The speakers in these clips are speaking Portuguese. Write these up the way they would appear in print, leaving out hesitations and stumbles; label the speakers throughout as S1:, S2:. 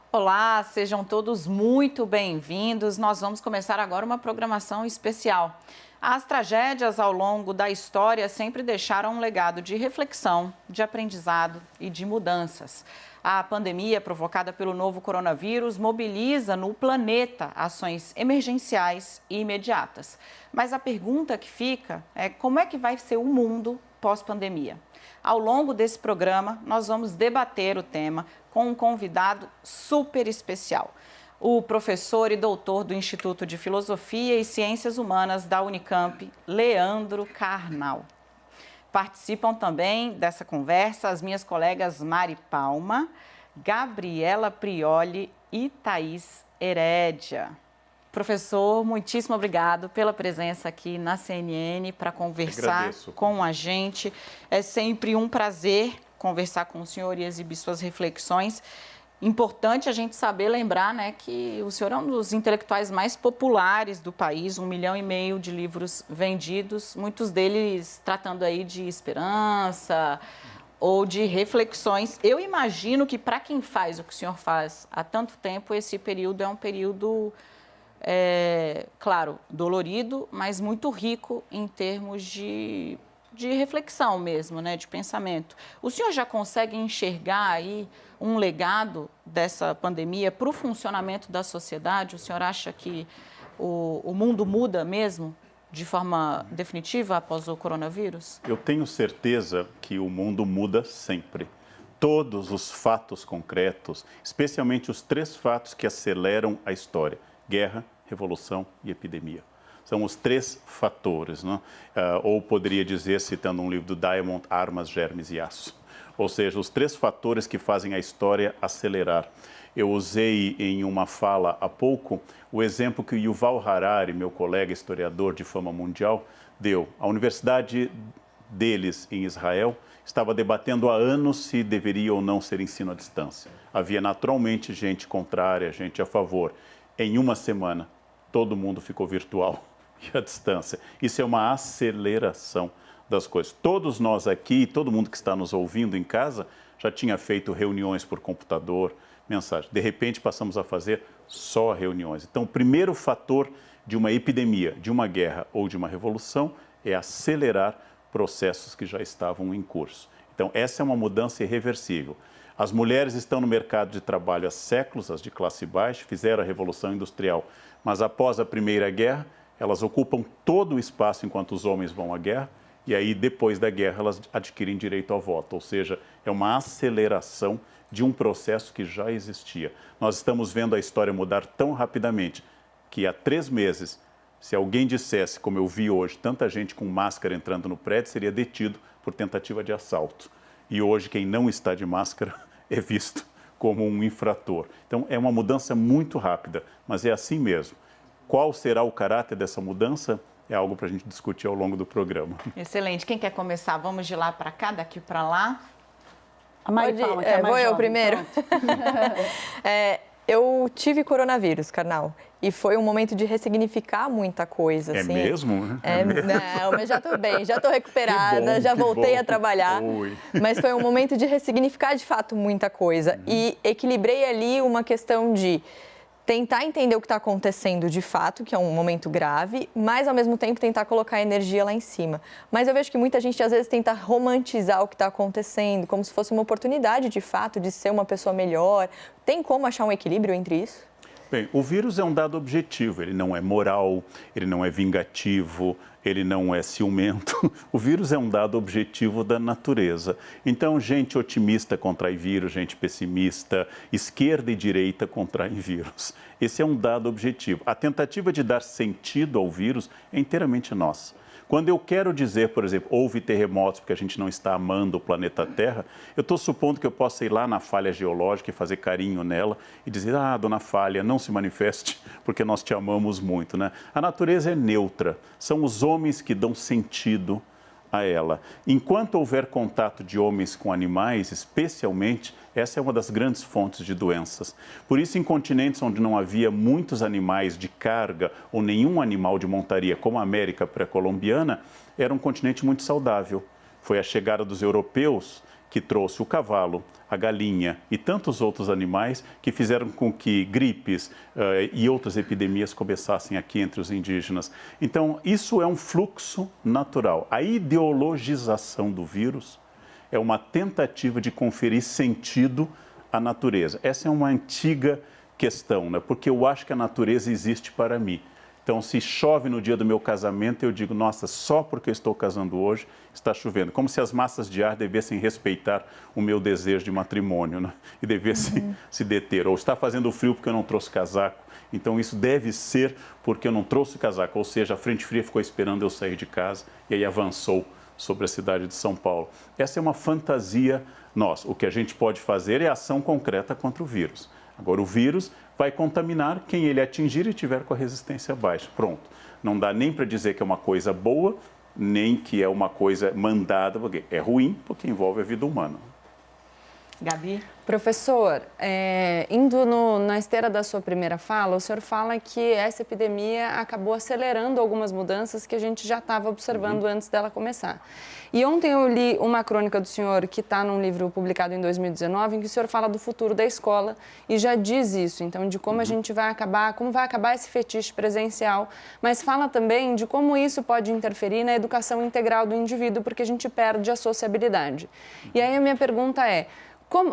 S1: Olá, sejam todos muito bem-vindos. Nós vamos começar agora uma programação especial. As tragédias ao longo da história sempre deixaram um legado de reflexão, de aprendizado e de mudanças. A pandemia provocada pelo novo coronavírus mobiliza no planeta ações emergenciais e imediatas. Mas a pergunta que fica é como é que vai ser o mundo pós-pandemia? Ao longo desse programa, nós vamos debater o tema com um convidado super especial, o professor e doutor do Instituto de Filosofia e Ciências Humanas da Unicamp, Leandro Carnal. Participam também dessa conversa as minhas colegas Mari Palma, Gabriela Prioli e Thaís Herédia. Professor, muitíssimo obrigado pela presença aqui na CNN para conversar com a gente. É sempre um prazer conversar com o senhor e exibir suas reflexões. Importante a gente saber lembrar, né, que o senhor é um dos intelectuais mais populares do país, 1,5 milhão de livros vendidos, muitos deles tratando aí de esperança ou de reflexões. Eu imagino que para quem faz o que o senhor faz há tanto tempo, esse período é um período, claro, dolorido, mas muito rico em termos de reflexão mesmo, né, de pensamento. O senhor já consegue enxergar aí um legado dessa pandemia para o funcionamento da sociedade? O senhor acha que o mundo muda mesmo de forma definitiva após o coronavírus?
S2: Eu tenho certeza que o mundo muda sempre. Todos os fatos concretos, especialmente os 3 fatos que aceleram a história: guerra, revolução e epidemia. São os 3 fatores, né? Ou poderia dizer, citando um livro do Diamond, armas, germes e aço. Ou seja, os 3 fatores que fazem a história acelerar. Eu usei em uma fala há pouco o exemplo que o Yuval Harari, meu colega historiador de fama mundial, deu. A universidade deles em Israel estava debatendo há anos se deveria ou não ser ensino à distância. Havia naturalmente gente contrária, gente a favor. Em uma semana, todo mundo ficou virtual e à distância. Isso é uma aceleração das coisas. Todos nós aqui, todo mundo que está nos ouvindo em casa, já tinha feito reuniões por computador, mensagem. De repente, passamos a fazer só reuniões. Então, o primeiro fator de uma epidemia, de uma guerra ou de uma revolução é acelerar processos que já estavam em curso. Então, essa é uma mudança irreversível. As mulheres estão no mercado de trabalho há séculos, as de classe baixa, fizeram a Revolução Industrial, mas após a Primeira Guerra, elas ocupam todo o espaço enquanto os homens vão à guerra, e aí, depois da guerra, elas adquirem direito ao voto, ou seja, é uma aceleração de um processo que já existia. Nós estamos vendo a história mudar tão rapidamente que há 3 meses, se alguém dissesse, como eu vi hoje, tanta gente com máscara entrando no prédio, seria detido por tentativa de assalto. E hoje, quem não está de máscara é visto como um infrator. Então, é uma mudança muito rápida, mas é assim mesmo. Qual será o caráter dessa mudança? É algo para a gente discutir ao longo do programa.
S1: Excelente. Quem quer começar? Vamos de lá para cá, daqui para lá?
S3: A Mari Palma, que é mais
S4: vou eu
S3: jovem,
S4: primeiro. Eu tive coronavírus, Carnal, e foi um momento de ressignificar muita coisa.
S2: É
S4: assim.
S2: mesmo?
S4: Não, mas já estou bem, já estou recuperada, já voltei a trabalhar. Mas foi um momento de ressignificar, de fato, muita coisa. E equilibrei ali uma questão de tentar entender o que está acontecendo de fato, que é um momento grave, mas ao mesmo tempo tentar colocar a energia lá em cima. Mas eu vejo que muita gente às vezes tenta romantizar o que está acontecendo, como se fosse uma oportunidade de fato de ser uma pessoa melhor. Tem como achar um equilíbrio entre isso?
S2: Bem, o vírus é um dado objetivo, ele não é moral, ele não é vingativo, ele não é ciumento. O vírus é um dado objetivo da natureza. Então, gente otimista contrai vírus, gente pessimista, esquerda e direita contraem vírus. Esse é um dado objetivo. A tentativa de dar sentido ao vírus é inteiramente nossa. Quando eu quero dizer, por exemplo, houve terremotos porque a gente não está amando o planeta Terra, eu estou supondo que eu possa ir lá na falha geológica e fazer carinho nela e dizer, dona Falha, não se manifeste porque nós te amamos muito, né? A natureza é neutra, são os homens que dão sentido a ela. Enquanto houver contato de homens com animais, especialmente, essa é uma das grandes fontes de doenças. Por isso, em continentes onde não havia muitos animais de carga ou nenhum animal de montaria, como a América pré-colombiana, era um continente muito saudável. Foi a chegada dos europeus que trouxe o cavalo, a galinha e tantos outros animais que fizeram com que gripes e outras epidemias começassem aqui entre os indígenas. Então, isso é um fluxo natural. A ideologização do vírus é uma tentativa de conferir sentido à natureza. Essa é uma antiga questão, né? Porque eu acho que a natureza existe para mim. Então, se chove no dia do meu casamento, eu digo, nossa, só porque eu estou casando hoje está chovendo. Como se as massas de ar devessem respeitar o meu desejo de matrimônio, né? E devessem se deter. Ou está fazendo frio porque eu não trouxe casaco. Então, isso deve ser porque eu não trouxe casaco. Ou seja, a frente fria ficou esperando eu sair de casa e aí avançou sobre a cidade de São Paulo. Essa é uma fantasia nossa. O que a gente pode fazer é ação concreta contra o vírus. Agora, o vírus vai contaminar quem ele atingir e tiver com a resistência baixa. Pronto. Não dá nem para dizer que é uma coisa boa, nem que é uma coisa mandada, porque é ruim, porque envolve a vida humana.
S1: Gabi?
S4: Professor, indo na esteira da sua primeira fala, o senhor fala que essa epidemia acabou acelerando algumas mudanças que a gente já estava observando antes dela começar. E ontem eu li uma crônica do senhor que está num livro publicado em 2019, em que o senhor fala do futuro da escola e já diz isso, então, de como a gente vai acabar, como vai acabar esse fetiche presencial, mas fala também de como isso pode interferir na educação integral do indivíduo, porque a gente perde a sociabilidade. E aí a minha pergunta é,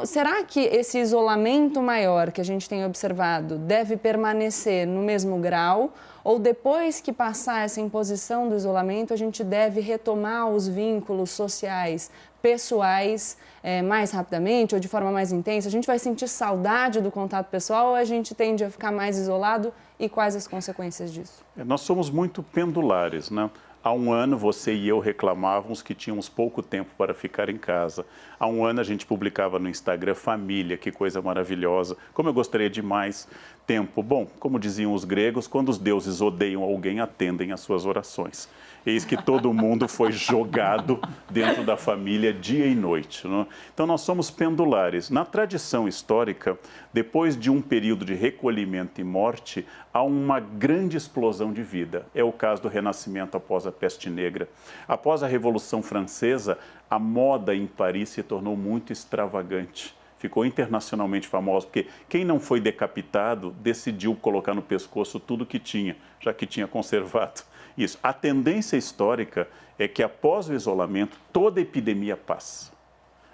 S4: será que esse isolamento maior que a gente tem observado deve permanecer no mesmo grau? Ou depois que passar essa imposição do isolamento, a gente deve retomar os vínculos sociais, pessoais, mais rapidamente ou de forma mais intensa? A gente vai sentir saudade do contato pessoal ou a gente tende a ficar mais isolado? E quais as consequências disso?
S2: Nós somos muito pendulares, né? Há um ano, você e eu reclamávamos que tínhamos pouco tempo para ficar em casa. Há um ano, a gente publicava no Instagram família, que coisa maravilhosa. Como eu gostaria de mais tempo. Bom, como diziam os gregos, quando os deuses odeiam alguém, atendem às suas orações. Eis que todo mundo foi jogado dentro da família dia e noite, né? Então, nós somos pendulares. Na tradição histórica, depois de um período de recolhimento e morte, há uma grande explosão de vida. É o caso do Renascimento após a Peste Negra. Após a Revolução Francesa, a moda em Paris se tornou muito extravagante. Ficou internacionalmente famosa, porque quem não foi decapitado decidiu colocar no pescoço tudo que tinha, já que tinha conservado isso. A tendência histórica é que após o isolamento, toda epidemia passa.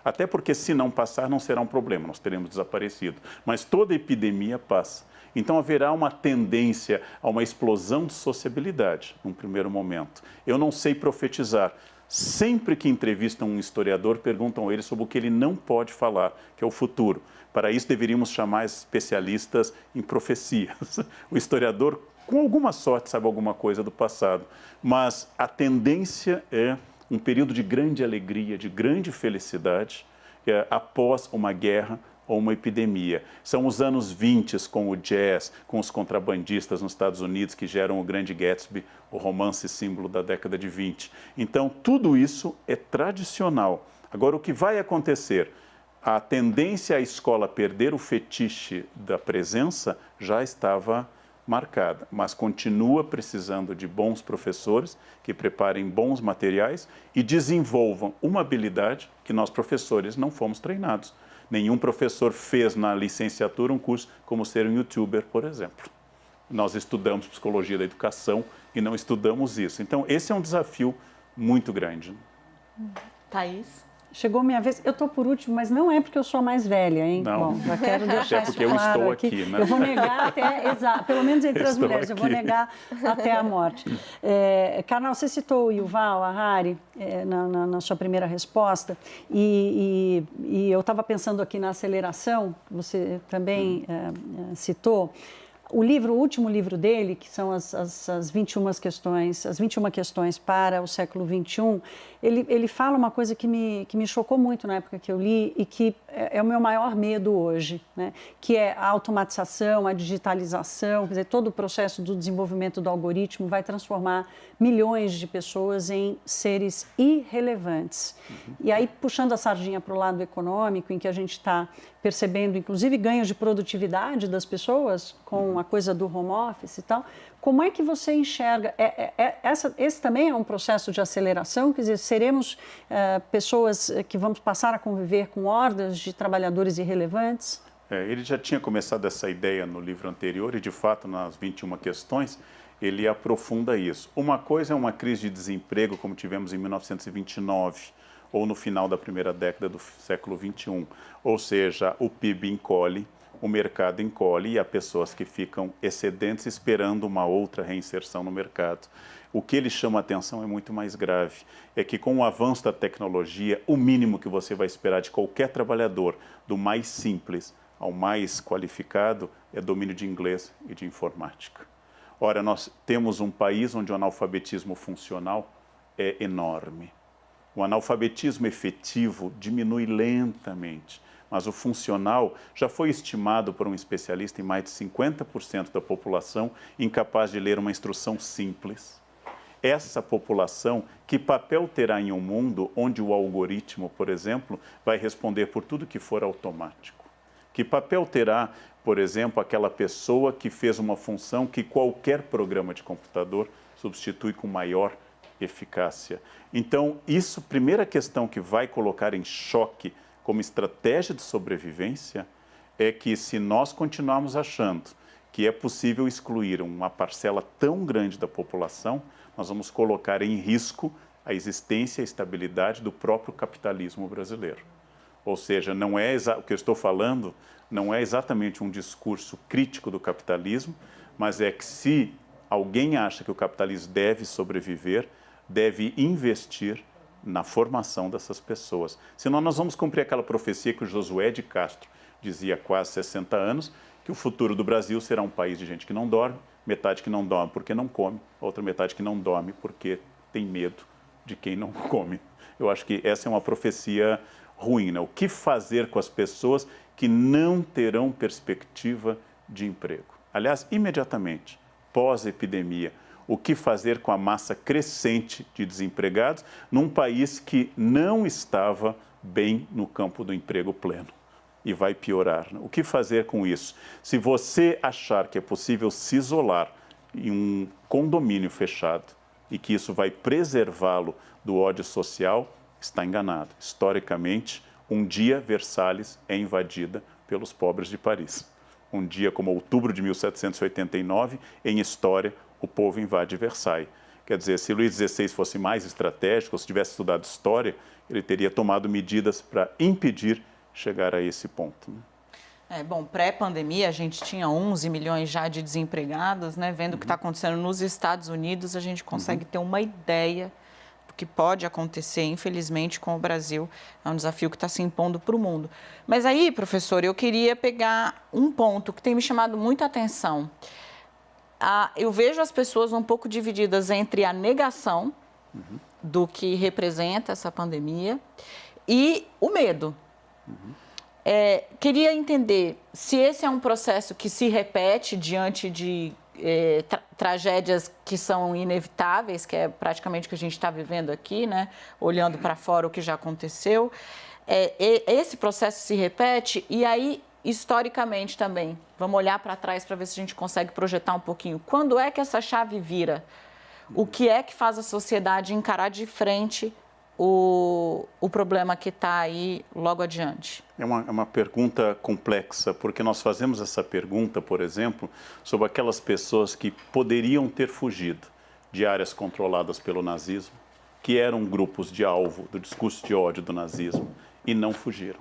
S2: Até porque se não passar, não será um problema, nós teremos desaparecido. Mas toda epidemia passa. Então haverá uma tendência a uma explosão de sociabilidade, num primeiro momento. Eu não sei profetizar. Sempre que entrevistam um historiador, perguntam a ele sobre o que ele não pode falar, que é o futuro. Para isso, deveríamos chamar especialistas em profecias. O historiador, com alguma sorte, sabe alguma coisa do passado. Mas a tendência é um período de grande alegria, de grande felicidade, após uma guerra ou uma epidemia. São os anos 20 com o jazz, com os contrabandistas nos Estados Unidos que geram o Grande Gatsby, o romance símbolo da década de 20. Então, tudo isso é tradicional. Agora, o que vai acontecer? A tendência à escola perder o fetiche da presença já estava marcada, mas continua precisando de bons professores que preparem bons materiais e desenvolvam uma habilidade que nós, professores, não fomos treinados. Nenhum professor fez na licenciatura um curso como ser um youtuber, por exemplo. Nós estudamos psicologia da educação e não estudamos isso. Então, esse é um desafio muito grande.
S1: Thaís?
S3: Chegou minha vez. Eu estou por último, mas não é porque eu sou mais velha, hein?
S2: Não.
S3: Bom, já quero deixar
S2: porque
S3: isso claro
S2: eu estou aqui, né?
S3: Eu vou negar até, exato, pelo menos entre as mulheres, eu vou negar até a morte. Karnal, você citou o Yuval Harari na sua primeira resposta e eu estava pensando aqui na aceleração, você também citou. O último livro dele, que são as 21 questões para o século XXI, ele fala uma coisa que me chocou muito na época que eu li e que é o meu maior medo hoje, né? Que é a automatização, a digitalização, quer dizer, todo o processo do desenvolvimento do algoritmo vai transformar milhões de pessoas em seres irrelevantes. E aí, puxando a sardinha para o lado econômico, em que a gente está percebendo, inclusive, ganhos de produtividade das pessoas com a coisa do home office e tal. Como é que você enxerga? Esse também é um processo de aceleração? Quer dizer, seremos pessoas que vamos passar a conviver com hordas de trabalhadores irrelevantes?
S2: Ele já tinha começado essa ideia no livro anterior e, de fato, nas 21 questões, ele aprofunda isso. Uma coisa é uma crise de desemprego, como tivemos em 1929, ou no final da primeira década do século XXI. Ou seja, o PIB encolhe, o mercado encolhe e há pessoas que ficam excedentes esperando uma outra reinserção no mercado. O que ele chama a atenção é muito mais grave. É que com o avanço da tecnologia, o mínimo que você vai esperar de qualquer trabalhador, do mais simples ao mais qualificado, é domínio de inglês e de informática. Ora, nós temos um país onde o analfabetismo funcional é enorme. O analfabetismo efetivo diminui lentamente, mas o funcional já foi estimado por um especialista em mais de 50% da população incapaz de ler uma instrução simples. Essa população, que papel terá em um mundo onde o algoritmo, por exemplo, vai responder por tudo que for automático? Que papel terá, por exemplo, aquela pessoa que fez uma função que qualquer programa de computador substitui com maior eficácia? Então, isso, primeira questão que vai colocar em choque como estratégia de sobrevivência é que, se nós continuarmos achando que é possível excluir uma parcela tão grande da população, nós vamos colocar em risco a existência e a estabilidade do próprio capitalismo brasileiro. Ou seja, não é o que eu estou falando não é exatamente um discurso crítico do capitalismo, mas é que, se alguém acha que o capitalismo deve sobreviver, deve investir na formação dessas pessoas. Senão nós vamos cumprir aquela profecia que o Josué de Castro dizia há quase 60 anos, que o futuro do Brasil será um país de gente que não dorme, metade que não dorme porque não come, outra metade que não dorme porque tem medo de quem não come. Eu acho que essa é uma profecia ruim, né? O que fazer com as pessoas que não terão perspectiva de emprego? Aliás, imediatamente, pós-epidemia, o que fazer com a massa crescente de desempregados num país que não estava bem no campo do emprego pleno? E vai piorar, né? O que fazer com isso? Se você achar que é possível se isolar em um condomínio fechado e que isso vai preservá-lo do ódio social, está enganado. Historicamente, um dia Versalhes é invadida pelos pobres de Paris. Um dia como outubro de 1789, em história, o povo invade Versailles. Quer dizer, se Luís XVI fosse mais estratégico, se tivesse estudado história, ele teria tomado medidas para impedir chegar a esse ponto.
S1: Bom, pré-pandemia a gente tinha 11 milhões já de desempregados, né? Vendo o que está acontecendo nos Estados Unidos, a gente consegue ter uma ideia do que pode acontecer, infelizmente, com o Brasil. É um desafio que está se impondo para o mundo. Mas aí, professor, eu queria pegar um ponto que tem me chamado muita atenção. Eu vejo as pessoas um pouco divididas entre a negação do que representa essa pandemia e o medo. Queria entender se esse é um processo que se repete diante de tragédias que são inevitáveis, que é praticamente o que a gente está vivendo aqui, né? Olhando para fora o que já aconteceu. Esse processo se repete e aí, historicamente também, vamos olhar para trás para ver se a gente consegue projetar um pouquinho. Quando é que essa chave vira? O que é que faz a sociedade encarar de frente o problema que está aí logo adiante?
S2: É uma pergunta complexa, porque nós fazemos essa pergunta, por exemplo, sobre aquelas pessoas que poderiam ter fugido de áreas controladas pelo nazismo, que eram grupos de alvo do discurso de ódio do nazismo, e não fugiram.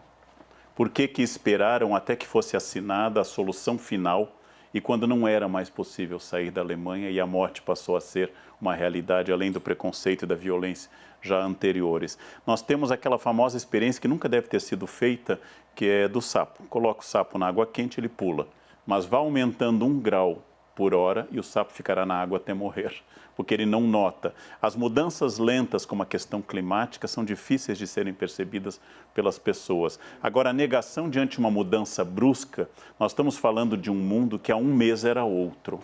S2: Por que esperaram até que fosse assinada a solução final e quando não era mais possível sair da Alemanha e a morte passou a ser uma realidade, além do preconceito e da violência já anteriores? Nós temos aquela famosa experiência que nunca deve ter sido feita, que é do sapo. Coloca o sapo na água quente, ele pula, mas vai aumentando 1 grau por hora e o sapo ficará na água até morrer, porque ele não nota. As mudanças lentas, como a questão climática, são difíceis de serem percebidas pelas pessoas. Agora, a negação diante de uma mudança brusca, nós estamos falando de um mundo que há 1 mês era outro.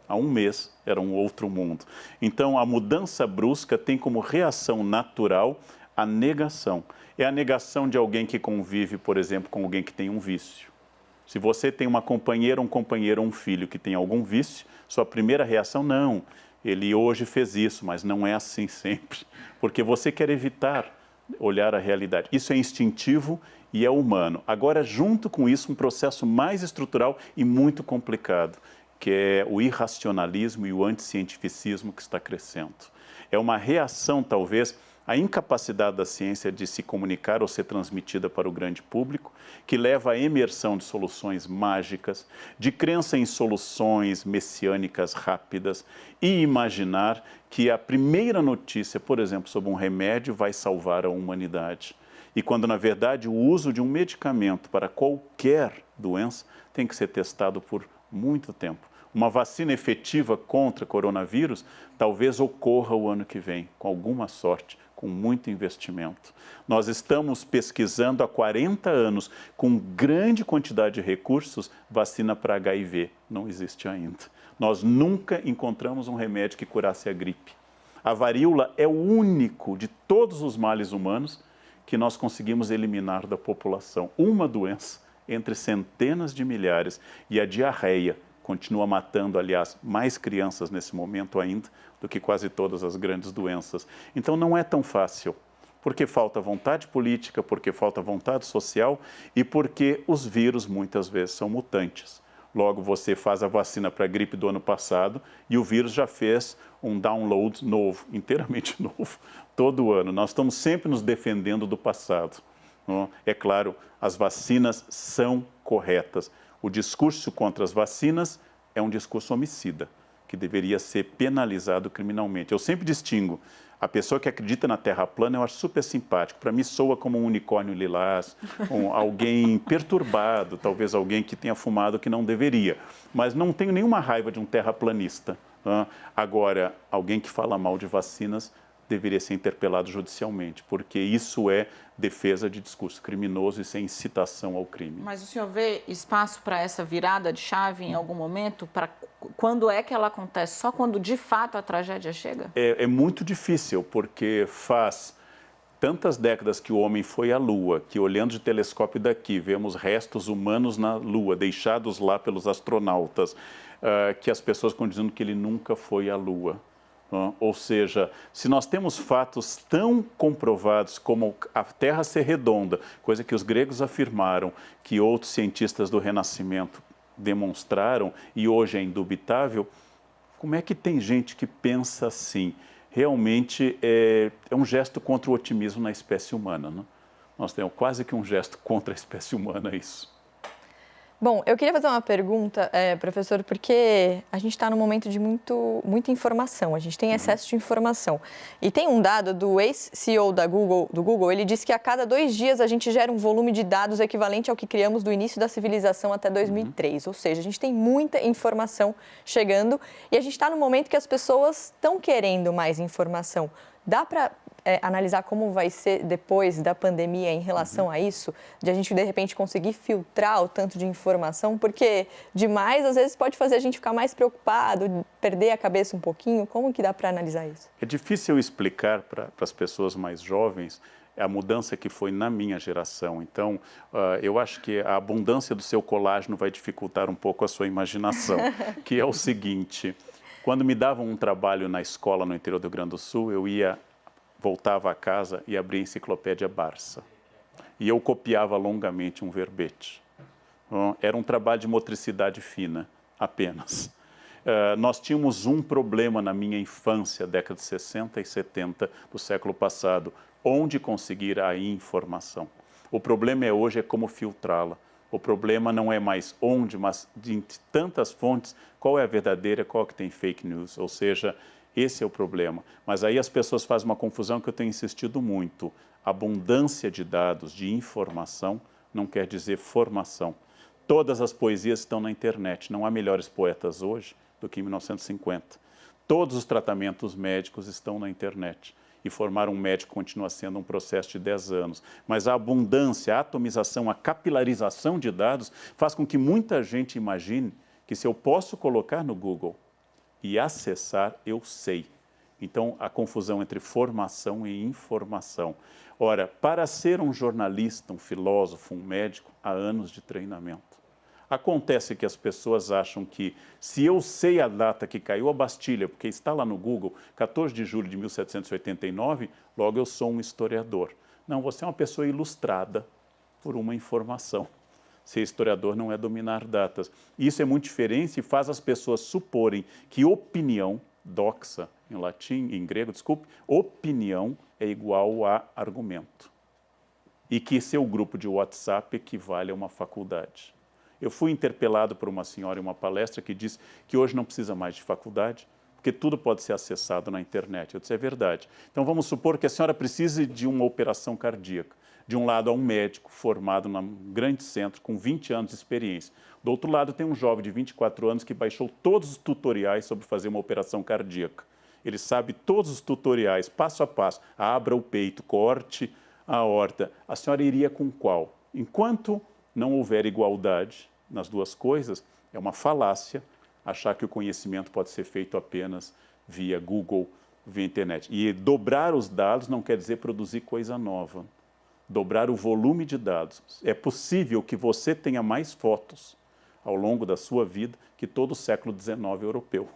S2: Há 1 mês era um outro mundo. Então, a mudança brusca tem como reação natural a negação. É a negação de alguém que convive, por exemplo, com alguém que tem um vício. Se você tem uma companheira, um companheiro ou um filho que tem algum vício, sua primeira reação, não, ele hoje fez isso, mas não é assim sempre, porque você quer evitar olhar a realidade. Isso é instintivo e é humano. Agora, junto com isso, um processo mais estrutural e muito complicado, que é o irracionalismo e o anticientificismo que está crescendo. É uma reação, talvez, à incapacidade da ciência de se comunicar ou ser transmitida para o grande público, que leva à emersão de soluções mágicas, de crença em soluções messiânicas rápidas e imaginar que a primeira notícia, por exemplo, sobre um remédio vai salvar a humanidade. E quando, na verdade, o uso de um medicamento para qualquer doença tem que ser testado por muito tempo. Uma vacina efetiva contra coronavírus talvez ocorra o ano que vem, com alguma sorte, com muito investimento. Nós estamos pesquisando há 40 anos, com grande quantidade de recursos, vacina para HIV. Não existe ainda. Nós nunca encontramos um remédio que curasse a gripe. A varíola é o único de todos os males humanos que nós conseguimos eliminar da população. Uma doença entre centenas de milhares, e a diarreia continua matando, aliás, mais crianças nesse momento ainda do que quase todas as grandes doenças. Então não é tão fácil, porque falta vontade política, porque falta vontade social e porque os vírus muitas vezes são mutantes. Logo, você faz a vacina para a gripe do ano passado e o vírus já fez um download novo, inteiramente novo, todo ano. Nós estamos sempre nos defendendo do passado. É claro, as vacinas são corretas. O discurso contra as vacinas é um discurso homicida, que deveria ser penalizado criminalmente. Eu sempre distingo. A pessoa que acredita na Terra plana, eu acho super simpático. Para mim, soa como um unicórnio lilás, alguém perturbado, talvez alguém que tenha fumado que não deveria. Mas não tenho nenhuma raiva de um terraplanista. Agora, alguém que fala mal de vacinas deveria ser interpelado judicialmente, porque isso é defesa de discurso criminoso, isso é incitação ao crime.
S1: Mas o senhor vê espaço para essa virada de chave em algum momento? Para quando é que ela acontece? Só quando de fato a tragédia chega?
S2: É muito difícil, porque faz tantas décadas que o homem foi à Lua, que olhando de telescópio daqui, vemos restos humanos na Lua, deixados lá pelos astronautas, que as pessoas estão dizendo que ele nunca foi à Lua. Ou seja, se nós temos fatos tão comprovados como a Terra ser redonda, coisa que os gregos afirmaram, que outros cientistas do Renascimento demonstraram e hoje é indubitável, como é que tem gente que pensa assim? Realmente é um gesto contra o otimismo na espécie humana. Né? Nós temos quase que um gesto contra a espécie humana isso.
S4: Bom, eu queria fazer uma pergunta, professor, porque a gente está num momento de muita informação, a gente tem excesso de informação. E tem um dado do ex-CEO do Google, ele disse que a cada 2 dias a gente gera um volume de dados equivalente ao que criamos do início da civilização até 2003. Ou seja, a gente tem muita informação chegando e a gente está num momento que as pessoas estão querendo mais informação. Dá para analisar como vai ser depois da pandemia em relação a isso? De a gente, de repente, conseguir filtrar o tanto de informação? Porque demais, às vezes, pode fazer a gente ficar mais preocupado, perder a cabeça um pouquinho. Como que dá para analisar isso?
S2: É difícil explicar para as pessoas mais jovens a mudança que foi na minha geração. Então, eu acho que a abundância do seu colágeno vai dificultar um pouco a sua imaginação, que é o seguinte: quando me davam um trabalho na escola no interior do Rio Grande do Sul, voltava a casa e abria a enciclopédia Barça. E eu copiava longamente um verbete. Era um trabalho de motricidade fina, apenas. Nós tínhamos um problema na minha infância, década de 60 e 70 do século passado, onde conseguir a informação. O problema hoje é como filtrá-la. O problema não é mais onde, mas de tantas fontes, qual é a verdadeira, qual que tem fake news, ou seja, esse é o problema. Mas aí as pessoas fazem uma confusão que eu tenho insistido muito. Abundância de dados, de informação, não quer dizer formação. Todas as poesias estão na internet. Não há melhores poetas hoje do que em 1950. Todos os tratamentos médicos estão na internet. E formar um médico continua sendo um processo de 10 anos. Mas a abundância, a atomização, a capilarização de dados faz com que muita gente imagine que se eu posso colocar no Google e acessar, eu sei. Então, a confusão entre formação e informação. Ora, para ser um jornalista, um filósofo, um médico, há anos de treinamento. Acontece que as pessoas acham que se eu sei a data que caiu a Bastilha, porque está lá no Google, 14 de julho de 1789, logo eu sou um historiador. Não, você é uma pessoa ilustrada por uma informação. Ser historiador não é dominar datas. Isso é muito diferente e faz as pessoas suporem que opinião, doxa em latim, em grego, desculpe, opinião é igual a argumento. E que seu grupo de WhatsApp equivale a uma faculdade. Eu fui interpelado por uma senhora em uma palestra que disse que hoje não precisa mais de faculdade, porque tudo pode ser acessado na internet. Eu disse, é verdade. Então vamos supor que a senhora precise de uma operação cardíaca. De um lado há um médico formado num grande centro com 20 anos de experiência. Do outro lado tem um jovem de 24 anos que baixou todos os tutoriais sobre fazer uma operação cardíaca. Ele sabe todos os tutoriais, passo a passo. Abra o peito, corte a aorta. A senhora iria com qual? Enquanto não houver igualdade nas duas coisas, é uma falácia achar que o conhecimento pode ser feito apenas via Google, via internet. E dobrar os dados não quer dizer produzir coisa nova. Dobrar o volume de dados. É possível que você tenha mais fotos ao longo da sua vida que todo o século XIX europeu.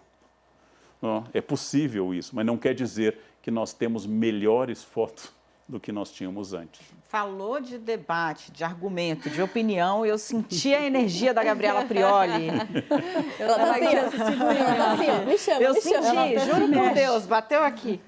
S2: É possível isso, mas não quer dizer que nós temos melhores fotos do que nós tínhamos antes.
S1: Falou de debate, de argumento, de opinião, eu senti a energia da Gabriela Prioli.
S4: Ela tá assim, me chama,
S1: eu
S4: me
S1: senti,
S4: chama.
S1: juro por Deus, bateu aqui.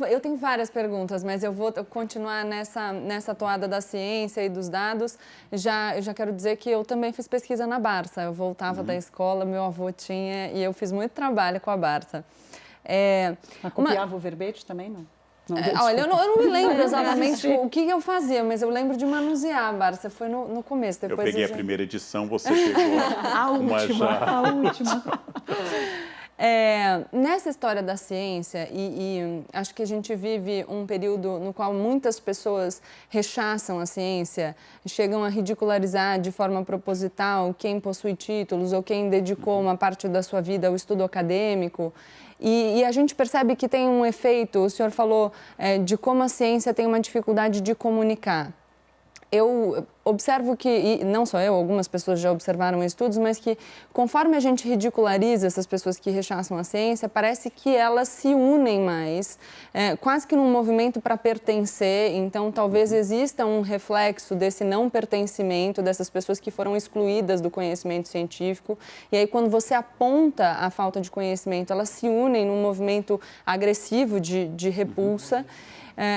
S5: Eu tenho várias perguntas, mas eu vou continuar nessa toada da ciência e dos dados. Eu já quero dizer que eu também fiz pesquisa na Barça. Eu voltava da escola, meu avô tinha, e eu fiz muito trabalho com a Barça.
S3: Copiava o verbete também, não?
S5: Olha, eu não me lembro exatamente o que eu fazia, mas eu lembro de manusear a Barça. Foi no começo. Depois
S2: eu peguei a primeira edição, você pegou
S3: a última.
S5: Nessa história da ciência, e acho que a gente vive um período no qual muitas pessoas rechaçam a ciência, chegam a ridicularizar de forma proposital quem possui títulos ou quem dedicou uma parte da sua vida ao estudo acadêmico. E a gente percebe que tem um efeito, o senhor falou de como a ciência tem uma dificuldade de comunicar. Eu observo que, e não só eu, algumas pessoas já observaram estudos, mas que conforme a gente ridiculariza essas pessoas que rechaçam a ciência, parece que elas se unem mais, quase que num movimento para pertencer. Então, talvez exista um reflexo desse não pertencimento, dessas pessoas que foram excluídas do conhecimento científico. E aí, quando você aponta a falta de conhecimento, elas se unem num movimento agressivo de repulsa.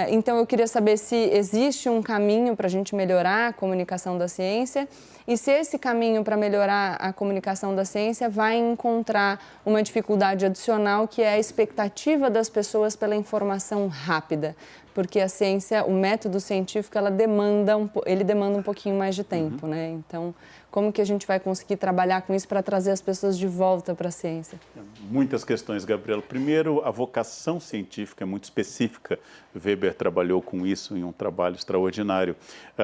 S5: Então, eu queria saber se existe um caminho para a gente melhorar a comunicação da ciência e se esse caminho para melhorar a comunicação da ciência vai encontrar uma dificuldade adicional, que é a expectativa das pessoas pela informação rápida. Porque a ciência, o método científico, ele demanda um pouquinho mais de tempo, né? Então, como que a gente vai conseguir trabalhar com isso para trazer as pessoas de volta para a ciência?
S2: Muitas questões, Gabriela. Primeiro, a vocação científica é muito específica. Weber trabalhou com isso em um trabalho extraordinário.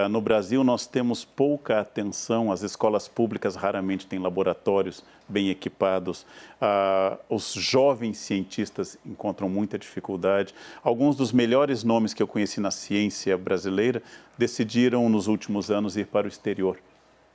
S2: No Brasil, nós temos pouca atenção. As escolas públicas raramente têm laboratórios bem equipados. Os jovens cientistas encontram muita dificuldade. Alguns dos melhores nomes que eu conheci na ciência brasileira decidiram, nos últimos anos, ir para o exterior,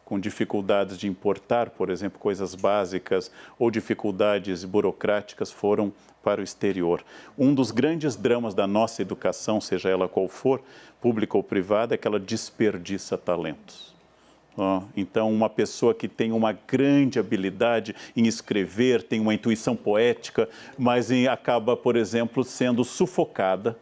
S2: com dificuldades de importar, por exemplo, coisas básicas ou dificuldades burocráticas, foram para o exterior. Um dos grandes dramas da nossa educação, seja ela qual for, pública ou privada, é que ela desperdiça talentos. Então, uma pessoa que tem uma grande habilidade em escrever, tem uma intuição poética, mas acaba, por exemplo, sendo sufocada,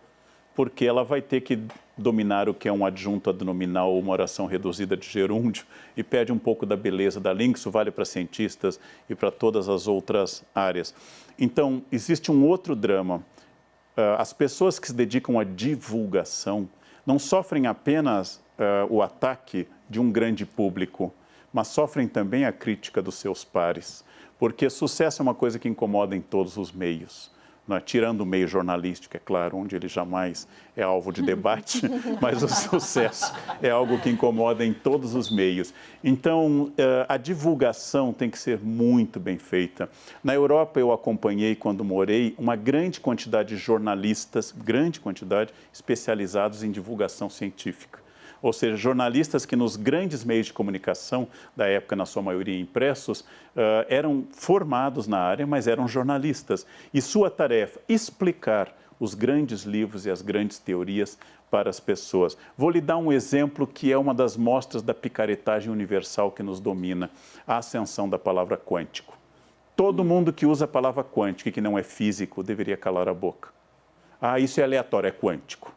S2: porque ela vai ter que dominar o que é um adjunto adnominal ou uma oração reduzida de gerúndio e perde um pouco da beleza da língua. Isso vale para cientistas e para todas as outras áreas. Então, existe um outro drama. As pessoas que se dedicam à divulgação não sofrem apenas o ataque de um grande público, mas sofrem também a crítica dos seus pares, porque sucesso é uma coisa que incomoda em todos os meios. Tirando o meio jornalístico, é claro, onde ele jamais é alvo de debate, mas o sucesso é algo que incomoda em todos os meios. Então, a divulgação tem que ser muito bem feita. Na Europa, eu acompanhei, quando morei, uma grande quantidade de jornalistas, especializados em divulgação científica. Ou seja, jornalistas que nos grandes meios de comunicação da época, na sua maioria impressos, eram formados na área, mas eram jornalistas. E sua tarefa, explicar os grandes livros e as grandes teorias para as pessoas. Vou lhe dar um exemplo que é uma das mostras da picaretagem universal que nos domina, a ascensão da palavra quântico. Todo mundo que usa a palavra quântico e que não é físico deveria calar a boca. Ah, isso é aleatório, é quântico.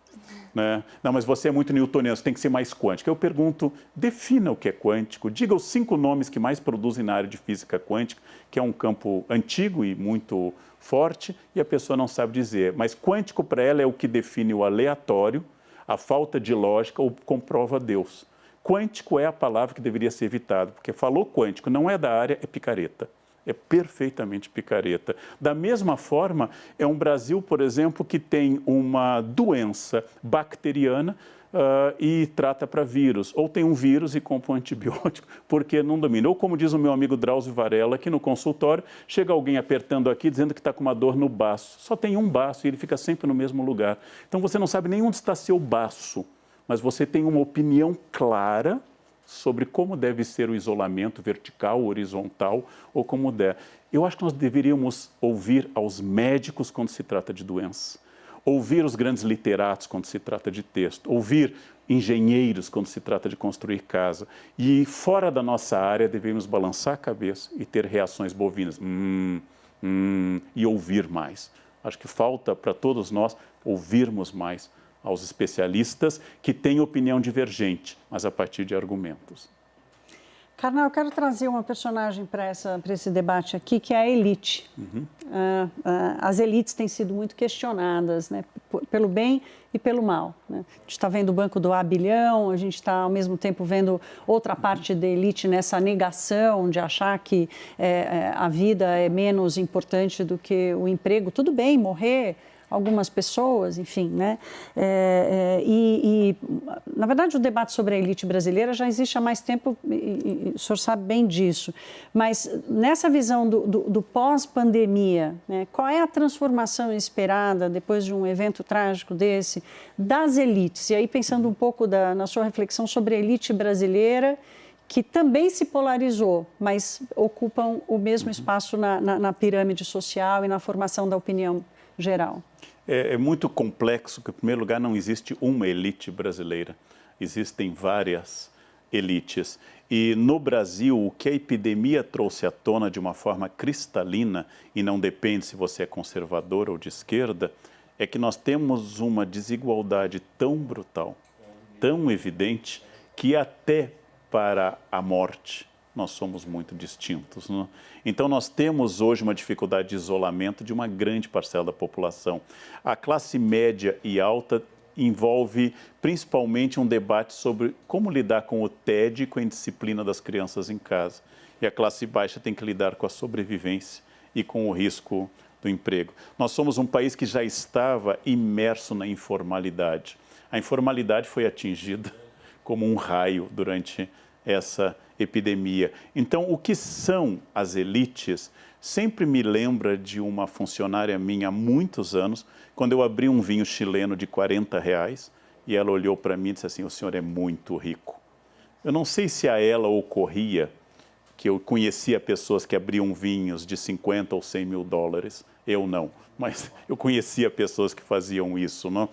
S2: Né? Não, mas você é muito newtoniano, você tem que ser mais quântico. Eu pergunto, defina o que é quântico, diga os 5 nomes que mais produzem na área de física quântica, que é um campo antigo e muito forte, e a pessoa não sabe dizer. Mas quântico para ela é o que define o aleatório, a falta de lógica ou comprova Deus. Quântico é a palavra que deveria ser evitada, porque falou quântico, não é da área, é picareta. É perfeitamente picareta. Da mesma forma, é um Brasil, por exemplo, que tem uma doença bacteriana e trata para vírus. Ou tem um vírus e compra um antibiótico, porque não domina. Ou como diz o meu amigo Drauzio Varela, aqui no consultório, chega alguém apertando aqui, dizendo que está com uma dor no baço. Só tem um baço e ele fica sempre no mesmo lugar. Então você não sabe nem onde está seu baço, mas você tem uma opinião clara sobre como deve ser o isolamento vertical, horizontal, ou como der. Eu acho que nós deveríamos ouvir aos médicos quando se trata de doença, ouvir os grandes literatos quando se trata de texto, ouvir engenheiros quando se trata de construir casa. E fora da nossa área, devemos balançar a cabeça e ter reações bovinas. E ouvir mais. Acho que falta para todos nós ouvirmos mais aos especialistas que têm opinião divergente, mas a partir de argumentos.
S3: Karnal, eu quero trazer uma personagem para esse debate aqui, que é a elite. As elites têm sido muito questionadas, né, pelo bem e pelo mal. Né? A gente está vendo o Banco do A bilhão, a gente está, ao mesmo tempo, vendo outra parte da elite nessa negação de achar que a vida é menos importante do que o emprego. Tudo bem, morrer algumas pessoas, enfim, né? Na verdade, o debate sobre a elite brasileira já existe há mais tempo, e o senhor sabe bem disso. Mas nessa visão do pós-pandemia, né, qual é a transformação esperada depois de um evento trágico desse das elites? E aí, pensando um pouco na sua reflexão sobre a elite brasileira, que também se polarizou, mas ocupam o mesmo espaço na pirâmide social e na formação da opinião geral.
S2: É muito complexo, porque, em primeiro lugar, não existe uma elite brasileira. Existem várias elites. E, no Brasil, o que a epidemia trouxe à tona de uma forma cristalina, e não depende se você é conservador ou de esquerda, é que nós temos uma desigualdade tão brutal, tão evidente, que até para a morte nós somos muito distintos. Né? Então, nós temos hoje uma dificuldade de isolamento de uma grande parcela da população. A classe média e alta envolve principalmente um debate sobre como lidar com o tédio e com a indisciplina das crianças em casa. E a classe baixa tem que lidar com a sobrevivência e com o risco do emprego. Nós somos um país que já estava imerso na informalidade. A informalidade foi atingida como um raio durante essa epidemia. Então, o que são as elites sempre me lembra de uma funcionária minha há muitos anos, quando eu abri um vinho chileno de R$40 e ela olhou para mim e disse assim, o senhor é muito rico. Eu não sei se a ela ocorria que eu conhecia pessoas que abriam vinhos de 50 ou 100 mil dólares, eu não, mas eu conhecia pessoas que faziam isso. Não?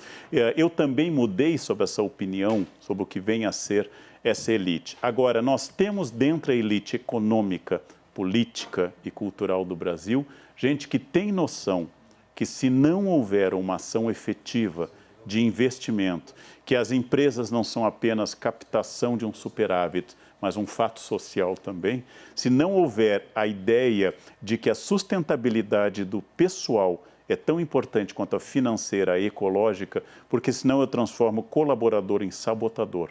S2: Eu também mudei sobre essa opinião, sobre o que vem a ser essa elite. Agora, nós temos dentro da elite econômica, política e cultural do Brasil, gente que tem noção que se não houver uma ação efetiva de investimento, que as empresas não são apenas captação de um superávit, mas um fato social também, se não houver a ideia de que a sustentabilidade do pessoal é tão importante quanto a financeira, a ecológica, porque senão eu transformo o colaborador em sabotador.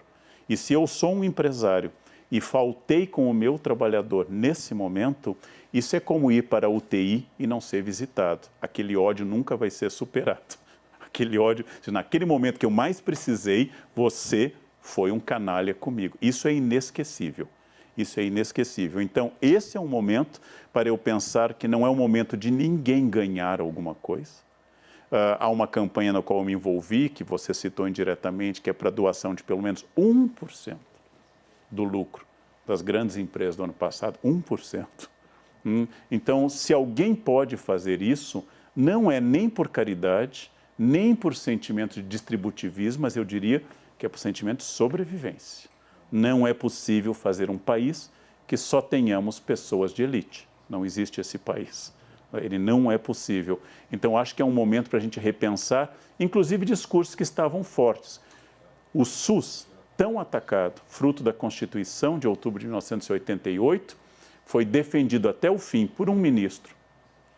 S2: E se eu sou um empresário e faltei com o meu trabalhador nesse momento, isso é como ir para a UTI e não ser visitado. Aquele ódio nunca vai ser superado. Aquele ódio, naquele momento que eu mais precisei, você foi um canalha comigo. Isso é inesquecível. Isso é inesquecível. Então, esse é um momento para eu pensar que não é um momento de ninguém ganhar alguma coisa, Há uma campanha na qual eu me envolvi, que você citou indiretamente, que é para doação de pelo menos 1% do lucro das grandes empresas do ano passado, 1%. Então, se alguém pode fazer isso, não é nem por caridade, nem por sentimento de distributivismo, mas eu diria que é por sentimento de sobrevivência. Não é possível fazer um país que só tenhamos pessoas de elite. Não existe esse país. Ele não é possível. Então, acho que é um momento para a gente repensar, inclusive discursos que estavam fortes. O SUS, tão atacado, fruto da Constituição de outubro de 1988, foi defendido até o fim por um ministro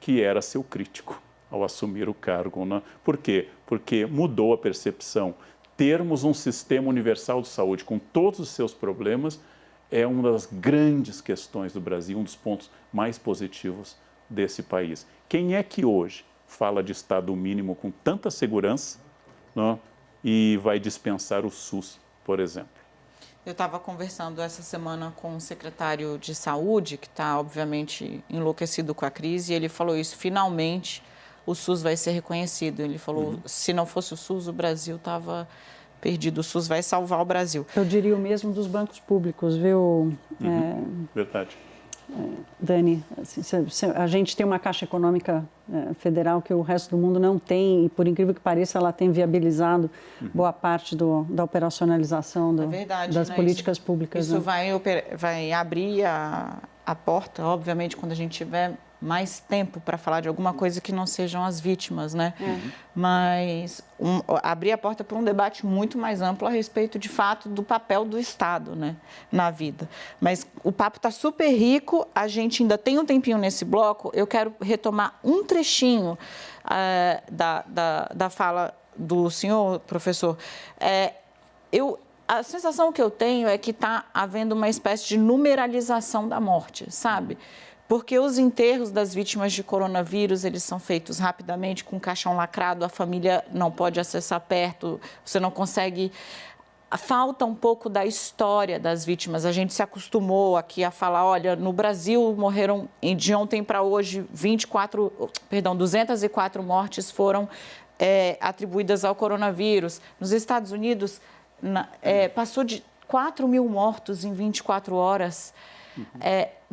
S2: que era seu crítico ao assumir o cargo. Né? Por quê? Porque mudou a percepção. Termos um sistema universal de saúde com todos os seus problemas é uma das grandes questões do Brasil, um dos pontos mais positivos desse país. Quem é que hoje fala de Estado mínimo com tanta segurança, né, e vai dispensar o SUS, por exemplo?
S1: Eu estava conversando essa semana com o secretário de Saúde, que está, obviamente, enlouquecido com a crise, e ele falou isso, finalmente o SUS vai ser reconhecido. Ele falou, se não fosse o SUS, o Brasil estava perdido. O SUS vai salvar o Brasil.
S3: Eu diria o mesmo dos bancos públicos, viu,
S2: Verdade.
S3: Dani? Assim, a gente tem uma Caixa Econômica Federal que o resto do mundo não tem, e por incrível que pareça, ela tem viabilizado boa parte da operacionalização das políticas públicas.
S1: Isso vai abrir a porta, obviamente, quando a gente tiver mais tempo para falar de alguma coisa que não sejam as vítimas, né? Mas abrir a porta para um debate muito mais amplo a respeito, de fato, do papel do Estado, né, na vida. Mas o papo está super rico, a gente ainda tem um tempinho nesse bloco, eu quero retomar um trechinho da fala do senhor, professor. A sensação que eu tenho é que está havendo uma espécie de numeralização da morte, sabe? Porque os enterros das vítimas de coronavírus, eles são feitos rapidamente, com caixão lacrado, a família não pode acessar perto, você não consegue... Falta um pouco da história das vítimas. A gente se acostumou aqui a falar, olha, no Brasil morreram, de ontem para hoje, 204 mortes foram atribuídas ao coronavírus. Nos Estados Unidos, passou de 4 mil mortos em 24 horas.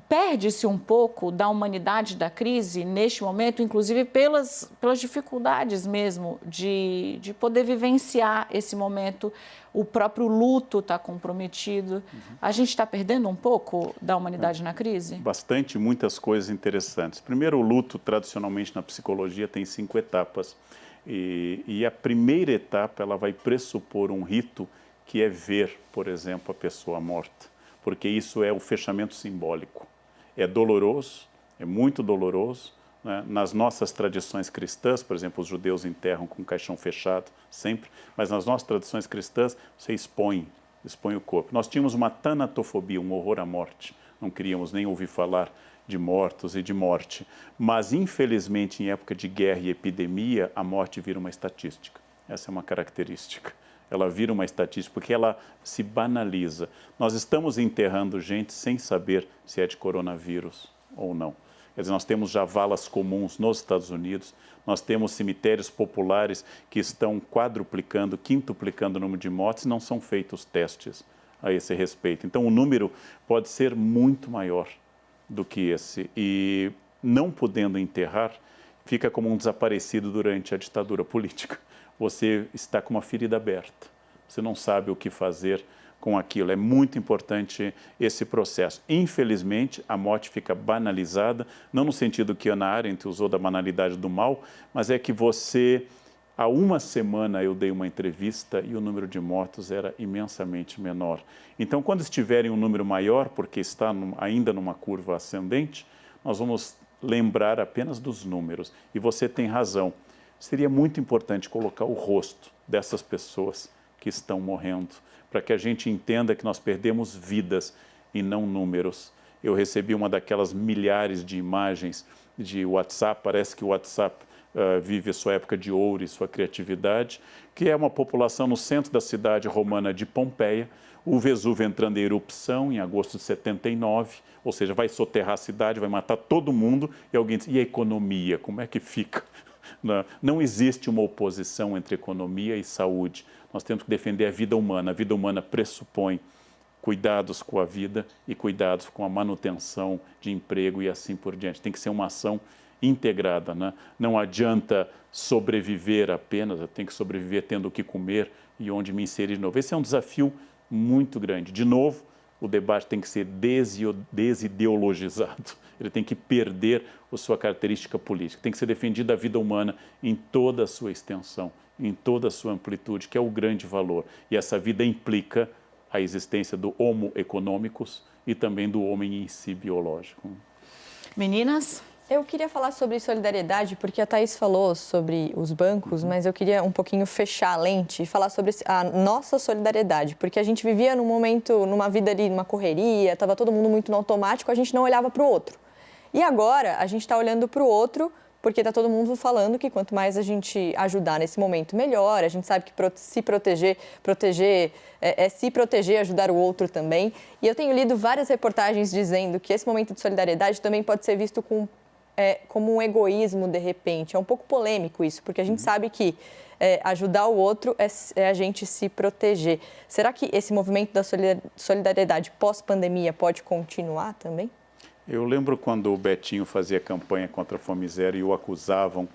S1: Perde-se um pouco da humanidade da crise neste momento, inclusive pelas dificuldades mesmo de poder vivenciar esse momento. O próprio luto está comprometido. A gente está perdendo um pouco da humanidade na crise?
S2: Bastante, muitas coisas interessantes. Primeiro, o luto, tradicionalmente na psicologia, tem 5 etapas. E a primeira etapa, ela vai pressupor um rito que é ver, por exemplo, a pessoa morta. Porque isso é o fechamento simbólico. É doloroso, é muito doloroso. Né? Nas nossas tradições cristãs, por exemplo, os judeus enterram com o caixão fechado, sempre, mas nas nossas tradições cristãs, você expõe o corpo. Nós tínhamos uma tanatofobia, um horror à morte. Não queríamos nem ouvir falar de mortos e de morte. Mas, infelizmente, em época de guerra e epidemia, a morte vira uma estatística. Essa é uma característica. Ela vira uma estatística, porque ela se banaliza. Nós estamos enterrando gente sem saber se é de coronavírus ou não. Quer dizer, nós temos já valas comuns nos Estados Unidos, nós temos cemitérios populares que estão quadruplicando, quintuplicando o número de mortes e não são feitos testes a esse respeito. Então, o número pode ser muito maior do que esse. E não podendo enterrar, fica como um desaparecido durante a ditadura política. Você está com uma ferida aberta, você não sabe o que fazer com aquilo. É muito importante esse processo. Infelizmente, a morte fica banalizada, não no sentido que Hannah Arendt usou da banalidade do mal, mas é que você, há uma semana eu dei uma entrevista e o número de mortos era imensamente menor. Então, quando estiverem um número maior, porque está ainda numa curva ascendente, nós vamos lembrar apenas dos números. E você tem razão. Seria muito importante colocar o rosto dessas pessoas que estão morrendo, para que a gente entenda que nós perdemos vidas e não números. Eu recebi uma daquelas milhares de imagens de WhatsApp, parece que o WhatsApp vive a sua época de ouro e sua criatividade, que é uma população no centro da cidade romana de Pompeia, o Vesúvio entrando em erupção em agosto de 79, ou seja, vai soterrar a cidade, vai matar todo mundo, e alguém diz, e a economia, como é que fica? Não existe uma oposição entre economia e saúde. Nós temos que defender a vida humana. A vida humana pressupõe cuidados com a vida e cuidados com a manutenção de emprego e assim por diante. Tem que ser uma ação integrada, né? Não adianta sobreviver apenas, eu tenho que sobreviver tendo o que comer e onde me inserir de novo. Esse é um desafio muito grande. De novo, o debate tem que ser desideologizado. Ele tem que perder a sua característica política. Tem que ser defendida a vida humana em toda a sua extensão, em toda a sua amplitude, que é o grande valor. E essa vida implica a existência do homo economicus e também do homem em si biológico.
S1: Meninas?
S4: Eu queria falar sobre solidariedade, porque a Thaís falou sobre os bancos, mas eu queria um pouquinho fechar a lente e falar sobre a nossa solidariedade, porque a gente vivia num momento, numa vida ali, numa correria, estava todo mundo muito no automático, a gente não olhava para o outro. E agora a gente está olhando para o outro, porque está todo mundo falando que quanto mais a gente ajudar nesse momento, melhor. A gente sabe que se proteger é se proteger, ajudar o outro também. E eu tenho lido várias reportagens dizendo que esse momento de solidariedade também pode ser visto como um egoísmo, de repente. É um pouco polêmico isso, porque a gente sabe que ajudar o outro é a gente se proteger. Será que esse movimento da solidariedade pós-pandemia pode continuar também?
S2: Eu lembro quando o Betinho fazia campanha contra a fome zero e o acusavam,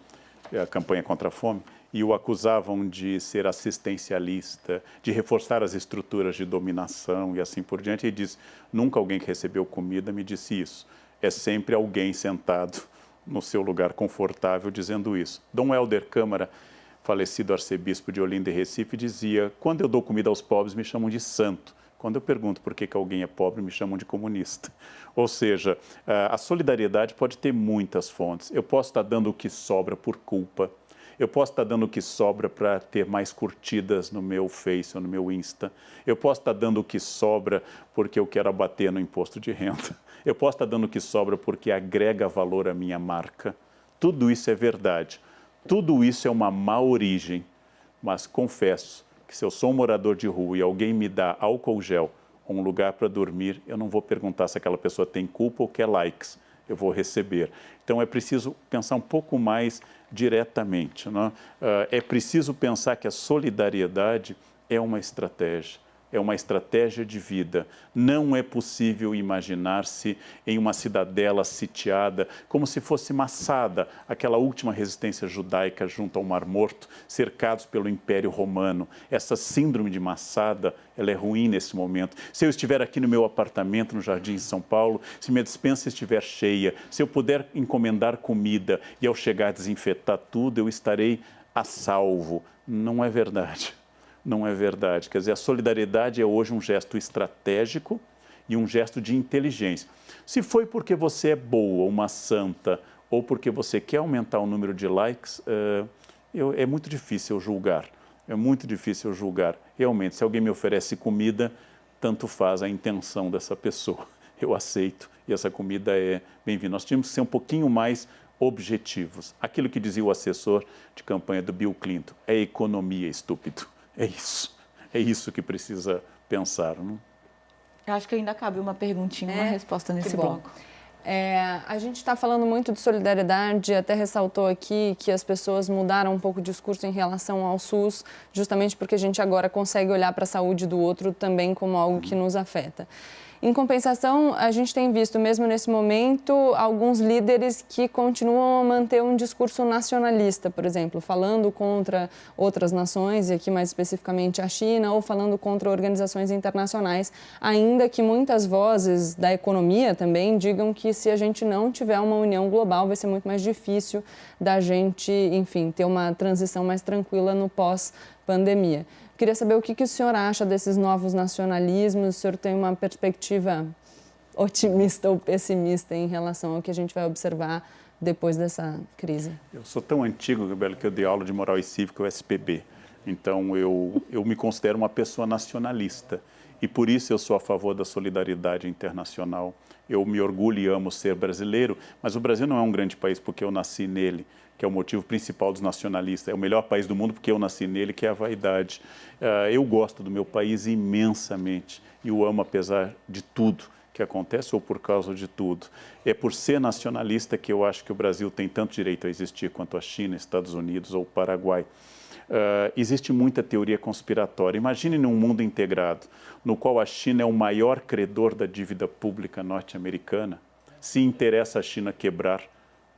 S2: a campanha contra a fome, e o acusavam de ser assistencialista, de reforçar as estruturas de dominação e assim por diante. E diz, nunca alguém que recebeu comida me disse isso. É sempre alguém sentado no seu lugar confortável dizendo isso. Dom Helder Câmara, falecido arcebispo de Olinda e Recife, dizia, quando eu dou comida aos pobres me chamam de santo. Quando eu pergunto por que alguém é pobre, me chamam de comunista. Ou seja, a solidariedade pode ter muitas fontes. Eu posso estar dando o que sobra por culpa. Eu posso estar dando o que sobra para ter mais curtidas no meu Face ou no meu Insta. Eu posso estar dando o que sobra porque eu quero abater no imposto de renda. Eu posso estar dando o que sobra porque agrega valor à minha marca. Tudo isso é verdade. Tudo isso é uma má origem. Mas confesso que se eu sou um morador de rua e alguém me dá álcool gel ou um lugar para dormir, eu não vou perguntar se aquela pessoa tem culpa ou quer likes. Eu vou receber. Então, é preciso pensar um pouco mais diretamente. Não é? É preciso pensar que a solidariedade é uma estratégia de vida. Não é possível imaginar-se em uma cidadela sitiada como se fosse Massada, aquela última resistência judaica junto ao Mar Morto, cercados pelo Império Romano. Essa síndrome de Massada, ela é ruim nesse momento. Se eu estiver aqui no meu apartamento, no Jardim São Paulo, se minha despensa estiver cheia, se eu puder encomendar comida e ao chegar desinfetar tudo, eu estarei a salvo. Não é verdade. Não é verdade. Quer dizer, a solidariedade é hoje um gesto estratégico e um gesto de inteligência. Se foi porque você é boa, uma santa, ou porque você quer aumentar o número de likes, é muito difícil eu julgar. É muito difícil eu julgar. Realmente, se alguém me oferece comida, tanto faz a intenção dessa pessoa. Eu aceito e essa comida é bem-vinda. Nós tínhamos que ser um pouquinho mais objetivos. Aquilo que dizia o assessor de campanha do Bill Clinton, é economia, estúpido. É isso que precisa pensar. Não?
S1: Eu acho que ainda cabe uma perguntinha, uma resposta nesse bloco.
S5: A gente está falando muito de solidariedade, até ressaltou aqui que as pessoas mudaram um pouco o discurso em relação ao SUS, justamente porque a gente agora consegue olhar para a saúde do outro também como algo que nos afeta. Em compensação, a gente tem visto, mesmo nesse momento, alguns líderes que continuam a manter um discurso nacionalista, por exemplo, falando contra outras nações, e aqui mais especificamente a China, ou falando contra organizações internacionais, ainda que muitas vozes da economia também digam que se a gente não tiver uma união global, vai ser muito mais difícil da gente, enfim, ter uma transição mais tranquila no pós-pandemia. Queria saber o que o senhor acha desses novos nacionalismos, o senhor tem uma perspectiva otimista ou pessimista em relação ao que a gente vai observar depois dessa crise?
S2: Eu sou tão antigo, Gabriela, que eu dei aula de moral e cívica, o SPB. Então, eu me considero uma pessoa nacionalista e por isso eu sou a favor da solidariedade internacional. Eu me orgulho e amo ser brasileiro, mas o Brasil não é um grande país porque eu nasci nele, que é o motivo principal dos nacionalistas. É o melhor país do mundo porque eu nasci nele, que é a vaidade. Eu gosto do meu país imensamente e o amo apesar de tudo que acontece ou por causa de tudo? É por ser nacionalista que eu acho que o Brasil tem tanto direito a existir quanto a China, Estados Unidos ou o Paraguai. Existe muita teoria conspiratória. Imagine num mundo integrado, no qual a China é o maior credor da dívida pública norte-americana, se interessa a China quebrar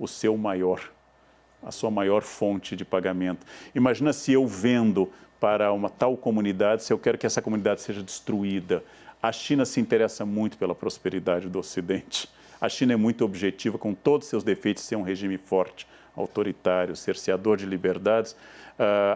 S2: a sua maior fonte de pagamento. Imagina se eu vendo para uma tal comunidade, se eu quero que essa comunidade seja destruída. A China se interessa muito pela prosperidade do Ocidente. A China é muito objetiva, com todos os seus defeitos, ser um regime forte, autoritário, cerceador de liberdades.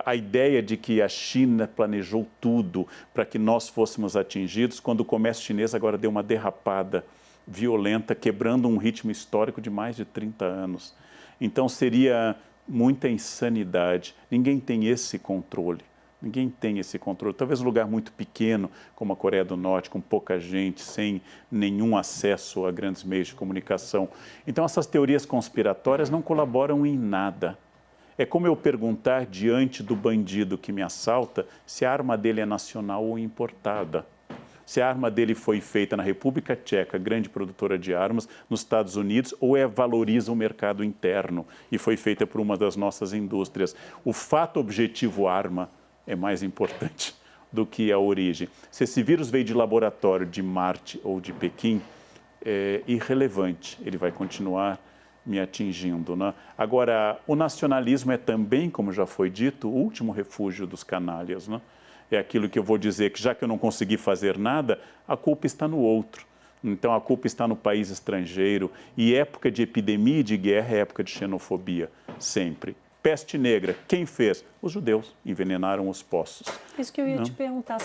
S2: A ideia de que a China planejou tudo para que nós fôssemos atingidos, quando o comércio chinês agora deu uma derrapada violenta, quebrando um ritmo histórico de mais de 30 anos. Então, seria muita insanidade. Ninguém tem esse controle. Ninguém tem esse controle. Talvez um lugar muito pequeno, como a Coreia do Norte, com pouca gente, sem nenhum acesso a grandes meios de comunicação. Então, essas teorias conspiratórias não colaboram em nada. É como eu perguntar diante do bandido que me assalta se a arma dele é nacional ou importada. Se a arma dele foi feita na República Tcheca, grande produtora de armas, nos Estados Unidos, ou valoriza o mercado interno e foi feita por uma das nossas indústrias. O fato objetivo arma é mais importante do que a origem. Se esse vírus veio de laboratório, de Marte ou de Pequim, é irrelevante, ele vai continuar me atingindo, né? Agora, o nacionalismo é também, como já foi dito, o último refúgio dos canalhas, né? É aquilo que eu vou dizer, que já que eu não consegui fazer nada, a culpa está no outro. Então, a culpa está no país estrangeiro. E época de epidemia e de guerra é época de xenofobia, sempre. Peste negra, quem fez? Os judeus envenenaram os poços.
S3: Isso que eu ia te perguntar,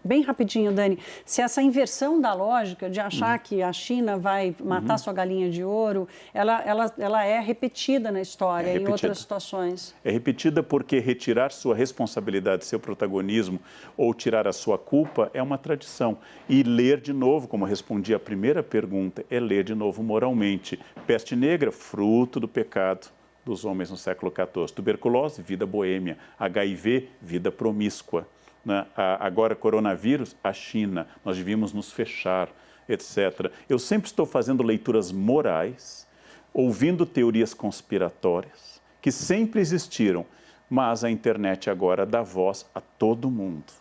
S3: bem rapidinho, Dani, se essa inversão da lógica de achar que a China vai matar sua galinha de ouro, ela é repetida na história, em outras situações.
S2: É repetida porque retirar sua responsabilidade, seu protagonismo ou tirar a sua culpa é uma tradição. E ler de novo, como eu respondi à primeira pergunta, é ler de novo moralmente. Peste negra, fruto do pecado dos homens no século XIV. Tuberculose, vida boêmia. HIV, vida promíscua. Né? Agora, coronavírus, a China. Nós devíamos nos fechar, etc. Eu sempre estou fazendo leituras morais, ouvindo teorias conspiratórias, que sempre existiram, mas a internet agora dá voz a todo mundo,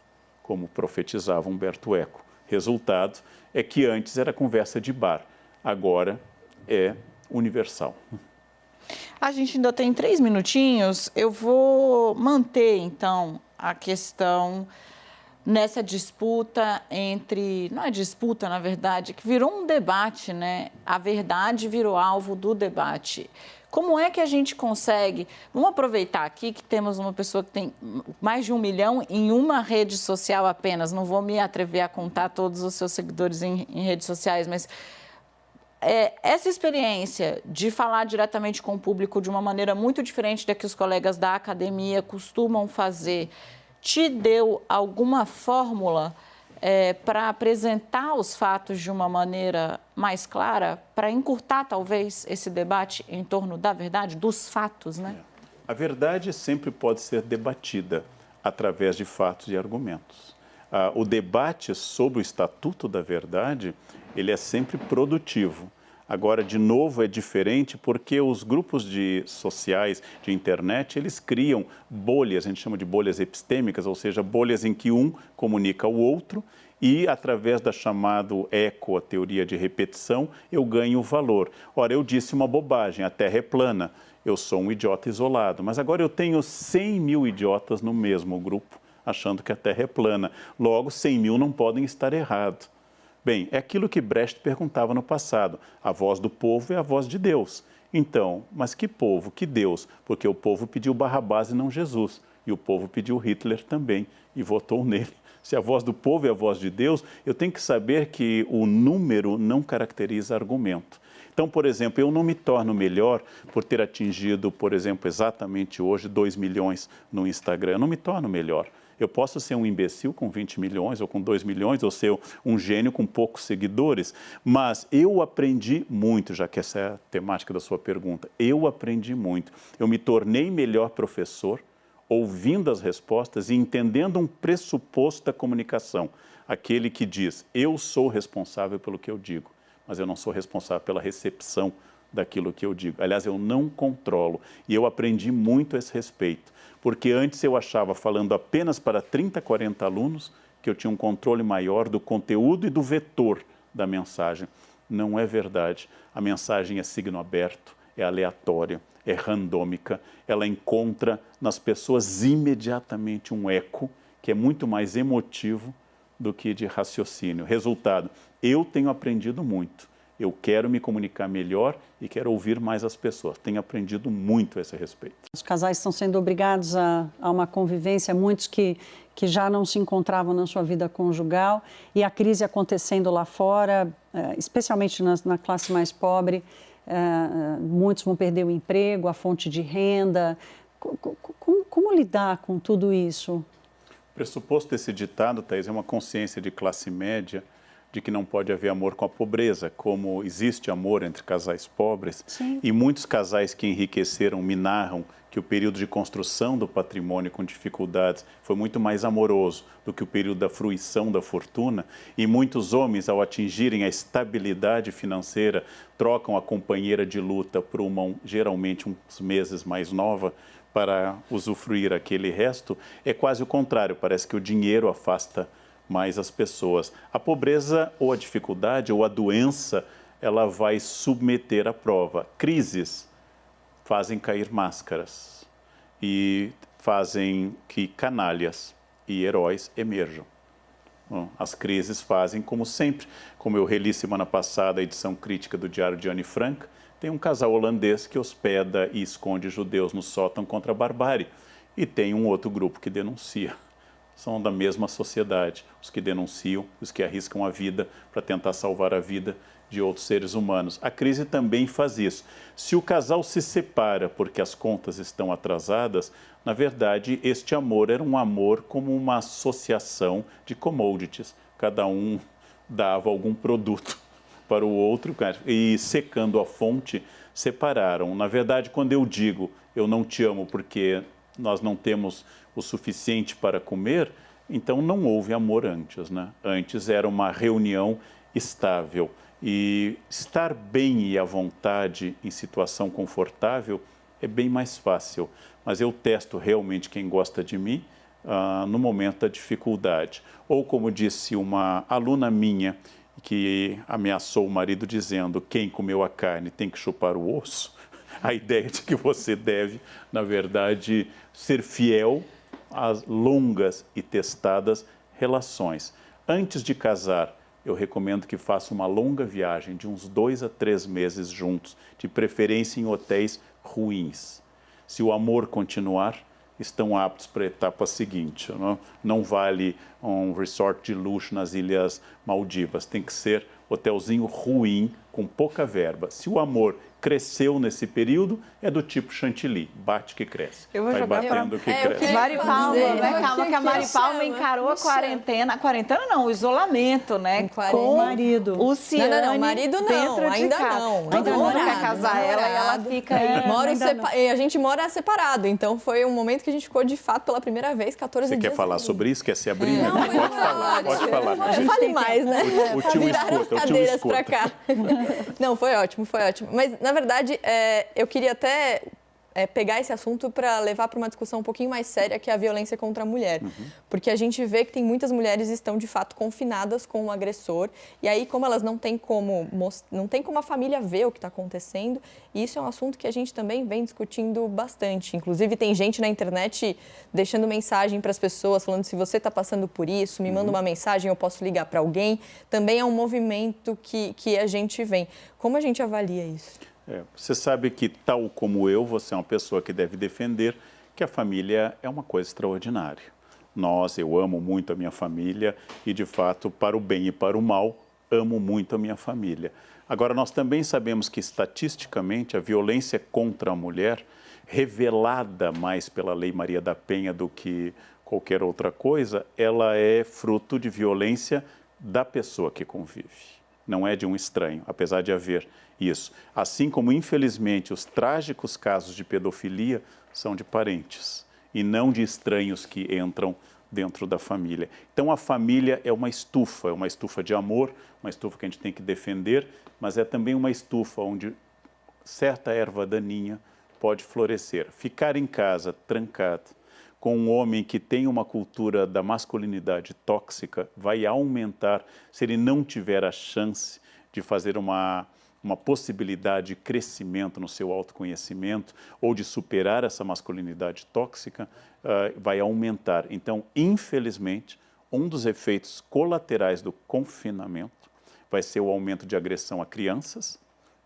S2: como profetizava Humberto Eco. Resultado é que antes era conversa de bar, agora é universal.
S1: A gente ainda tem 3 minutinhos. Eu vou manter, então, a questão nessa disputa entre... Não é disputa, na verdade, que virou um debate, né? A verdade virou alvo do debate. Como é que a gente consegue... Vamos aproveitar aqui que temos uma pessoa que tem mais de 1 milhão em uma rede social apenas. Não vou me atrever a contar todos os seus seguidores em redes sociais, mas... essa experiência de falar diretamente com o público de uma maneira muito diferente da que os colegas da academia costumam fazer, te deu alguma fórmula para apresentar os fatos de uma maneira mais clara, para encurtar, talvez, esse debate em torno da verdade, dos fatos, né?
S2: A verdade sempre pode ser debatida através de fatos e argumentos. O debate sobre o Estatuto da Verdade, ele é sempre produtivo. Agora, de novo, é diferente porque os grupos sociais de internet, eles criam bolhas, a gente chama de bolhas epistêmicas, ou seja, bolhas em que um comunica ao outro e, através da chamada eco, a teoria de repetição, eu ganho valor. Ora, eu disse uma bobagem, a Terra é plana, eu sou um idiota isolado, mas agora eu tenho 100 mil idiotas no mesmo grupo, achando que a Terra é plana. Logo, 100 mil não podem estar errados. Bem, é aquilo que Brecht perguntava no passado. A voz do povo é a voz de Deus. Então, mas que povo, que Deus? Porque o povo pediu Barrabás e não Jesus. E o povo pediu Hitler também e votou nele. Se a voz do povo é a voz de Deus, eu tenho que saber que o número não caracteriza argumento. Então, por exemplo, eu não me torno melhor por ter atingido, por exemplo, exatamente hoje 2 milhões no Instagram. Eu não me torno melhor. Eu posso ser um imbecil com 20 milhões ou com 2 milhões, ou ser um gênio com poucos seguidores, mas eu aprendi muito, já que essa é a temática da sua pergunta. Eu aprendi muito. Eu me tornei melhor professor, ouvindo as respostas e entendendo um pressuposto da comunicação. aquele que diz, eu sou responsável pelo que eu digo, mas eu não sou responsável pela recepção daquilo que eu digo. Aliás, eu não controlo. E eu aprendi muito a esse respeito, porque antes eu achava, falando apenas para 30, 40 alunos, que eu tinha um controle maior do conteúdo e do vetor da mensagem. Não é verdade. A mensagem é signo aberto, é aleatória, é randômica. Ela encontra nas pessoas imediatamente um eco que é muito mais emotivo do que de raciocínio. Resultado, eu tenho aprendido muito. Eu quero me comunicar melhor e quero ouvir mais as pessoas. Tenho aprendido muito a esse respeito.
S3: Os casais estão sendo obrigados a uma convivência, muitos que já não se encontravam na sua vida conjugal, e a crise acontecendo lá fora, especialmente na classe mais pobre, muitos vão perder o emprego, a fonte de renda. Como lidar com tudo isso?
S2: O pressuposto desse ditado, Thaís, é uma consciência de classe média de que não pode haver amor com a pobreza, como existe amor entre casais pobres.
S3: Sim.
S2: E muitos casais que enriqueceram me narram que o período de construção do patrimônio com dificuldades foi muito mais amoroso do que o período da fruição da fortuna. E muitos homens, ao atingirem a estabilidade financeira, trocam a companheira de luta por uma, geralmente, uns meses mais nova, para usufruir aquele resto. É quase o contrário, parece que o dinheiro afasta mais as pessoas. A pobreza ou a dificuldade ou a doença, ela vai submeter à prova. Crises fazem cair máscaras e fazem que canalhas e heróis emerjam. As crises fazem, como sempre, como eu reli semana passada a edição crítica do Diário de Anne Frank, tem um casal holandês que hospeda e esconde judeus no sótão contra a barbárie, e tem um outro grupo que denuncia. São da mesma sociedade, os que denunciam, os que arriscam a vida para tentar salvar a vida de outros seres humanos. A crise também faz isso. Se o casal se separa porque as contas estão atrasadas, na verdade, este amor era um amor como uma associação de commodities. Cada um dava algum produto para o outro e, secando a fonte, separaram. Na verdade, quando eu digo eu não te amo porque nós não temos o suficiente para comer, então não houve amor antes, né? Antes era uma reunião estável. E estar bem e à vontade em situação confortável é bem mais fácil. Mas eu testo realmente quem gosta de mim no momento da dificuldade. Ou como disse uma aluna minha, que ameaçou o marido dizendo, quem comeu a carne tem que chupar o osso, a ideia de que você deve, na verdade, ser fiel às longas e testadas relações. Antes de casar, eu recomendo que faça uma longa viagem de uns 2 a 3 meses juntos, de preferência em hotéis ruins. Se o amor continuar, estão aptos para a etapa seguinte. Não vale um resort de luxo nas Ilhas Maldivas, tem que ser hotelzinho ruim, com pouca verba. Se o amor cresceu nesse período, é do tipo chantilly, bate que cresce.
S1: Eu vou
S2: vai
S1: jogar
S2: batendo que cresce.
S1: Mari Palma, né? Calma que a Mari Palma
S4: chama,
S1: encarou a quarentena. A quarentena não, o isolamento, né?
S3: Com o marido.
S1: O Ciane
S4: Não, marido não,
S1: dentro
S4: ainda
S1: de casa.
S4: não.
S1: Todo
S4: Ainda
S1: mundo
S4: namorado,
S1: quer casar ela e ela fica aí.
S4: A gente mora separado, então foi um momento que a gente ficou de fato pela primeira vez, 14
S2: Você
S4: dias.
S2: quer falar sobre isso? Quer se abrir?
S4: Não,
S2: Pode falar, pode falar.
S4: Fale mais, né?
S2: O tio
S4: Viraram
S2: escuta,
S4: as
S2: o tio
S4: cadeiras pra
S2: escuta.
S4: cá. Não, foi ótimo, foi ótimo. Mas, na verdade, eu queria até pegar esse assunto para levar para uma discussão um pouquinho mais séria, que é a violência contra a mulher. Porque a gente vê que tem muitas mulheres que estão, de fato, confinadas com o agressor. E aí, como elas não têm como a família ver o que está acontecendo, e isso é um assunto que a gente também vem discutindo bastante. Inclusive, tem gente na internet deixando mensagem para as pessoas, falando, se você está passando por isso, me manda uma mensagem, eu posso ligar para alguém. Também é um movimento que a gente vem. Como a gente avalia isso?
S2: Você sabe que, tal como eu, você é uma pessoa que deve defender que a família é uma coisa extraordinária. Eu amo muito a minha família e, de fato, para o bem e para o mal, amo muito a minha família. Agora, nós também sabemos que, estatisticamente, a violência contra a mulher, revelada mais pela Lei Maria da Penha do que qualquer outra coisa, ela é fruto de violência da pessoa que convive. Não é de um estranho, apesar de haver isso. Assim como, infelizmente, os trágicos casos de pedofilia são de parentes e não de estranhos que entram dentro da família. Então, a família é uma estufa de amor, uma estufa que a gente tem que defender, mas é também uma estufa onde certa erva daninha pode florescer. Ficar em casa, trancado, com um homem que tem uma cultura da masculinidade tóxica, vai aumentar, se ele não tiver a chance de fazer uma possibilidade de crescimento no seu autoconhecimento ou de superar essa masculinidade tóxica, vai aumentar. Então, infelizmente, um dos efeitos colaterais do confinamento vai ser o aumento de agressão a crianças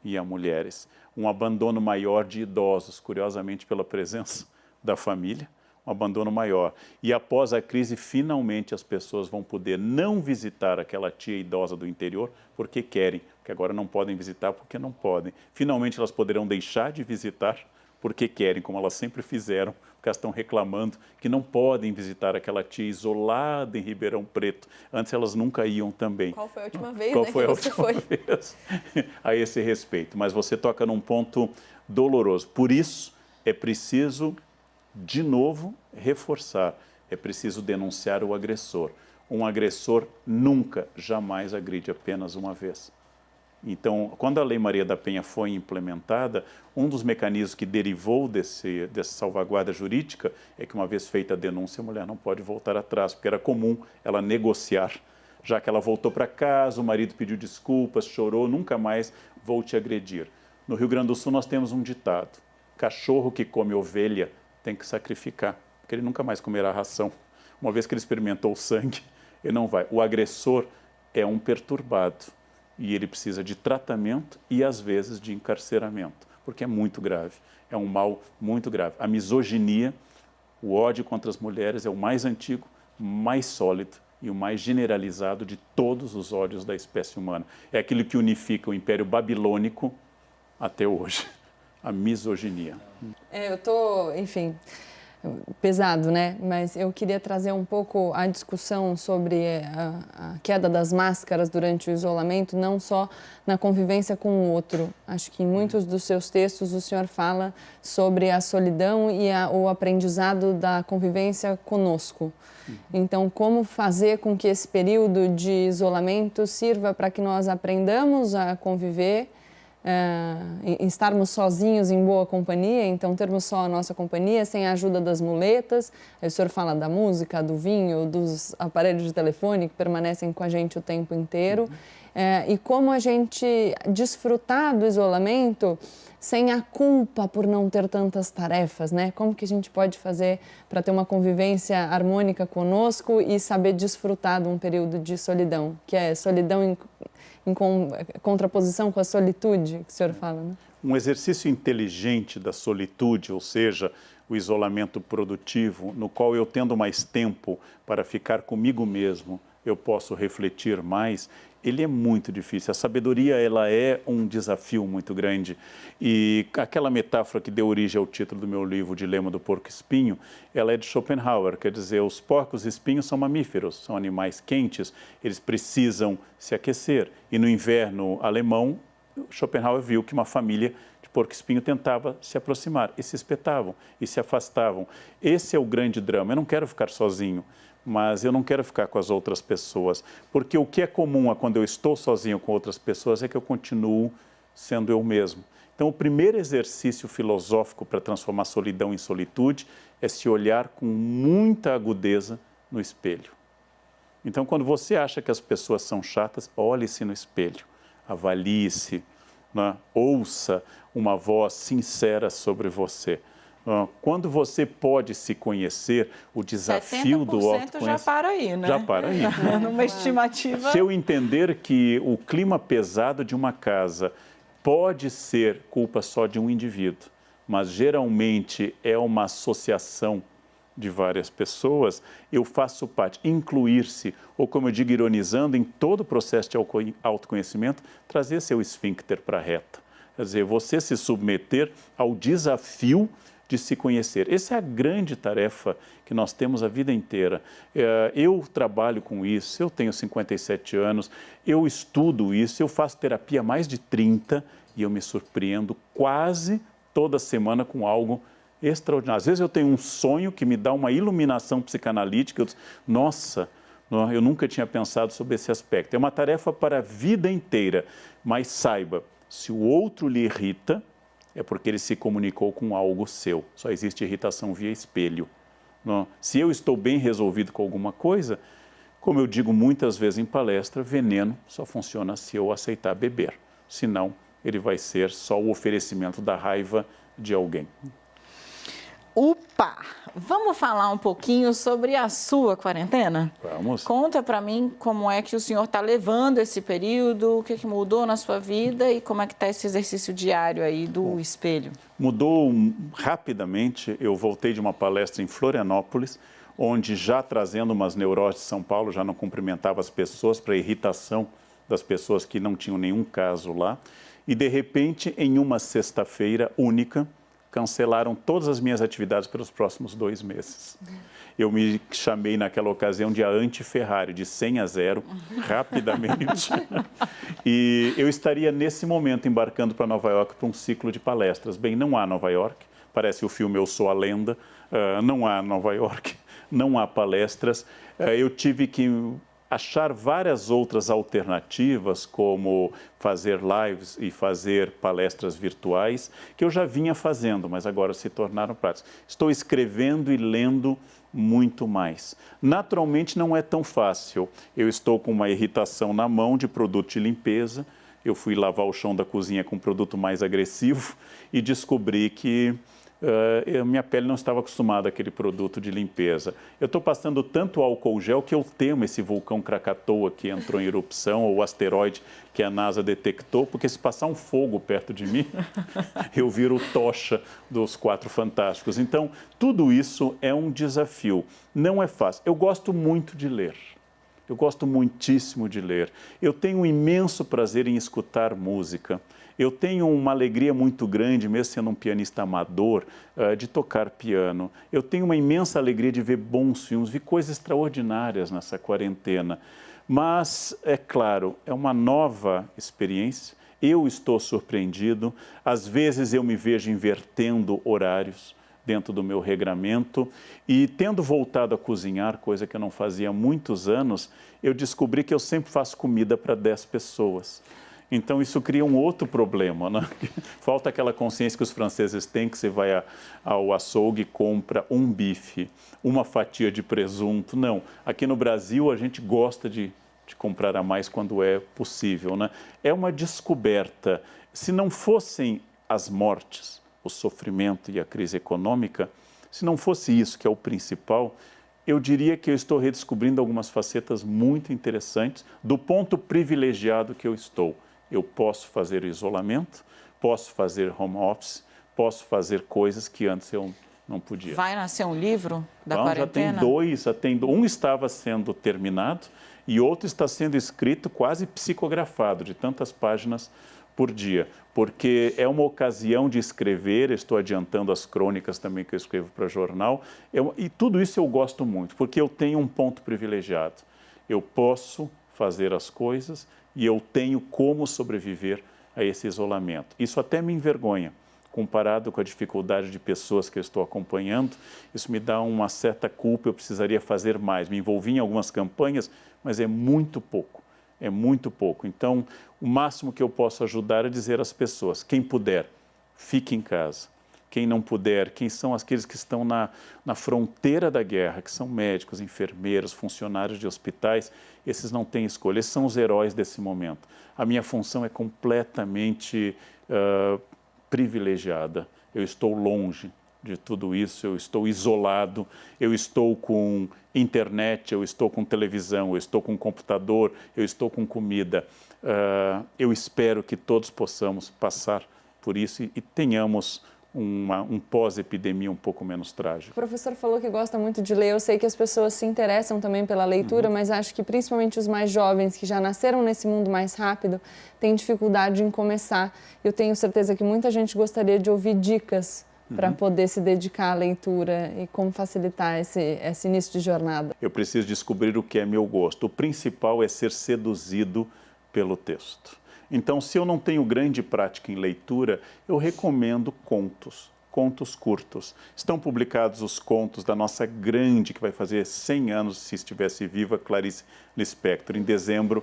S2: e a mulheres, um abandono maior de idosos, curiosamente pela presença da família, um abandono maior. E após a crise, finalmente as pessoas vão poder não visitar aquela tia idosa do interior porque querem, porque agora não podem visitar porque não podem. Finalmente elas poderão deixar de visitar porque querem, como elas sempre fizeram, porque elas estão reclamando que não podem visitar aquela tia isolada em Ribeirão Preto. Antes elas nunca iam também.
S4: Qual foi a última vez,
S2: Qual
S4: né,
S2: foi
S4: que
S2: a
S4: você
S2: última
S4: foi?
S2: vez a esse respeito? Mas você toca num ponto doloroso. Por isso, é preciso, de novo, reforçar. É preciso denunciar o agressor. Um agressor nunca, jamais agride apenas uma vez. Então, quando a Lei Maria da Penha foi implementada, um dos mecanismos que derivou dessa salvaguarda jurídica é que, uma vez feita a denúncia, a mulher não pode voltar atrás, porque era comum ela negociar. Já que ela voltou para casa, o marido pediu desculpas, chorou, nunca mais vou te agredir. No Rio Grande do Sul, nós temos um ditado: cachorro que come ovelha tem que sacrificar, porque ele nunca mais comerá ração. Uma vez que ele experimentou o sangue, ele não vai. O agressor é um perturbado. E ele precisa de tratamento e, às vezes, de encarceramento, porque é muito grave, é um mal muito grave. A misoginia, o ódio contra as mulheres é o mais antigo, mais sólido e o mais generalizado de todos os ódios da espécie humana. É aquilo que unifica o Império Babilônico até hoje, a misoginia.
S5: Eu estou, enfim, pesado, né? Mas eu queria trazer um pouco a discussão sobre a queda das máscaras durante o isolamento, não só na convivência com o outro. Acho que em muitos dos seus textos o senhor fala sobre a solidão e o aprendizado da convivência conosco. Então, como fazer com que esse período de isolamento sirva para que nós aprendamos a conviver, estarmos sozinhos em boa companhia, então termos só a nossa companhia, sem a ajuda das muletas. Aí o senhor fala da música, do vinho, dos aparelhos de telefone que permanecem com a gente o tempo inteiro. E como a gente desfrutar do isolamento sem a culpa por não ter tantas tarefas, né? Como que a gente pode fazer para ter uma convivência harmônica conosco e saber desfrutar de um período de solidão, que é solidão em contraposição com a solitude que o senhor fala, né?
S2: Um exercício inteligente da solitude, ou seja, o isolamento produtivo, no qual eu tendo mais tempo para ficar comigo mesmo, eu posso refletir mais, ele é muito difícil. A sabedoria, ela é um desafio muito grande. E aquela metáfora que deu origem ao título do meu livro, Dilema do Porco-Espinho, ela é de Schopenhauer, quer dizer, os porcos-espinhos são mamíferos, são animais quentes, eles precisam se aquecer. E no inverno alemão, Schopenhauer viu que uma família de porco-espinho tentava se aproximar e se espetavam e se afastavam. Esse é o grande drama. Eu não quero ficar sozinho, mas eu não quero ficar com as outras pessoas, porque o que é comum quando eu estou sozinho com outras pessoas é que eu continuo sendo eu mesmo. Então, o primeiro exercício filosófico para transformar a solidão em solitude é se olhar com muita agudeza no espelho. Então, quando você acha que as pessoas são chatas, olhe-se no espelho, avalie-se, né? Ouça uma voz sincera sobre você. Quando você pode se conhecer, o desafio do autoconhecimento...
S1: já para aí, né?
S2: Já para aí.
S1: Numa estimativa...
S2: Se eu entender que o clima pesado de uma casa pode ser culpa só de um indivíduo, mas geralmente é uma associação de várias pessoas, eu faço parte, incluir-se, ou como eu digo, ironizando, em todo o processo de autoconhecimento, trazer seu esfíncter para a reta. Quer dizer, você se submeter ao desafio de se conhecer. Essa é a grande tarefa que nós temos a vida inteira. Eu trabalho com isso, eu tenho 57 anos, eu estudo isso, eu faço terapia há mais de 30 e eu me surpreendo quase toda semana com algo extraordinário. Às vezes eu tenho um sonho que me dá uma iluminação psicanalítica, eu digo, nossa, eu nunca tinha pensado sobre esse aspecto. É uma tarefa para a vida inteira, mas saiba, se o outro lhe irrita, é porque ele se comunicou com algo seu. Só existe irritação via espelho. Não? Se eu estou bem resolvido com alguma coisa, como eu digo muitas vezes em palestra, veneno só funciona se eu aceitar beber. Senão, ele vai ser só o oferecimento da raiva de alguém.
S1: Upa! Vamos falar um pouquinho sobre a sua quarentena?
S2: Vamos.
S1: Conta para mim como é que o senhor está levando esse período, o que mudou na sua vida e como é que está esse exercício diário aí do espelho.
S2: Mudou rapidamente. Eu voltei de uma palestra em Florianópolis, onde já trazendo umas neuroses de São Paulo, já não cumprimentava as pessoas para irritação das pessoas que não tinham nenhum caso lá. E, de repente, em uma sexta-feira única, cancelaram todas as minhas atividades pelos próximos 2 meses. Eu me chamei naquela ocasião de a anti-Ferrari, de 100 a 0, rapidamente. E eu estaria nesse momento embarcando para Nova York para um ciclo de palestras. Bem, não há Nova York, parece o filme Eu Sou a Lenda, não há Nova York, não há palestras. Eu tive que achar várias outras alternativas, como fazer lives e fazer palestras virtuais, que eu já vinha fazendo, mas agora se tornaram práticas. Estou escrevendo e lendo muito mais. Naturalmente não é tão fácil. Eu estou com uma irritação na mão de produto de limpeza, eu fui lavar o chão da cozinha com um produto mais agressivo e descobri que minha pele não estava acostumada àquele produto de limpeza. Eu estou passando tanto álcool gel que eu temo esse vulcão Krakatoa que entrou em erupção, ou o asteroide que a NASA detectou, porque se passar um fogo perto de mim, eu viro tocha dos Quatro Fantásticos. Então, tudo isso é um desafio. Não é fácil. Eu gosto muito de ler. Eu gosto muitíssimo de ler. Eu tenho um imenso prazer em escutar música. Eu tenho uma alegria muito grande, mesmo sendo um pianista amador, de tocar piano. Eu tenho uma imensa alegria de ver bons filmes, vi coisas extraordinárias nessa quarentena. Mas, é claro, é uma nova experiência. Eu estou surpreendido. Às vezes eu me vejo invertendo horários dentro do meu regramento e tendo voltado a cozinhar, coisa que eu não fazia há muitos anos, eu descobri que eu sempre faço comida para 10 pessoas. Então, isso cria um outro problema, né? Falta aquela consciência que os franceses têm, que você vai ao açougue e compra um bife, uma fatia de presunto. Não, aqui no Brasil a gente gosta de comprar a mais quando é possível, né? É uma descoberta. Se não fossem as mortes, o sofrimento e a crise econômica, se não fosse isso que é o principal, eu diria que eu estou redescobrindo algumas facetas muito interessantes do ponto privilegiado que eu estou. Eu posso fazer o isolamento, posso fazer home office, posso fazer coisas que antes eu não podia.
S1: Vai nascer um livro da quarentena?
S2: Já tem dois. Um estava sendo terminado e outro está sendo escrito, quase psicografado, de tantas páginas por dia, porque é uma ocasião de escrever, estou adiantando as crônicas também que eu escrevo para jornal, e tudo isso eu gosto muito, porque eu tenho um ponto privilegiado. Eu posso fazer as coisas e eu tenho como sobreviver a esse isolamento. Isso até me envergonha, comparado com a dificuldade de pessoas que eu estou acompanhando, isso me dá uma certa culpa, eu precisaria fazer mais. Me envolvi em algumas campanhas, mas é muito pouco. É muito pouco. Então, o máximo que eu posso ajudar é dizer às pessoas, quem puder, fique em casa. Quem não puder, quem são aqueles que estão na fronteira da guerra, que são médicos, enfermeiros, funcionários de hospitais, esses não têm escolha, esses são os heróis desse momento. A minha função é completamente privilegiada. Eu estou longe de tudo isso, eu estou isolado, eu estou com internet, eu estou com televisão, eu estou com computador, eu estou com comida. Eu espero que todos possamos passar por isso e tenhamos um pós-epidemia um pouco menos trágico.
S5: O professor falou que gosta muito de ler. Eu sei que as pessoas se interessam também pela leitura, mas acho que principalmente os mais jovens, que já nasceram nesse mundo mais rápido, têm dificuldade em começar. Eu tenho certeza que muita gente gostaria de ouvir dicas para poder se dedicar à leitura e como facilitar esse início de jornada.
S2: Eu preciso descobrir o que é meu gosto. O principal é ser seduzido pelo texto. Então, se eu não tenho grande prática em leitura, eu recomendo contos. contos curtos. Estão publicados os contos da nossa grande, que vai fazer 100 anos, se estivesse viva, Clarice Lispector. Em dezembro,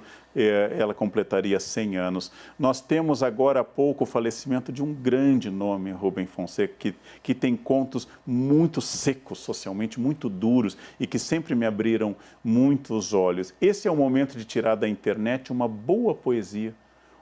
S2: ela completaria 100 anos. Nós temos agora há pouco o falecimento de um grande nome, Rubem Fonseca, que tem contos muito secos socialmente, muito duros e que sempre me abriram muito os olhos. Esse é o momento de tirar da internet uma boa poesia.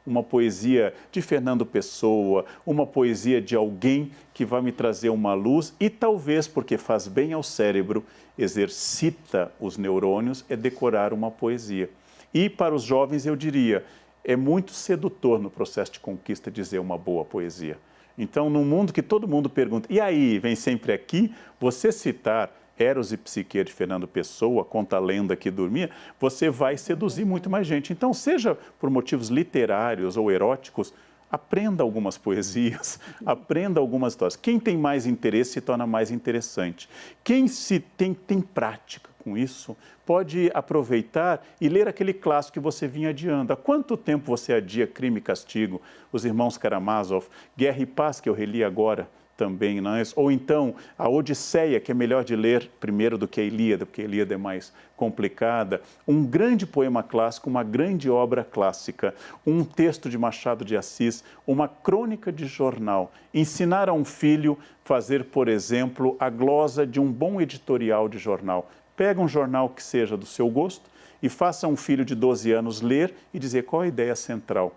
S2: Uma poesia de Fernando Pessoa, uma poesia de alguém que vai me trazer uma luz e talvez, porque faz bem ao cérebro, exercita os neurônios, é decorar uma poesia. E para os jovens eu diria, é muito sedutor no processo de conquista dizer uma boa poesia. Então, num mundo que todo mundo pergunta, e aí, vem sempre aqui, você citar Eros e Psique de Fernando Pessoa, conta a lenda que dormia, você vai seduzir muito mais gente. Então, seja por motivos literários ou eróticos, aprenda algumas poesias, aprenda algumas histórias. Quem tem mais interesse se torna mais interessante. Quem tem prática com isso, pode aproveitar e ler aquele clássico que você vinha adiando. Há quanto tempo você adia Crime e Castigo, Os Irmãos Karamazov, Guerra e Paz, que eu reli agora, também, não é? Ou então a Odisseia, que é melhor de ler primeiro do que a Ilíada, porque a Ilíada é mais complicada. Um grande poema clássico, uma grande obra clássica, um texto de Machado de Assis, uma crônica de jornal. Ensinar a um filho fazer, por exemplo, a glosa de um bom editorial de jornal. Pega um jornal que seja do seu gosto e faça um filho de 12 anos ler e dizer qual a ideia central.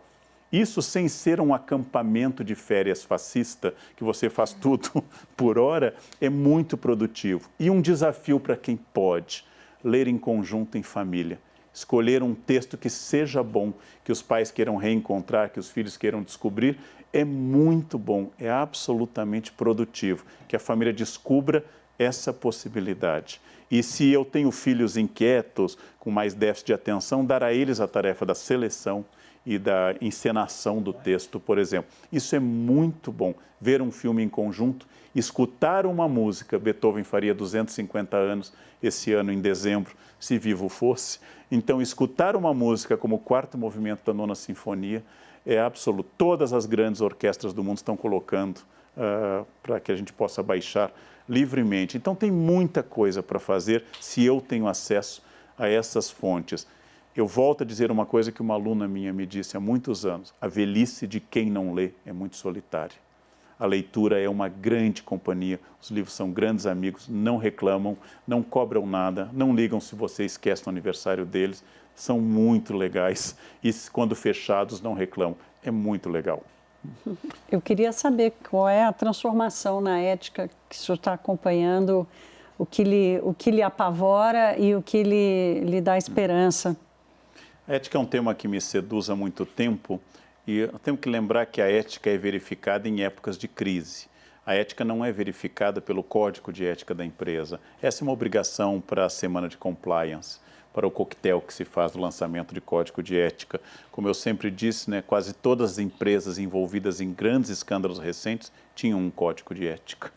S2: Isso sem ser um acampamento de férias fascista, que você faz tudo por hora, é muito produtivo. E um desafio para quem pode, ler em conjunto em família. Escolher um texto que seja bom, que os pais queiram reencontrar, que os filhos queiram descobrir, é muito bom, é absolutamente produtivo. Que a família descubra essa possibilidade. E se eu tenho filhos inquietos, com mais déficit de atenção, dar a eles a tarefa da seleção e da encenação do texto, por exemplo. Isso é muito bom, ver um filme em conjunto, escutar uma música. Beethoven faria 250 anos esse ano, em dezembro, se vivo fosse. Então, escutar uma música como o quarto movimento da Nona Sinfonia é absoluto. Todas as grandes orquestras do mundo estão colocando para que a gente possa baixar livremente. Então, tem muita coisa para fazer se eu tenho acesso a essas fontes. Eu volto a dizer uma coisa que uma aluna minha me disse há muitos anos. A velhice de quem não lê é muito solitária. A leitura é uma grande companhia, os livros são grandes amigos, não reclamam, não cobram nada, não ligam se você esquece o aniversário deles, são muito legais e quando fechados não reclamam. É muito legal.
S3: Eu queria saber qual é a transformação na ética que o senhor está acompanhando, o que lhe apavora e o que lhe dá esperança.
S2: A ética é um tema que me seduz há muito tempo e eu tenho que lembrar que a ética é verificada em épocas de crise. A ética não é verificada pelo código de ética da empresa. Essa é uma obrigação para a semana de compliance, para o coquetel que se faz do lançamento de código de ética. Como eu sempre disse, né, quase todas as empresas envolvidas em grandes escândalos recentes tinham um código de ética.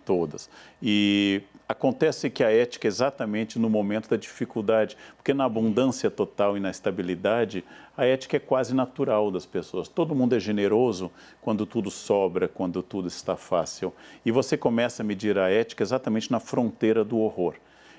S2: Todas. E acontece que a ética é exatamente no momento da dificuldade, porque na abundância total e na estabilidade, a ética é quase natural das pessoas. Todo mundo é generoso quando tudo sobra, quando tudo está fácil. E você começa a medir a ética exatamente na fronteira do horror.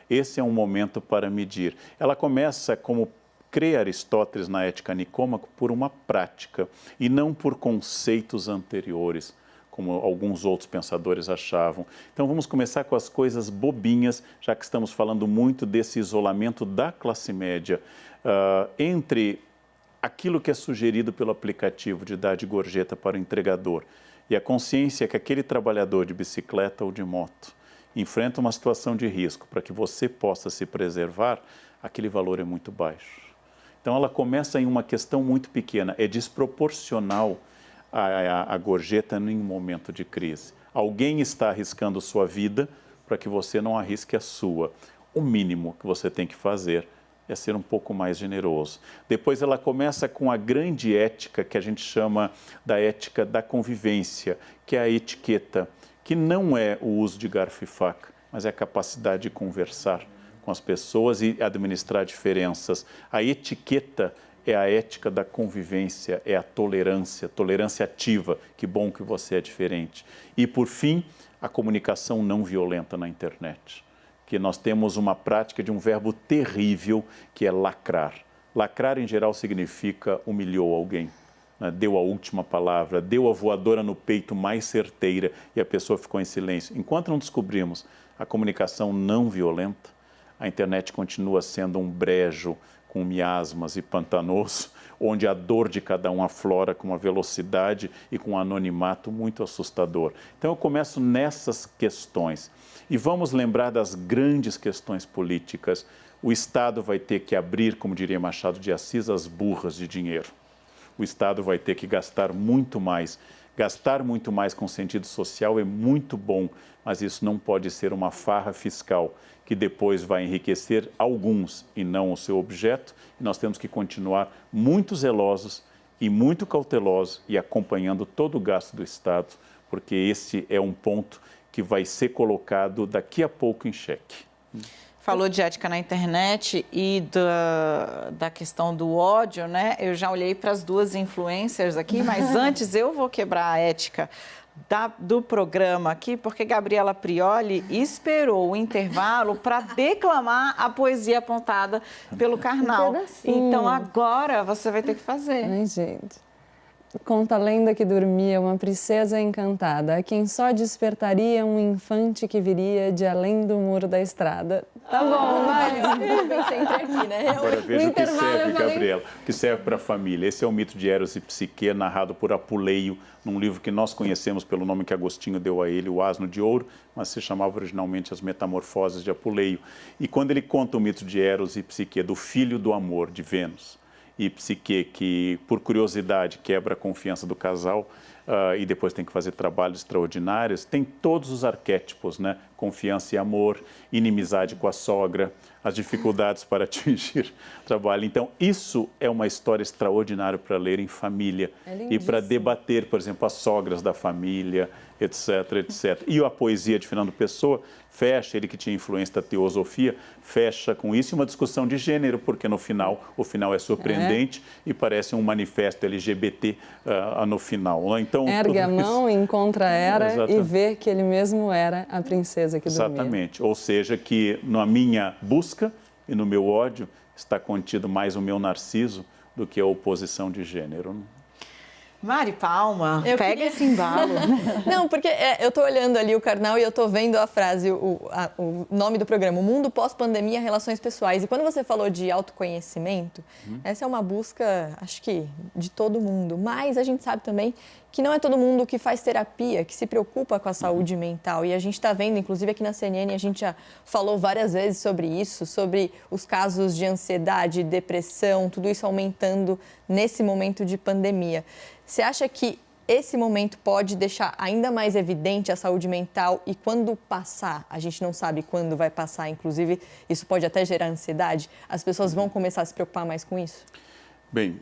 S2: Esse é um momento para medir. Ela começa, como crê Aristóteles na Ética Nicômaco, por uma prática e não por conceitos anteriores, como alguns outros pensadores achavam. Então, vamos começar com as coisas bobinhas, já que estamos falando muito desse isolamento da classe média, entre aquilo que é sugerido pelo aplicativo de dar de gorjeta para o entregador e a consciência que aquele trabalhador de bicicleta ou de moto enfrenta uma situação de risco para que você possa se preservar, aquele valor é muito baixo. Então, ela começa em uma questão muito pequena, é desproporcional a gorjeta em um momento de crise. Alguém está arriscando sua vida para que você não arrisque a sua. O mínimo que você tem que fazer é ser um pouco mais generoso. Depois ela começa com a grande ética que a gente chama da ética da convivência, que é a etiqueta, que não é o uso de garfo e faca, mas é a capacidade de conversar com as pessoas e administrar diferenças. A etiqueta é a ética da convivência, é a tolerância ativa, que bom que você é diferente. E, por fim, a comunicação não violenta na internet, que nós temos uma prática de um verbo terrível, que é lacrar. Lacrar, em geral, significa humilhou alguém, né? Deu a última palavra, deu a voadora no peito mais certeira e a pessoa ficou em silêncio. Enquanto não descobrimos a comunicação não violenta, a internet continua sendo um brejo com miasmas e pantanoso, onde a dor de cada um aflora com uma velocidade e com um anonimato muito assustador. Então eu começo nessas questões. E vamos lembrar das grandes questões políticas. O Estado vai ter que abrir, como diria Machado de Assis, as burras de dinheiro. O Estado vai ter que gastar muito mais. Gastar muito mais com sentido social é muito bom, mas isso não pode ser uma farra fiscal que depois vai enriquecer alguns e não o seu objeto. E nós temos que continuar muito zelosos e muito cautelosos e acompanhando todo o gasto do Estado, porque esse é um ponto que vai ser colocado daqui a pouco em xeque.
S1: Falou de ética na internet e da questão do ódio, né? Eu já olhei para as duas influencers aqui, mas antes eu vou quebrar a ética do programa aqui, porque Gabriela Prioli esperou o intervalo para declamar a poesia apontada pelo Karnal. Então agora você vai ter que fazer.
S5: Ai, gente. Conta a lenda que dormia uma princesa encantada, a quem só despertaria um infante que viria de além do muro da estrada. Tá bom, vai.
S4: Eu pensei entre aqui, né?
S2: Agora veja o que serve, Gabriela, o que serve para a família. Esse é o mito de Eros e Psique, narrado por Apuleio, num livro que nós conhecemos pelo nome que Agostinho deu a ele, O Asno de Ouro, mas se chamava originalmente As Metamorfoses de Apuleio. E quando ele conta o mito de Eros e Psique, do filho do amor, de Vênus, e Psique, que por curiosidade quebra a confiança do casal e depois tem que fazer trabalhos extraordinários, tem todos os arquétipos, né? Confiança e amor, inimizade com a sogra, as dificuldades para atingir trabalho. Então, isso é uma história extraordinária para ler em família e para debater, por exemplo, as sogras da família, etc, etc. E a poesia de Fernando Pessoa fecha, ele que tinha influência da teosofia, fecha com isso uma discussão de gênero, porque no final, o final é surpreendente e parece um manifesto LGBT no final. Então,
S5: ergue a mão, encontra Hera
S2: Exatamente.
S5: E vê que ele mesmo era a princesa que dormia.
S2: Exatamente. Ou seja, que na minha busca e no meu ódio está contido mais o meu narciso do que a oposição de gênero.
S1: Mari Palma, pega esse embalo.
S4: Não, porque eu estou olhando ali o Karnal e eu estou vendo a frase, o nome do programa, O Mundo Pós-Pandemia, Relações Pessoais. E quando você falou de autoconhecimento, essa é uma busca, acho que, de todo mundo. Mas a gente sabe também que não é todo mundo que faz terapia, que se preocupa com a saúde mental. E a gente está vendo, inclusive aqui na CNN, a gente já falou várias vezes sobre isso, sobre os casos de ansiedade, depressão, tudo isso aumentando nesse momento de pandemia. Você acha que esse momento pode deixar ainda mais evidente a saúde mental e quando passar, a gente não sabe quando vai passar, inclusive isso pode até gerar ansiedade, as pessoas vão começar a se preocupar mais com isso?
S2: Bem,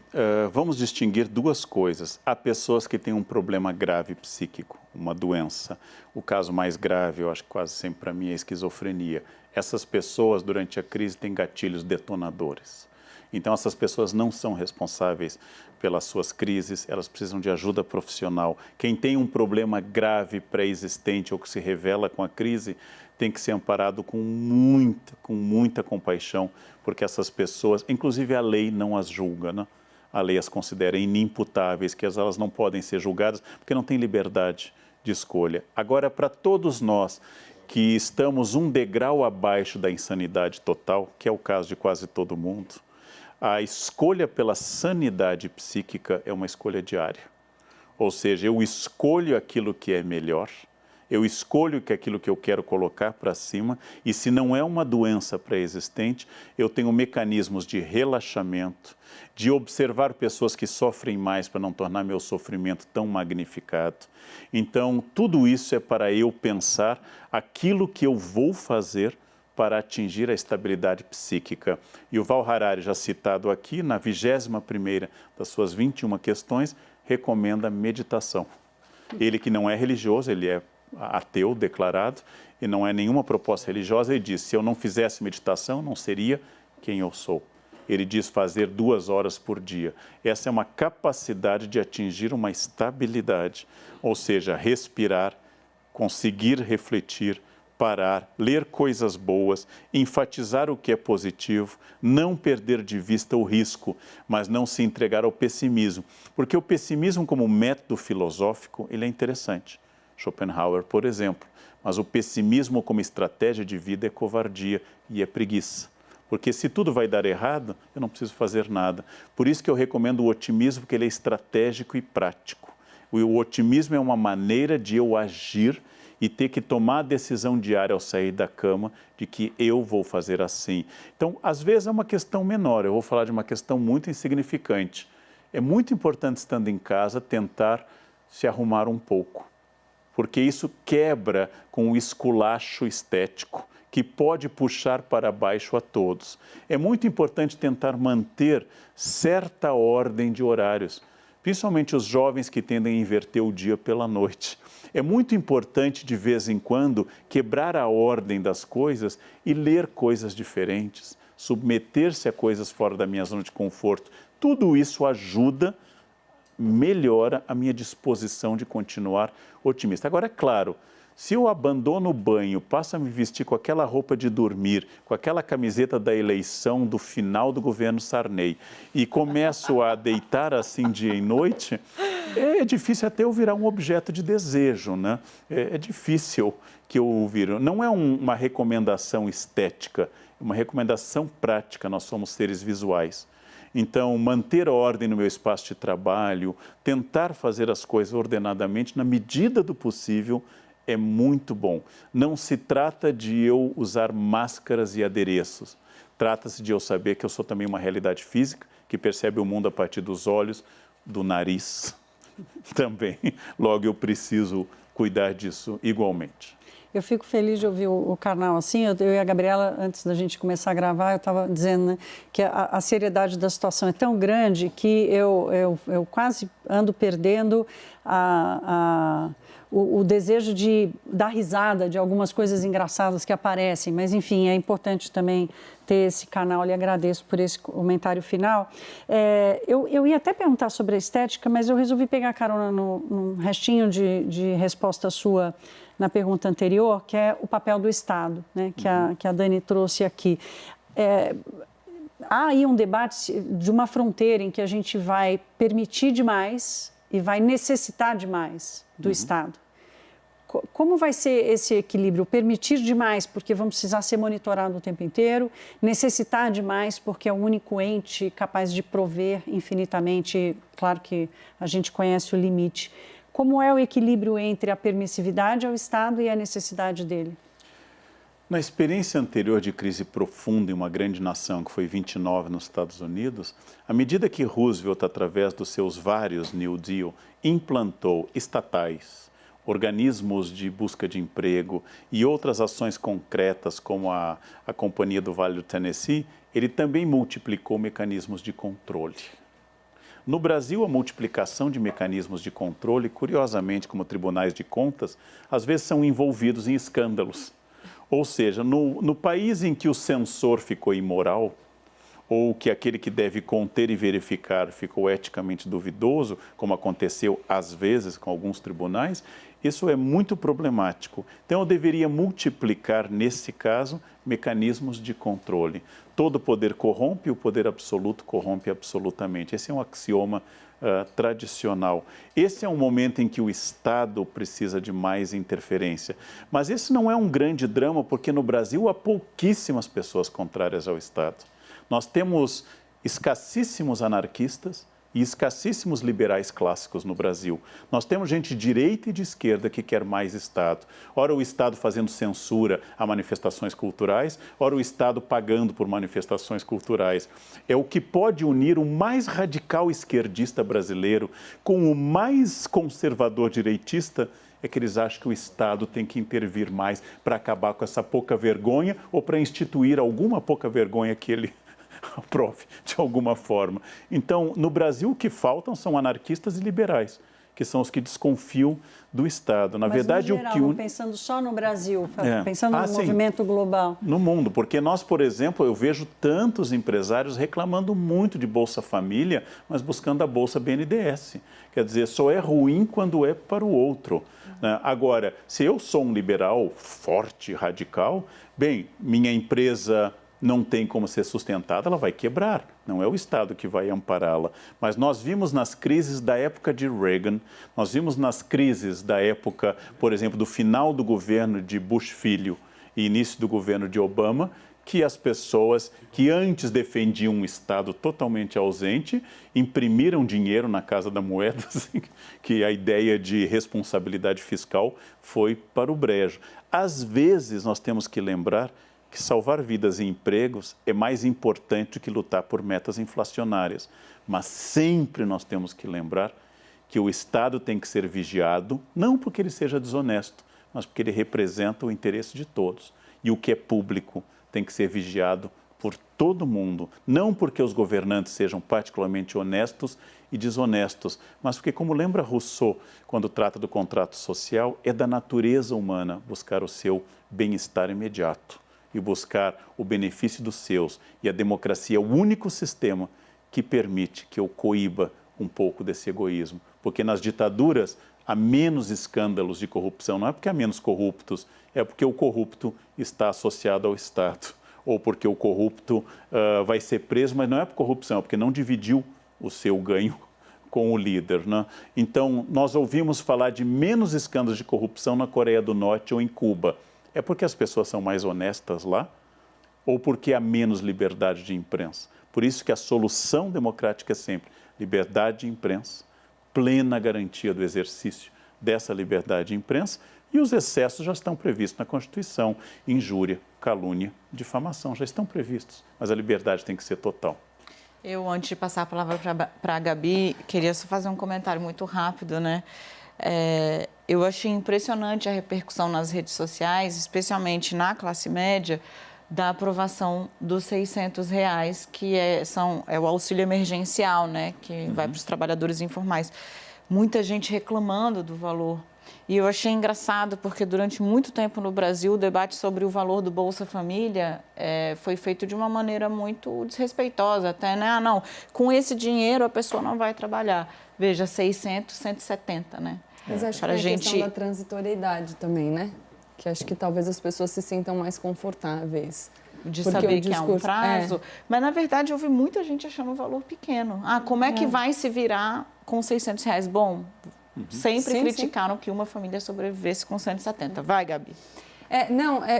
S2: vamos distinguir duas coisas. Há pessoas que têm um problema grave psíquico, uma doença. O caso mais grave, eu acho que quase sempre para mim, é a esquizofrenia. Essas pessoas, durante a crise, têm gatilhos detonadores. Então, essas pessoas não são responsáveis pelas suas crises, elas precisam de ajuda profissional. Quem tem um problema grave pré-existente ou que se revela com a crise, tem que ser amparado com muita compaixão, porque essas pessoas, inclusive a lei não as julga, né? A lei as considera inimputáveis, que elas não podem ser julgadas, porque não têm liberdade de escolha. Agora, para todos nós que estamos um degrau abaixo da insanidade total, que é o caso de quase todo mundo, a escolha pela sanidade psíquica é uma escolha diária. Ou seja, eu escolho aquilo que é melhor, eu escolho que aquilo que eu quero colocar para cima, e se não é uma doença pré-existente, eu tenho mecanismos de relaxamento, de observar pessoas que sofrem mais para não tornar meu sofrimento tão magnificado. Então, tudo isso é para eu pensar aquilo que eu vou fazer para atingir a estabilidade psíquica. E o Yuval Harari, já citado aqui, na 21ª das suas 21 questões, recomenda meditação. Ele que não é religioso, ele é ateu declarado, e não é nenhuma proposta religiosa, ele diz, se eu não fizesse meditação, não seria quem eu sou. Ele diz fazer 2 horas por dia. Essa é uma capacidade de atingir uma estabilidade, ou seja, respirar, conseguir refletir, parar, ler coisas boas, enfatizar o que é positivo, não perder de vista o risco, mas não se entregar ao pessimismo. Porque o pessimismo como método filosófico, ele é interessante. Schopenhauer, por exemplo. Mas o pessimismo como estratégia de vida é covardia e é preguiça. Porque se tudo vai dar errado, eu não preciso fazer nada. Por isso que eu recomendo o otimismo, porque ele é estratégico e prático. O otimismo é uma maneira de eu agir e ter que tomar a decisão diária ao sair da cama de que eu vou fazer assim. Então, às vezes é uma questão menor, eu vou falar de uma questão muito insignificante. É muito importante, estando em casa, tentar se arrumar um pouco, porque isso quebra com o esculacho estético, que pode puxar para baixo a todos. É muito importante tentar manter certa ordem de horários, principalmente os jovens que tendem a inverter o dia pela noite. É muito importante, de vez em quando, quebrar a ordem das coisas e ler coisas diferentes, submeter-se a coisas fora da minha zona de conforto. Tudo isso ajuda, melhora a minha disposição de continuar otimista. Agora, é claro, se eu abandono o banho, passo a me vestir com aquela roupa de dormir, com aquela camiseta da eleição do final do governo Sarney e começo a deitar assim dia e noite, é difícil até eu virar um objeto de desejo, né? É difícil que eu vire. Não é uma recomendação estética, é uma recomendação prática. Nós somos seres visuais. Então, manter a ordem no meu espaço de trabalho, tentar fazer as coisas ordenadamente, na medida do possível, é muito bom. Não se trata de eu usar máscaras e adereços. Trata-se de eu saber que eu sou também uma realidade física, que percebe o mundo a partir dos olhos, do nariz também. Logo, eu preciso cuidar disso igualmente.
S3: Eu fico feliz de ouvir o Karnal assim. Eu e a Gabriela, antes da gente começar a gravar, eu estava dizendo, né, que a seriedade da situação é tão grande que eu quase ando perdendo o desejo de dar risada de algumas coisas engraçadas que aparecem. Mas, enfim, é importante também ter esse canal. Lhe agradeço por esse comentário final. Eu ia até perguntar sobre a estética, mas eu resolvi pegar carona num restinho de resposta sua na pergunta anterior, que é o papel do Estado, né, que a Dani trouxe aqui. Há aí um debate de uma fronteira em que a gente vai permitir demais e vai necessitar demais do Estado. Como vai ser esse equilíbrio? Permitir demais, porque vamos precisar ser monitorados o tempo inteiro, necessitar demais, porque é o único ente capaz de prover infinitamente. Claro que a gente conhece o limite. Como é o equilíbrio entre a permissividade ao Estado e a necessidade dele?
S2: Na experiência anterior de crise profunda em uma grande nação, que foi 29 nos Estados Unidos, à medida que Roosevelt, através dos seus vários New Deal, implantou estatais, organismos de busca de emprego e outras ações concretas, como a Companhia do Vale do Tennessee, ele também multiplicou mecanismos de controle. No Brasil, a multiplicação de mecanismos de controle, curiosamente, como tribunais de contas, às vezes são envolvidos em escândalos. Ou seja, no país em que o censor ficou imoral, ou que aquele que deve conter e verificar ficou eticamente duvidoso, como aconteceu às vezes com alguns tribunais, isso é muito problemático. Então, eu deveria multiplicar, nesse caso, mecanismos de controle. Todo poder corrompe, o poder absoluto corrompe absolutamente. Esse é um axioma tradicional. Esse é um momento em que o Estado precisa de mais interferência. Mas esse não é um grande drama, porque no Brasil há pouquíssimas pessoas contrárias ao Estado. Nós temos escassíssimos anarquistas e escassíssimos liberais clássicos no Brasil. Nós temos gente de direita e de esquerda que quer mais Estado. Ora o Estado fazendo censura a manifestações culturais, ora o Estado pagando por manifestações culturais. É o que pode unir o mais radical esquerdista brasileiro com o mais conservador direitista, é que eles acham que o Estado tem que intervir mais para acabar com essa pouca vergonha ou para instituir alguma pouca vergonha que ele aprove de alguma forma. Então, no Brasil, o que faltam são anarquistas e liberais que são os que desconfiam do Estado. Na verdade,
S3: no geral, não pensando só no Brasil, pensando no movimento global.
S2: No mundo, porque nós, por exemplo, eu vejo tantos empresários reclamando muito de Bolsa Família, mas buscando a Bolsa BNDES. Quer dizer, só é ruim quando é para o outro. Né? Agora, se eu sou um liberal forte, radical, bem, minha empresa não tem como ser sustentada, ela vai quebrar. Não é o Estado que vai ampará-la. Mas nós vimos nas crises da época de Reagan, nós vimos nas crises da época, por exemplo, do final do governo de Bush Filho e início do governo de Obama, que as pessoas que antes defendiam um Estado totalmente ausente, imprimiram dinheiro na Casa da Moeda, que a ideia de responsabilidade fiscal foi para o brejo. Às vezes, nós temos que lembrar que salvar vidas e empregos é mais importante do que lutar por metas inflacionárias. Mas sempre nós temos que lembrar que o Estado tem que ser vigiado, não porque ele seja desonesto, mas porque ele representa o interesse de todos. E o que é público tem que ser vigiado por todo mundo, não porque os governantes sejam particularmente honestos e desonestos, mas porque, como lembra Rousseau, quando trata do contrato social, é da natureza humana buscar o seu bem-estar imediato e buscar o benefício dos seus. E a democracia é o único sistema que permite que eu coíba um pouco desse egoísmo. Porque nas ditaduras há menos escândalos de corrupção. Não é porque há menos corruptos, é porque o corrupto está associado ao Estado. Ou porque o corrupto vai ser preso, mas não é por corrupção, é porque não dividiu o seu ganho com o líder. Né? Então, nós ouvimos falar de menos escândalos de corrupção na Coreia do Norte ou em Cuba. É porque as pessoas são mais honestas lá ou porque há menos liberdade de imprensa? Por isso que a solução democrática é sempre liberdade de imprensa, plena garantia do exercício dessa liberdade de imprensa, e os excessos já estão previstos na Constituição. Injúria, calúnia, difamação já estão previstos, mas a liberdade tem que ser total.
S1: Eu, antes de passar a palavra para a Gabi, queria só fazer um comentário muito rápido, né? Eu achei impressionante a repercussão nas redes sociais, especialmente na classe média, da aprovação dos R$600, que é o auxílio emergencial, né, que vai para os trabalhadores informais. Muita gente reclamando do valor. E eu achei engraçado, porque durante muito tempo no Brasil, o debate sobre o valor do Bolsa Família foi feito de uma maneira muito desrespeitosa até, né? Ah, não, com esse dinheiro a pessoa não vai trabalhar. Veja, 600, 170, né?
S5: Mas acho que é a questão da transitoriedade também, né? Que acho que talvez as pessoas se sintam mais confortáveis.
S1: De saber que há um prazo. Mas, na verdade, eu vi muita gente achando o valor pequeno. Ah, como é que vai se virar com R$600? Bom, sempre criticaram que uma família sobrevivesse com 170. Vai, Gabi.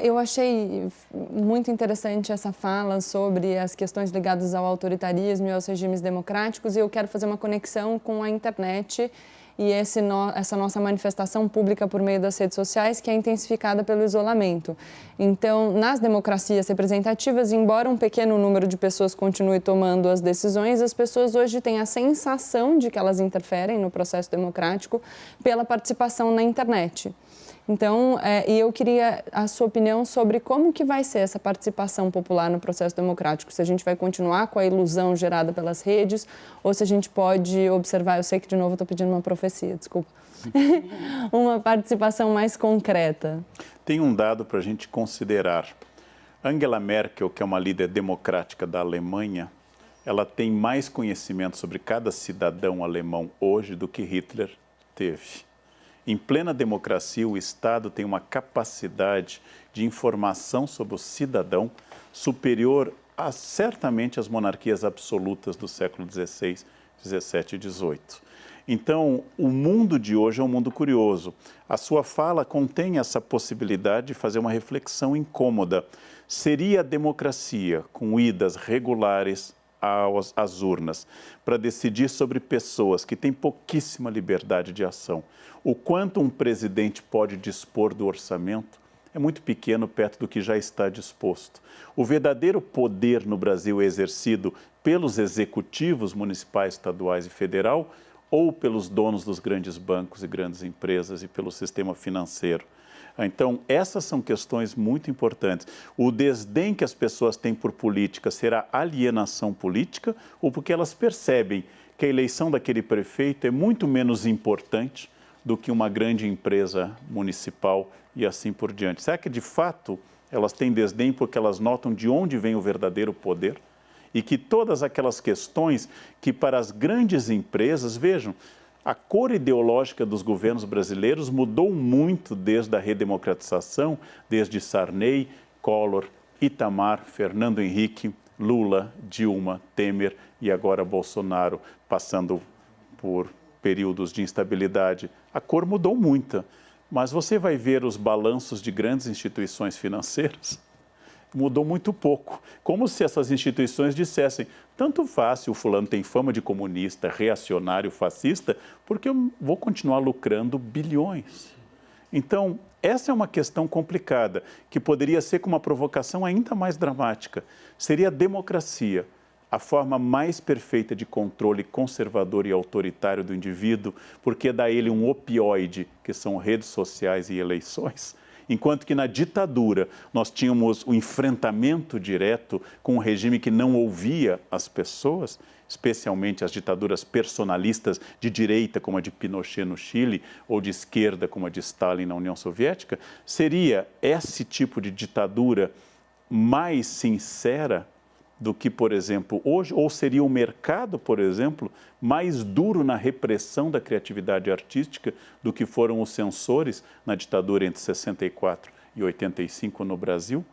S5: Eu achei muito interessante essa fala sobre as questões ligadas ao autoritarismo e aos regimes democráticos, e eu quero fazer uma conexão com a internet e essa nossa manifestação pública por meio das redes sociais, que é intensificada pelo isolamento. Então, nas democracias representativas, embora um pequeno número de pessoas continue tomando as decisões, as pessoas hoje têm a sensação de que elas interferem no processo democrático pela participação na internet. Então, e eu queria a sua opinião sobre como que vai ser essa participação popular no processo democrático. Se a gente vai continuar com a ilusão gerada pelas redes ou se a gente pode observar, eu sei que de novo eu estou pedindo uma profecia, desculpa, uma participação mais concreta.
S2: Tem um dado para a gente considerar. Angela Merkel, que é uma líder democrática da Alemanha, ela tem mais conhecimento sobre cada cidadão alemão hoje do que Hitler teve. Em plena democracia, o Estado tem uma capacidade de informação sobre o cidadão superior a, certamente, às monarquias absolutas do século XVI, XVII e XVIII. Então, o mundo de hoje é um mundo curioso. A sua fala contém essa possibilidade de fazer uma reflexão incômoda. Seria a democracia, com idas regulares às urnas, para decidir sobre pessoas que têm pouquíssima liberdade de ação, o quanto um presidente pode dispor do orçamento é muito pequeno perto do que já está disposto. O verdadeiro poder no Brasil é exercido pelos executivos municipais, estaduais e federal ou pelos donos dos grandes bancos e grandes empresas e pelo sistema financeiro. Então, essas são questões muito importantes. O desdém que as pessoas têm por política será alienação política ou porque elas percebem que que a eleição daquele prefeito é muito menos importante do que uma grande empresa municipal e assim por diante? Será que, de fato, elas têm desdém porque elas notam de onde vem o verdadeiro poder? E que todas aquelas questões que para as grandes empresas, vejam, a cor ideológica dos governos brasileiros mudou muito desde a redemocratização, desde Sarney, Collor, Itamar, Fernando Henrique, Lula, Dilma, Temer e agora Bolsonaro, passando por períodos de instabilidade. A cor mudou muito, mas você vai ver os balanços de grandes instituições financeiras, mudou muito pouco. Como se essas instituições dissessem, tanto faz se o fulano tem fama de comunista, reacionário, fascista, porque eu vou continuar lucrando bilhões. Então, essa é uma questão complicada, que poderia ser com uma provocação ainda mais dramática. Seria a democracia, a forma mais perfeita de controle conservador e autoritário do indivíduo, porque dá a ele um opioide, que são redes sociais e eleições. Enquanto que na ditadura nós tínhamos o enfrentamento direto com um regime que não ouvia as pessoas, especialmente as ditaduras personalistas de direita, como a de Pinochet no Chile, ou de esquerda, como a de Stalin na União Soviética, seria esse tipo de ditadura mais sincera do que, por exemplo, hoje, ou seria o mercado, por exemplo, mais duro na repressão da criatividade artística do que foram os censores na ditadura entre 64 e 85 no Brasil?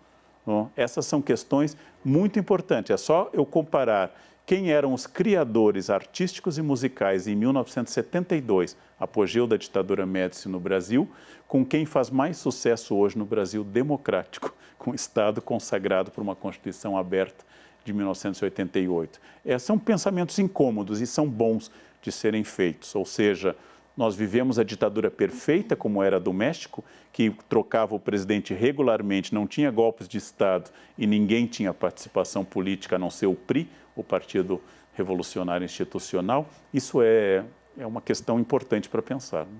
S2: Bom, essas são questões muito importantes. É só eu comparar quem eram os criadores artísticos e musicais em 1972, apogeu da ditadura Médici no Brasil, com quem faz mais sucesso hoje no Brasil democrático, com o Estado consagrado por uma Constituição aberta de 1988. São pensamentos incômodos e são bons de serem feitos, ou seja, nós vivemos a ditadura perfeita, como era a do México, que trocava o presidente regularmente, não tinha golpes de Estado e ninguém tinha participação política, a não ser o PRI, o Partido Revolucionário Institucional. Isso é uma questão importante para pensar, né?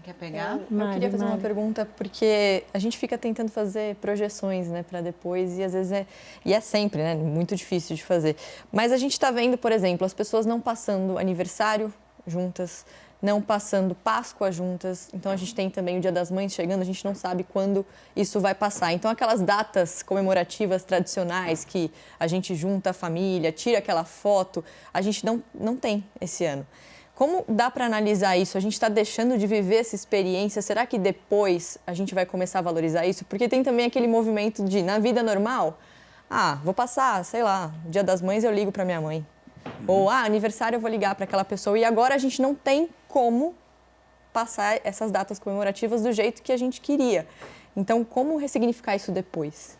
S1: Quer pegar?
S4: Eu queria fazer uma pergunta, porque a gente fica tentando fazer projeções, né, para depois, e às vezes é sempre, né, muito difícil de fazer. Mas a gente está vendo, por exemplo, as pessoas não passando aniversário juntas, não passando Páscoa juntas, então a gente tem também o Dia das Mães chegando, a gente não sabe quando isso vai passar. Então aquelas datas comemorativas tradicionais que a gente junta a família, tira aquela foto, a gente não tem esse ano. Como dá para analisar isso? A gente está deixando de viver essa experiência? Será que depois a gente vai começar a valorizar isso? Porque tem também aquele movimento de, na vida normal, vou passar, sei lá, Dia das Mães eu ligo para minha mãe. Ou, aniversário eu vou ligar para aquela pessoa. E agora a gente não tem como passar essas datas comemorativas do jeito que a gente queria. Então, como ressignificar isso depois?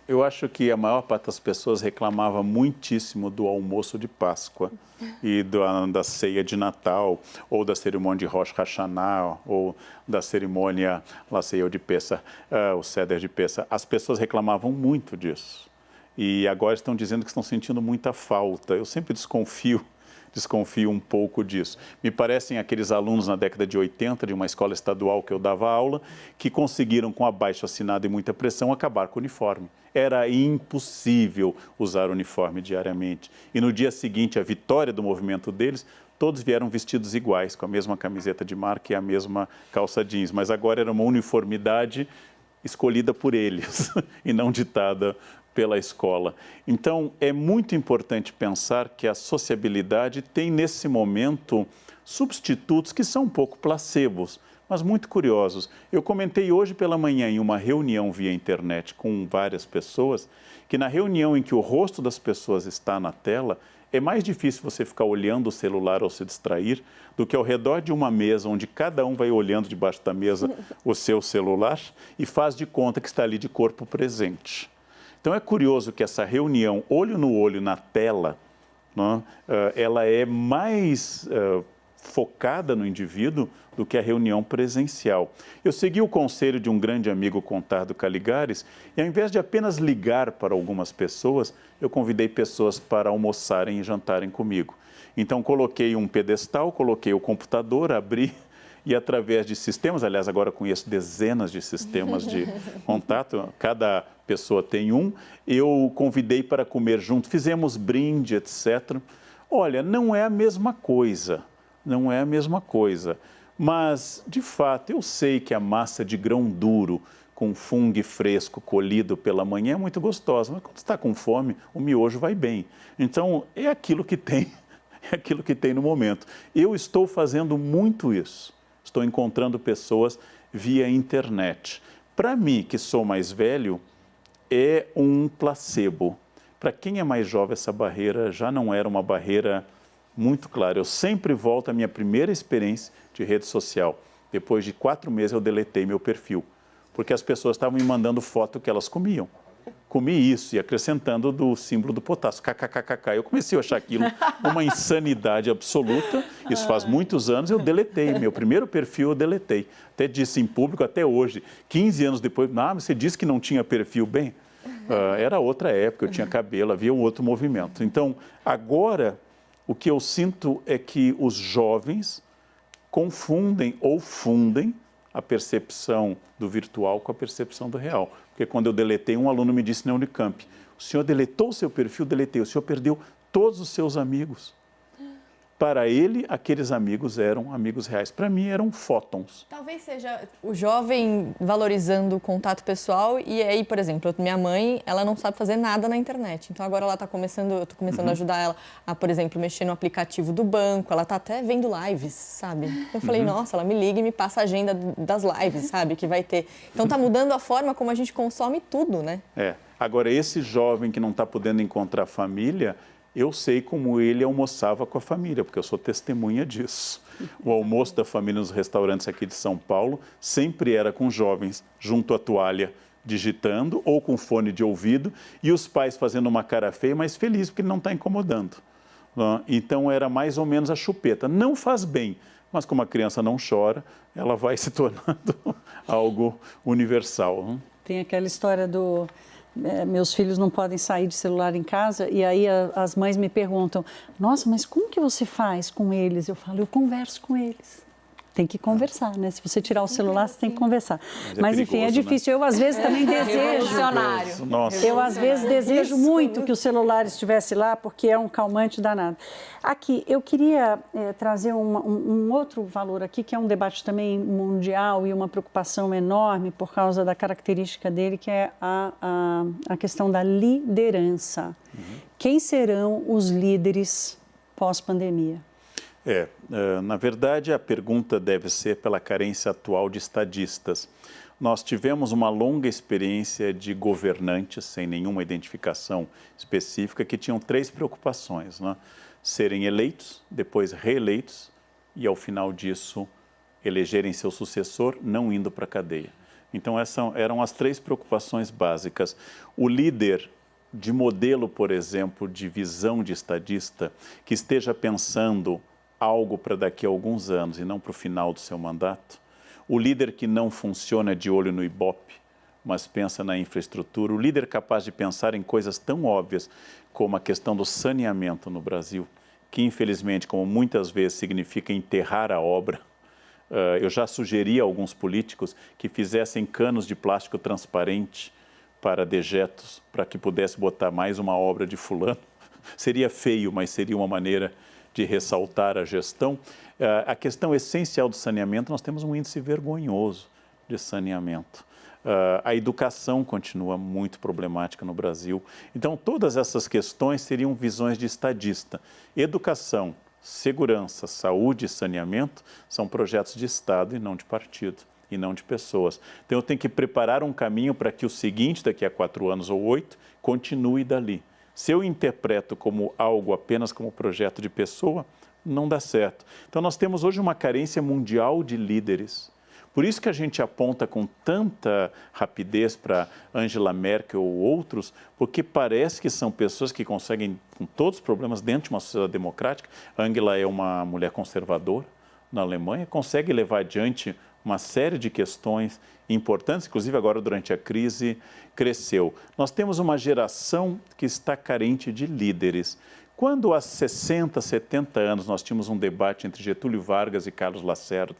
S2: Eu acho que a maior parte das pessoas reclamava muitíssimo do almoço de Páscoa e da ceia de Natal, ou da cerimônia de Rosh Hashanah, ou da cerimônia, lá ceia de Pessah, o Seder de Pessah. As pessoas reclamavam muito disso. E agora estão dizendo que estão sentindo muita falta. Eu sempre desconfio um pouco disso. Me parecem aqueles alunos na década de 80, de uma escola estadual que eu dava aula, que conseguiram, com abaixo-assinado e muita pressão, acabar com o uniforme. Era impossível usar uniforme diariamente. E no dia seguinte, a vitória do movimento deles, todos vieram vestidos iguais, com a mesma camiseta de marca e a mesma calça jeans. Mas agora era uma uniformidade escolhida por eles e não ditada pela escola. Então, é muito importante pensar que a sociabilidade tem, nesse momento, substitutos que são um pouco placebos, mas muito curiosos. Eu comentei hoje pela manhã em uma reunião via internet com várias pessoas, que na reunião em que o rosto das pessoas está na tela, é mais difícil você ficar olhando o celular ou se distrair do que ao redor de uma mesa onde cada um vai olhando debaixo da mesa o seu celular e faz de conta que está ali de corpo presente. Então, é curioso que essa reunião, olho no olho, na tela, né, ela é mais focada no indivíduo do que a reunião presencial. Eu segui o conselho de um grande amigo, Contardo Caligares, e ao invés de apenas ligar para algumas pessoas, eu convidei pessoas para almoçarem e jantarem comigo. Então, coloquei um pedestal, coloquei o computador, abri e através de sistemas, aliás, agora conheço dezenas de sistemas de contato, cada pessoa tem um, eu convidei para comer junto, fizemos brinde, etc. Olha, não é a mesma coisa, não é a mesma coisa. Mas, de fato, eu sei que a massa de grão duro com fungo fresco colhido pela manhã é muito gostosa, mas quando está com fome, o miojo vai bem. Então, é aquilo que tem, é aquilo que tem no momento. Eu estou fazendo muito isso, estou encontrando pessoas via internet. Para mim, que sou mais velho, é um placebo. Para quem é mais jovem, essa barreira já não era uma barreira muito clara. Eu sempre volto à minha primeira experiência de rede social. Depois de 4 meses, eu deletei meu perfil, porque as pessoas estavam me mandando foto que elas comiam. Comi isso e acrescentando do símbolo do potássio, kkkk. Eu comecei a achar aquilo uma insanidade absoluta. Isso faz muitos anos, eu deletei. Meu primeiro perfil eu deletei. Até disse em público, até hoje, 15 anos depois, você disse que não tinha perfil. Bem, era outra época, eu tinha cabelo, havia um outro movimento. Então, agora, o que eu sinto é que os jovens confundem ou fundem a percepção do virtual com a percepção do real. Porque quando eu deletei, um aluno me disse na Unicamp, o senhor deletou o seu perfil? Deletei. O senhor perdeu todos os seus amigos. Para ele, aqueles amigos eram amigos reais. Para mim, eram fótons.
S4: Talvez seja o jovem valorizando o contato pessoal e aí, por exemplo, minha mãe, ela não sabe fazer nada na internet. Então, agora ela está começando, eu estou começando a ajudar ela a, por exemplo, mexer no aplicativo do banco. Ela está até vendo lives, sabe? Eu falei, nossa, ela me liga e me passa a agenda das lives, sabe? Que vai ter. Então, está mudando a forma como a gente consome tudo, né?
S2: Agora, esse jovem que não está podendo encontrar família, eu sei como ele almoçava com a família, porque eu sou testemunha disso. O almoço da família nos restaurantes aqui de São Paulo sempre era com jovens, junto à toalha, digitando ou com fone de ouvido, e os pais fazendo uma cara feia, mas feliz porque ele não está incomodando. Então era mais ou menos a chupeta. Não faz bem, mas como a criança não chora, ela vai se tornando algo universal.
S3: Tem aquela história do... meus filhos não podem sair de celular em casa e aí as mães me perguntam, nossa, mas como que você faz com eles? Eu falo, eu converso com eles. Tem que conversar, né? Se você tirar o celular, você tem que conversar. Mas enfim, é difícil. Né? Eu, às vezes, também desejo... Eu, às vezes, desejo muito que o celular estivesse lá, porque é um calmante danado. Aqui, eu queria trazer um outro valor aqui, que é um debate também mundial e uma preocupação enorme por causa da característica dele, que é a questão da liderança. Quem serão os líderes pós-pandemia?
S2: Na verdade, a pergunta deve ser pela carência atual de estadistas. Nós tivemos uma longa experiência de governantes, sem nenhuma identificação específica, que tinham 3 preocupações, né? Serem eleitos, depois reeleitos e, ao final disso, elegerem seu sucessor, não indo para a cadeia. Então, essas eram as 3 preocupações básicas. O líder de modelo, por exemplo, de visão de estadista, que esteja pensando algo para daqui a alguns anos e não para o final do seu mandato, o líder que não funciona de olho no Ibope, mas pensa na infraestrutura, o líder capaz de pensar em coisas tão óbvias como a questão do saneamento no Brasil, que infelizmente, como muitas vezes significa enterrar a obra. Eu já sugeri a alguns políticos que fizessem canos de plástico transparente para dejetos, para que pudesse botar mais uma obra de fulano. Seria feio, mas seria uma maneira de ressaltar a gestão. A questão essencial do saneamento, nós temos um índice vergonhoso de saneamento. A educação continua muito problemática no Brasil. Então, todas essas questões seriam visões de estadista. Educação, segurança, saúde e saneamento são projetos de Estado e não de partido, e não de pessoas. Então, eu tenho que preparar um caminho para que o seguinte, daqui a 4 anos ou 8, continue dali. Se eu interpreto como algo apenas como projeto de pessoa, não dá certo. Então, nós temos hoje uma carência mundial de líderes. Por isso que a gente aponta com tanta rapidez para Angela Merkel ou outros, porque parece que são pessoas que conseguem, com todos os problemas dentro de uma sociedade democrática, Angela é uma mulher conservadora na Alemanha, consegue levar adiante uma série de questões importantes, inclusive agora durante a crise, cresceu. Nós temos uma geração que está carente de líderes. Quando há 60, 70 anos nós tínhamos um debate entre Getúlio Vargas e Carlos Lacerda,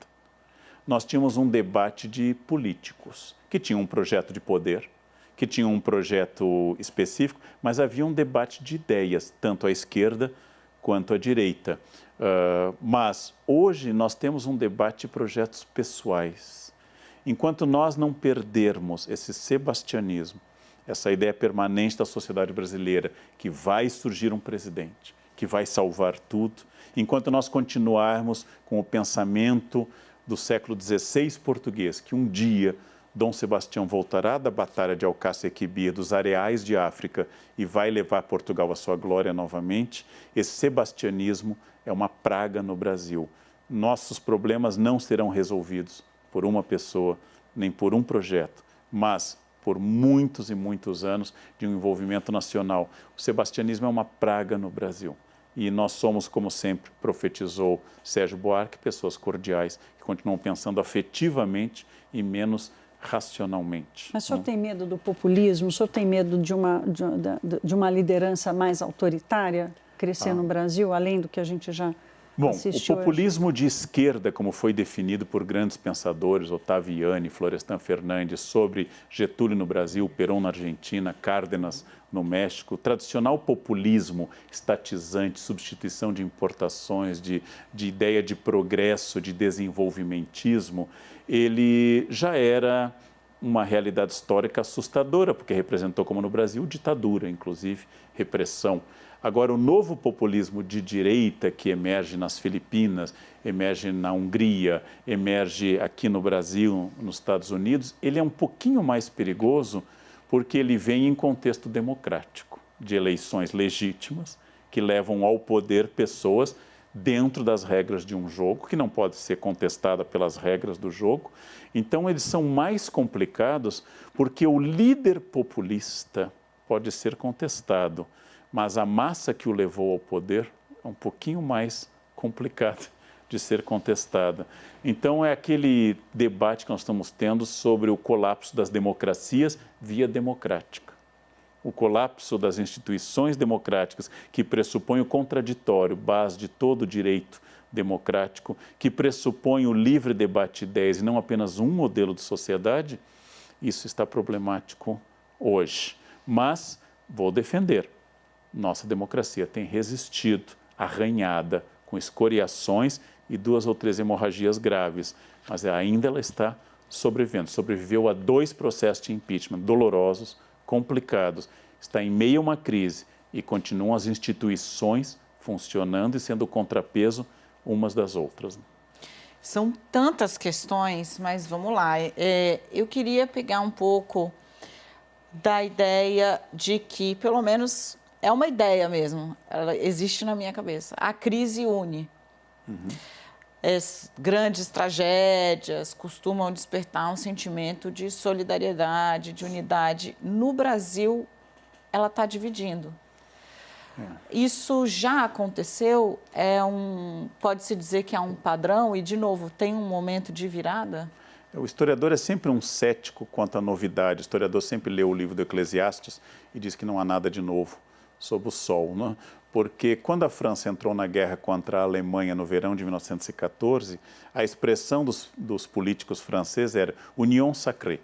S2: nós tínhamos um debate de políticos que tinham um projeto de poder, que tinham um projeto específico, mas havia um debate de ideias, tanto à esquerda quanto à direita. Mas hoje nós temos um debate de projetos pessoais. Enquanto nós não perdermos esse sebastianismo, essa ideia permanente da sociedade brasileira, que vai surgir um presidente, que vai salvar tudo, enquanto nós continuarmos com o pensamento do século XVI português, que um dia Dom Sebastião voltará da batalha de Alcácer Quibir, dos areais de África, e vai levar Portugal à sua glória novamente, esse sebastianismo é uma praga no Brasil. Nossos problemas não serão resolvidos por uma pessoa, nem por um projeto, mas por muitos e muitos anos de um envolvimento nacional. O sebastianismo é uma praga no Brasil. E nós somos, como sempre profetizou Sérgio Buarque, pessoas cordiais, que continuam pensando afetivamente e menos racionalmente.
S3: Mas o senhor tem medo do populismo? O senhor tem medo de uma liderança mais autoritária crescer no Brasil, além do que a gente já assistiu?
S2: O populismo de esquerda, como foi definido por grandes pensadores, Ottaviani, Florestan Fernandes, sobre Getúlio no Brasil, Perón na Argentina, Cárdenas no México, o tradicional populismo estatizante, substituição de importações, de ideia de progresso, de desenvolvimentismo, ele já era uma realidade histórica assustadora, porque representou, como no Brasil, ditadura, inclusive, repressão. Agora, o novo populismo de direita que emerge nas Filipinas, emerge na Hungria, emerge aqui no Brasil, nos Estados Unidos, ele é um pouquinho mais perigoso porque ele vem em contexto democrático, de eleições legítimas que levam ao poder pessoas dentro das regras de um jogo, que não pode ser contestada pelas regras do jogo. Então, eles são mais complicados porque o líder populista pode ser contestado, mas a massa que o levou ao poder é um pouquinho mais complicada de ser contestada. Então, é aquele debate que nós estamos tendo sobre o colapso das democracias via democrática. O colapso das instituições democráticas, que pressupõe o contraditório, base de todo o direito democrático, que pressupõe o livre debate de ideias e não apenas um modelo de sociedade, isso está problemático hoje. Mas vou defender. Nossa democracia tem resistido, arranhada, com escoriações e 2 ou 3 hemorragias graves, mas ainda ela está sobrevivendo. Sobreviveu a 2 processos de impeachment dolorosos, complicados, está em meio a uma crise e continuam as instituições funcionando e sendo contrapeso umas das outras.
S1: São tantas questões, mas vamos lá. Eu queria pegar um pouco da ideia de que, pelo menos, é uma ideia mesmo, ela existe na minha cabeça. A crise une. Grandes tragédias costumam despertar um sentimento de solidariedade, de unidade. No Brasil, ela está dividindo. Isso já aconteceu? Pode-se dizer que é um padrão e, de novo, tem um momento de virada?
S2: O historiador é sempre um cético quanto à novidade. O historiador sempre lê o livro do Eclesiastes e diz que não há nada de novo sob o sol, né? Porque quando a França entrou na guerra contra a Alemanha no verão de 1914, a expressão dos políticos franceses era union sacrée.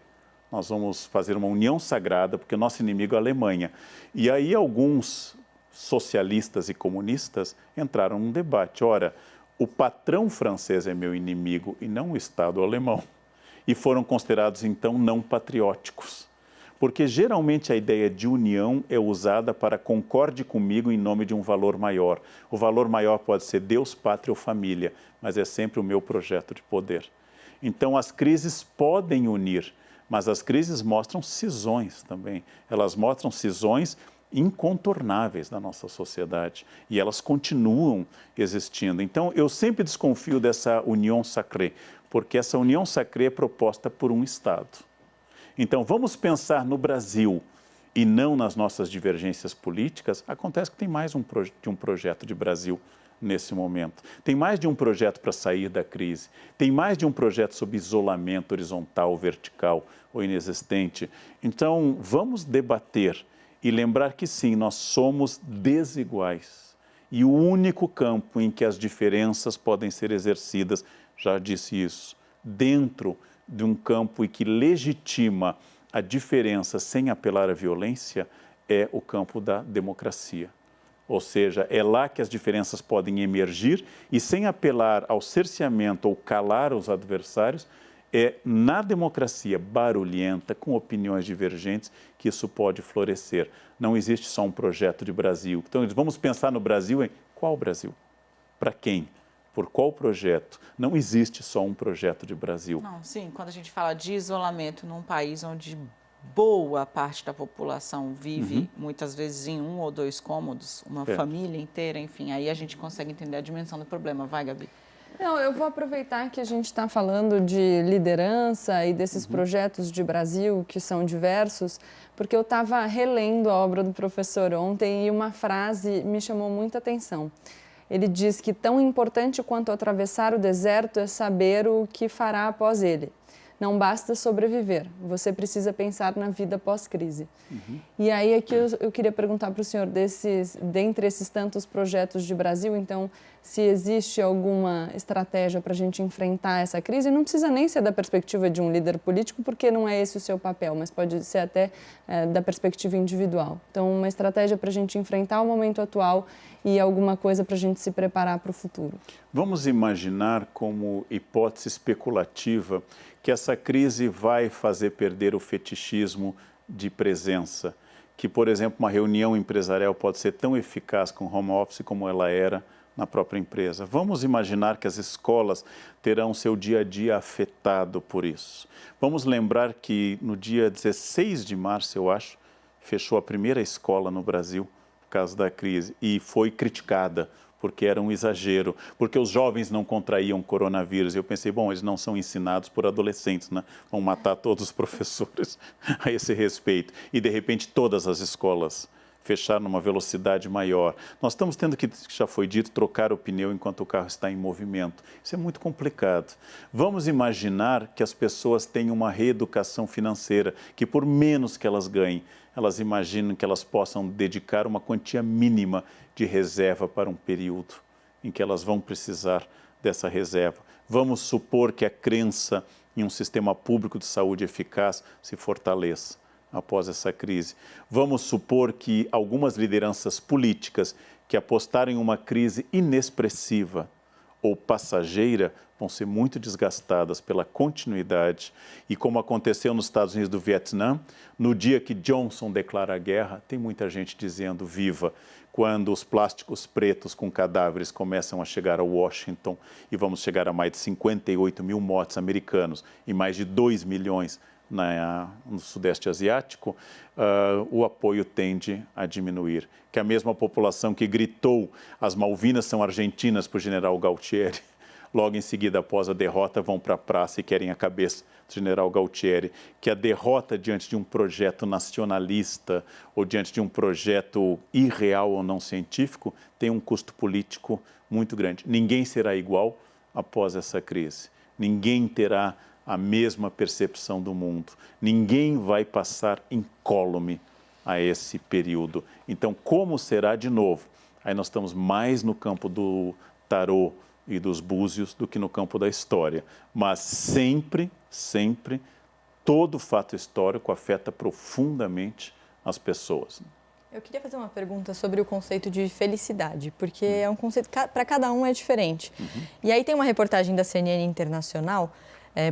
S2: Nós vamos fazer uma união sagrada porque o nosso inimigo é a Alemanha. E aí alguns socialistas e comunistas entraram num debate. Ora, o patrão francês é meu inimigo e não o Estado alemão. E foram considerados, então, não patrióticos. Porque geralmente a ideia de união é usada para concorde comigo em nome de um valor maior. O valor maior pode ser Deus, pátria ou família, mas é sempre o meu projeto de poder. Então as crises podem unir, mas as crises mostram cisões também. Elas mostram cisões incontornáveis da nossa sociedade e elas continuam existindo. Então eu sempre desconfio dessa união sacrée, porque essa união sacrée é proposta por um Estado. Então, vamos pensar no Brasil e não nas nossas divergências políticas. Acontece que tem mais de um projeto de Brasil nesse momento. Tem mais de um projeto para sair da crise. Tem mais de um projeto sobre isolamento horizontal, vertical ou inexistente. Então, vamos debater e lembrar que sim, nós somos desiguais. E o único campo em que as diferenças podem ser exercidas, já disse isso, dentro de um campo em que legitima a diferença sem apelar à violência, é o campo da democracia. Ou seja, é lá que as diferenças podem emergir e sem apelar ao cerceamento ou calar os adversários, é na democracia barulhenta, com opiniões divergentes, que isso pode florescer. Não existe só um projeto de Brasil. Então, vamos pensar no Brasil em qual Brasil? Para quem? Por qual projeto? Não existe só um projeto de Brasil.
S1: Não, sim, quando a gente fala de isolamento num país onde boa parte da população vive, muitas vezes em 1 ou 2 cômodos, uma família inteira, enfim, aí a gente consegue entender a dimensão do problema. Vai, Gabi.
S5: Não, eu vou aproveitar que a gente está falando de liderança e desses projetos de Brasil, que são diversos, porque eu estava relendo a obra do professor ontem e uma frase me chamou muita atenção. Ele diz que tão importante quanto atravessar o deserto é saber o que fará após ele. Não basta sobreviver, você precisa pensar na vida pós-crise. E aí aqui eu queria perguntar para o senhor, dentre esses tantos projetos de Brasil, então, se existe alguma estratégia para a gente enfrentar essa crise, não precisa nem ser da perspectiva de um líder político, porque não é esse o seu papel, mas pode ser até da perspectiva individual. Então, uma estratégia para a gente enfrentar o momento atual e alguma coisa para a gente se preparar para o futuro.
S2: Vamos imaginar como hipótese especulativa que essa crise vai fazer perder o fetichismo de presença, que, por exemplo, uma reunião empresarial pode ser tão eficaz com home office como ela era na própria empresa. Vamos imaginar que as escolas terão seu dia a dia afetado por isso. Vamos lembrar que no dia 16 de março, eu acho, fechou a primeira escola no Brasil por causa da crise e foi criticada porque era um exagero, porque os jovens não contraíam coronavírus. Eu pensei, bom, eles não são ensinados por adolescentes, né? Vão matar todos os professores a esse respeito. E, de repente, todas as escolas fecharam numa velocidade maior. Nós estamos tendo que, já foi dito, trocar o pneu enquanto o carro está em movimento. Isso é muito complicado. Vamos imaginar que as pessoas tenham uma reeducação financeira, que por menos que elas ganhem, elas imaginam que elas possam dedicar uma quantia mínima de reserva para um período em que elas vão precisar dessa reserva. Vamos supor que a crença em um sistema público de saúde eficaz se fortaleça após essa crise. Vamos supor que algumas lideranças políticas que apostaram em uma crise inexpressiva ou passageira vão ser muito desgastadas pela continuidade. E como aconteceu nos Estados Unidos do Vietnã, no dia que Johnson declara a guerra, tem muita gente dizendo viva. Quando os plásticos pretos com cadáveres começam a chegar a Washington e vamos chegar a mais de 58 mil mortos americanos e mais de 2 milhões no Sudeste Asiático, o apoio tende a diminuir. Que a mesma população que gritou as Malvinas são argentinas para o general Galtieri, logo em seguida, após a derrota, vão para a praça e querem a cabeça do general Galtieri. Que a derrota diante de um projeto nacionalista ou diante de um projeto irreal ou não científico tem um custo político muito grande. Ninguém será igual após essa crise. Ninguém terá a mesma percepção do mundo. Ninguém vai passar incólume a esse período. Então, como será de novo? Aí nós estamos mais no campo do tarô e dos búzios do que no campo da história. Mas sempre, sempre, todo fato histórico afeta profundamente as pessoas.
S4: Eu queria fazer uma pergunta sobre o conceito de felicidade, porque é um conceito, para cada um é diferente. E aí tem uma reportagem da CNN Internacional,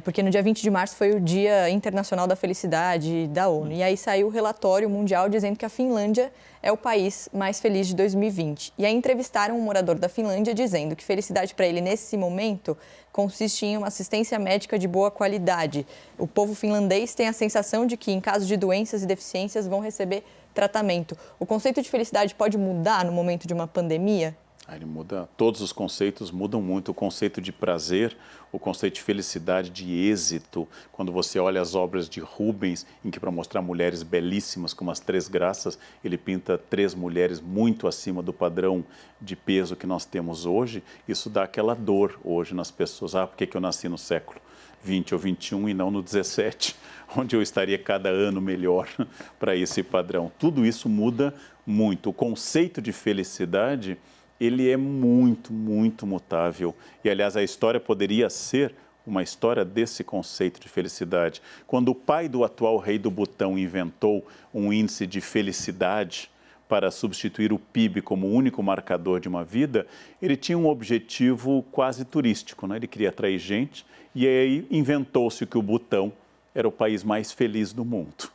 S4: porque no dia 20 de março foi o Dia Internacional da Felicidade da ONU. E aí saiu o relatório mundial dizendo que a Finlândia é o país mais feliz de 2020. E aí entrevistaram um morador da Finlândia dizendo que felicidade para ele nesse momento consiste em uma assistência médica de boa qualidade. O povo finlandês tem a sensação de que em caso de doenças e deficiências vão receber tratamento. O conceito de felicidade pode mudar no momento de uma pandemia?
S2: Ele muda, todos os conceitos mudam muito. O conceito de prazer, o conceito de felicidade, de êxito. Quando você olha as obras de Rubens, em que para mostrar mulheres belíssimas como as Três Graças, ele pinta 3 mulheres muito acima do padrão de peso que nós temos hoje, isso dá aquela dor hoje nas pessoas. Por que eu nasci no século 20 ou 21 e não no 17, onde eu estaria cada ano melhor para esse padrão? Tudo isso muda muito. O conceito de felicidade, ele é muito, muito mutável. E, aliás, a história poderia ser uma história desse conceito de felicidade. Quando o pai do atual rei do Butão inventou um índice de felicidade para substituir o PIB como único marcador de uma vida, ele tinha um objetivo quase turístico, né? Ele queria atrair gente e aí inventou-se que o Butão era o país mais feliz do mundo.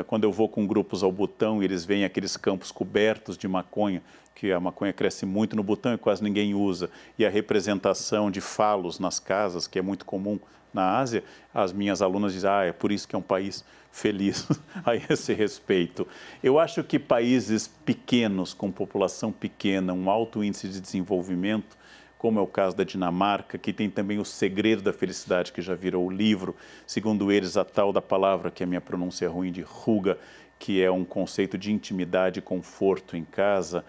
S2: Quando eu vou com grupos ao Butão e eles veem aqueles campos cobertos de maconha, que a maconha cresce muito no Butão e quase ninguém usa, e a representação de falos nas casas, que é muito comum na Ásia, as minhas alunas dizem, é por isso que é um país feliz a esse respeito. Eu acho que países pequenos, com população pequena, um alto índice de desenvolvimento, como é o caso da Dinamarca, que tem também o Segredo da Felicidade, que já virou o livro, segundo eles, a tal da palavra, que a minha pronúncia é ruim, de ruga, que é um conceito de intimidade e conforto em casa,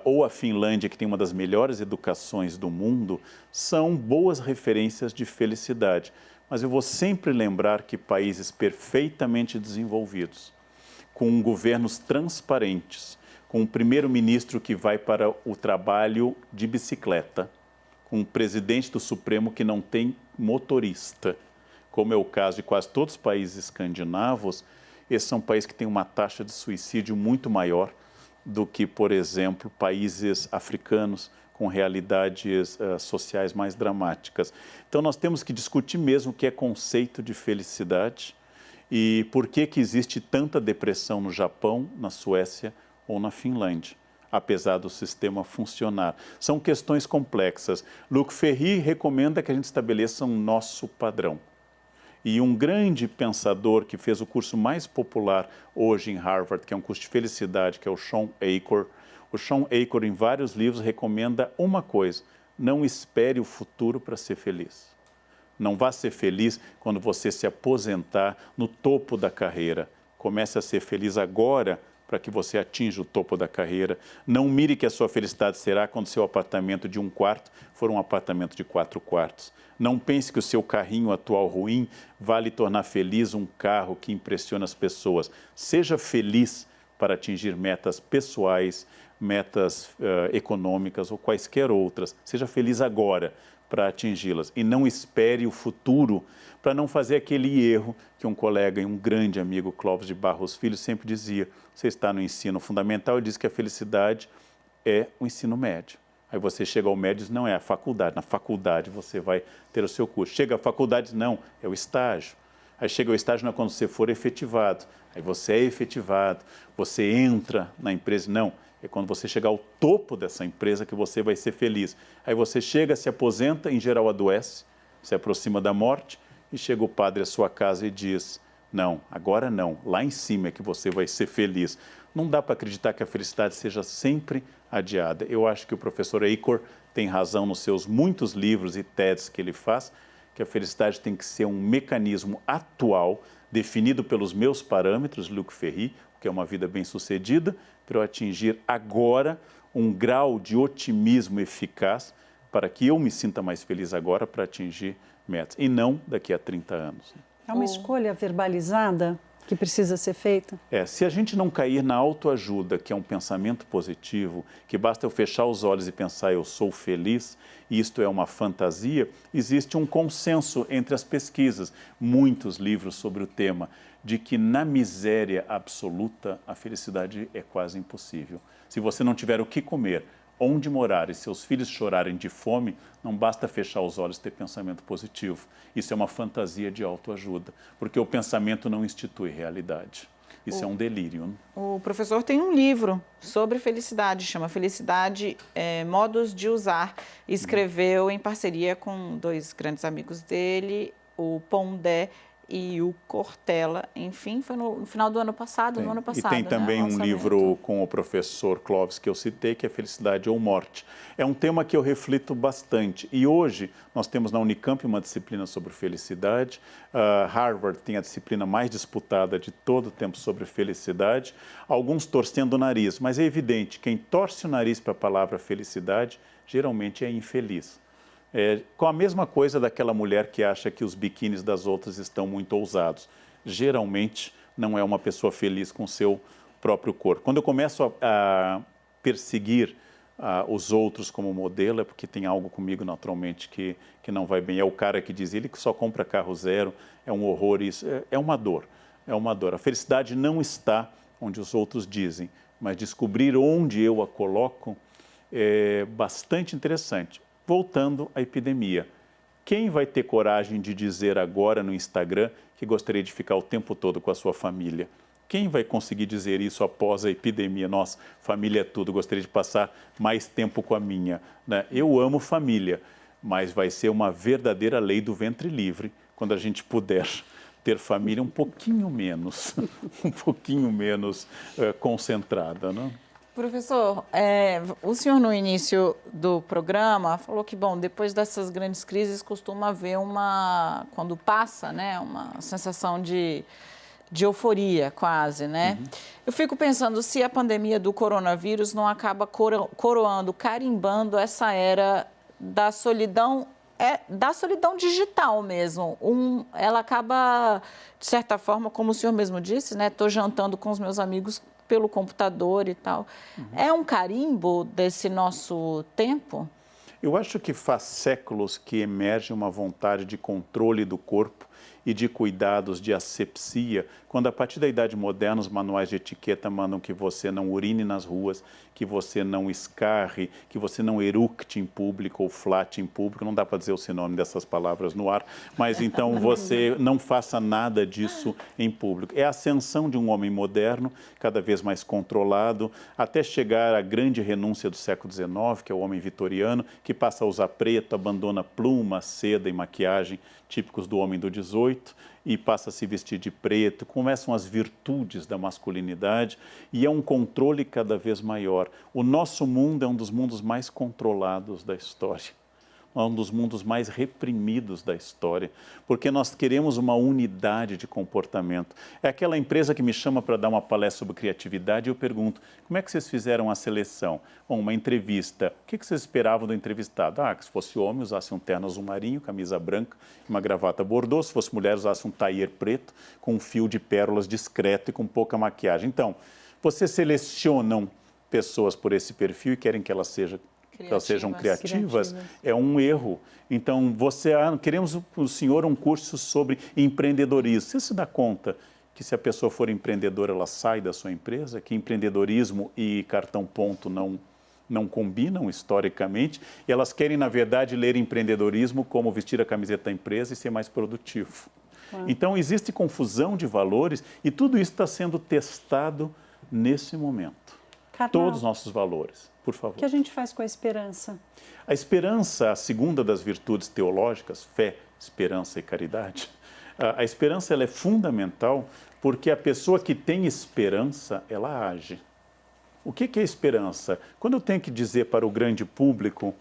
S2: ou a Finlândia, que tem uma das melhores educações do mundo, são boas referências de felicidade. Mas eu vou sempre lembrar que países perfeitamente desenvolvidos, com governos transparentes, com um primeiro-ministro que vai para o trabalho de bicicleta, com um presidente do Supremo que não tem motorista, como é o caso de quase todos os países escandinavos, esses são países que têm uma taxa de suicídio muito maior do que, por exemplo, países africanos com realidades sociais mais dramáticas. Então, nós temos que discutir mesmo o que é conceito de felicidade e por que existe tanta depressão no Japão, na Suécia ou na Finlândia, apesar do sistema funcionar. São questões complexas. Luc Ferry recomenda que a gente estabeleça um nosso padrão. E um grande pensador que fez o curso mais popular hoje em Harvard, que é um curso de felicidade, que é o Shawn Achor. O Shawn Achor, em vários livros, recomenda uma coisa: não espere o futuro para ser feliz. Não vá ser feliz quando você se aposentar no topo da carreira. Comece a ser feliz agora para que você atinja o topo da carreira. Não mire que a sua felicidade será quando seu apartamento de 1 quarto for um apartamento de 4 quartos. Não pense que o seu carrinho atual ruim vai lhe tornar feliz um carro que impressiona as pessoas. Seja feliz para atingir metas pessoais, metas econômicas ou quaisquer outras. Seja feliz agora para atingi-las e não espere o futuro para não fazer aquele erro que um colega e um grande amigo, Clóvis de Barros Filho, sempre dizia. Você está no ensino fundamental e diz que a felicidade é o ensino médio. Aí você chega ao médio e diz, não, é a faculdade. Na faculdade você vai ter o seu curso. Chega à faculdade, não, é o estágio. Aí chega ao estágio, não é quando você for efetivado. Aí você é efetivado, você entra na empresa, não. É quando você chegar ao topo dessa empresa que você vai ser feliz. Aí você chega, se aposenta, em geral adoece, se aproxima da morte e chega o padre à sua casa e diz, não, agora não, lá em cima é que você vai ser feliz. Não dá para acreditar que a felicidade seja sempre adiada. Eu acho que o professor Achor tem razão nos seus muitos livros e TEDs que ele faz, que a felicidade tem que ser um mecanismo atual, definido pelos meus parâmetros, Luc Ferry, que é uma vida bem-sucedida, para eu atingir agora um grau de otimismo eficaz para que eu me sinta mais feliz agora para atingir metas, e não daqui a 30 anos.
S3: É uma escolha verbalizada que precisa ser feita?
S2: Se a gente não cair na autoajuda, que é um pensamento positivo, que basta eu fechar os olhos e pensar eu sou feliz, e isto é uma fantasia, existe um consenso entre as pesquisas, muitos livros sobre o tema, de que na miséria absoluta a felicidade é quase impossível. Se você não tiver o que comer, onde morar e seus filhos chorarem de fome, não basta fechar os olhos e ter pensamento positivo. Isso é uma fantasia de autoajuda, porque o pensamento não institui realidade. Isso é um delírio. Né?
S1: O professor tem um livro sobre felicidade, chama Felicidade, Modos de Usar. Escreveu em parceria com 2 grandes amigos dele, o Pondé e o Cortella, enfim, foi no final do ano passado,
S2: E tem também um livro com o professor Clóvis que eu citei, que é Felicidade ou Morte. É um tema que eu reflito bastante. E hoje nós temos na Unicamp uma disciplina sobre felicidade. Harvard tem a disciplina mais disputada de todo o tempo sobre felicidade. Alguns torcendo o nariz, mas é evidente, quem torce o nariz para a palavra felicidade geralmente é infeliz. Com a mesma coisa daquela mulher que acha que os biquínis das outras estão muito ousados. Geralmente não é uma pessoa feliz com o seu próprio corpo. Quando eu começo a perseguir os outros como modelo, é porque tem algo comigo naturalmente que não vai bem. É o cara que diz, ele que só compra carro zero, é um horror isso. É uma dor, é uma dor. A felicidade não está onde os outros dizem, mas descobrir onde eu a coloco é bastante interessante. Voltando à epidemia. Quem vai ter coragem de dizer agora no Instagram que gostaria de ficar o tempo todo com a sua família? Quem vai conseguir dizer isso após a epidemia? Nossa, família é tudo, gostaria de passar mais tempo com a minha, né? Eu amo família, mas vai ser uma verdadeira lei do ventre livre quando a gente puder ter família um pouquinho menos concentrada, né?
S1: Professor, o senhor no início do programa falou que, bom, depois dessas grandes crises costuma haver quando passa, né, uma sensação de euforia quase, né? Uhum. Eu fico pensando se a pandemia do coronavírus não acaba coroando, carimbando essa era da solidão, da solidão digital mesmo. Ela acaba, de certa forma, como o senhor mesmo disse, né? Estou jantando com os meus amigos pelo computador e tal. Uhum. É um carimbo desse nosso tempo?
S2: Eu acho que faz séculos que emerge uma vontade de controle do corpo e de cuidados de asepsia, quando a partir da Idade Moderna os manuais de etiqueta mandam que você não urine nas ruas, que você não escarre, que você não eructe em público ou flate em público, não dá para dizer o sinônimo dessas palavras no ar, mas então você não faça nada disso em público. É a ascensão de um homem moderno, cada vez mais controlado, até chegar à grande renúncia do século XIX, que é o homem vitoriano, que passa a usar preto, abandona pluma, seda e maquiagem típicos do homem do 18 e passa a se vestir de preto, começam as virtudes da masculinidade e é um controle cada vez maior. O nosso mundo é um dos mundos mais controlados da história, é um dos mundos mais reprimidos da história, porque nós queremos uma unidade de comportamento. É aquela empresa que me chama para dar uma palestra sobre criatividade e eu pergunto, como é que vocês fizeram a seleção? Bom, uma entrevista, o que vocês esperavam do entrevistado? Que se fosse homem usasse um terno azul marinho, camisa branca, uma gravata bordô, se fosse mulher usasse um tailleur preto, com um fio de pérolas discreto e com pouca maquiagem. Então, vocês selecionam pessoas por esse perfil e querem que elas sejam criativas, é um erro. Então, queremos o senhor um curso sobre empreendedorismo. Você se dá conta que se a pessoa for empreendedora, ela sai da sua empresa? Que empreendedorismo e cartão ponto não combinam historicamente? E elas querem, na verdade, ler empreendedorismo como vestir a camiseta da empresa e ser mais produtivo. Então, existe confusão de valores e tudo isso está sendo testado nesse momento. Todos os nossos valores. Por favor.
S3: O que a gente faz com a esperança?
S2: A esperança, a segunda das virtudes teológicas, fé, esperança e caridade, a esperança ela é fundamental porque a pessoa que tem esperança, ela age. O que é esperança? Quando eu tenho que dizer para o grande público,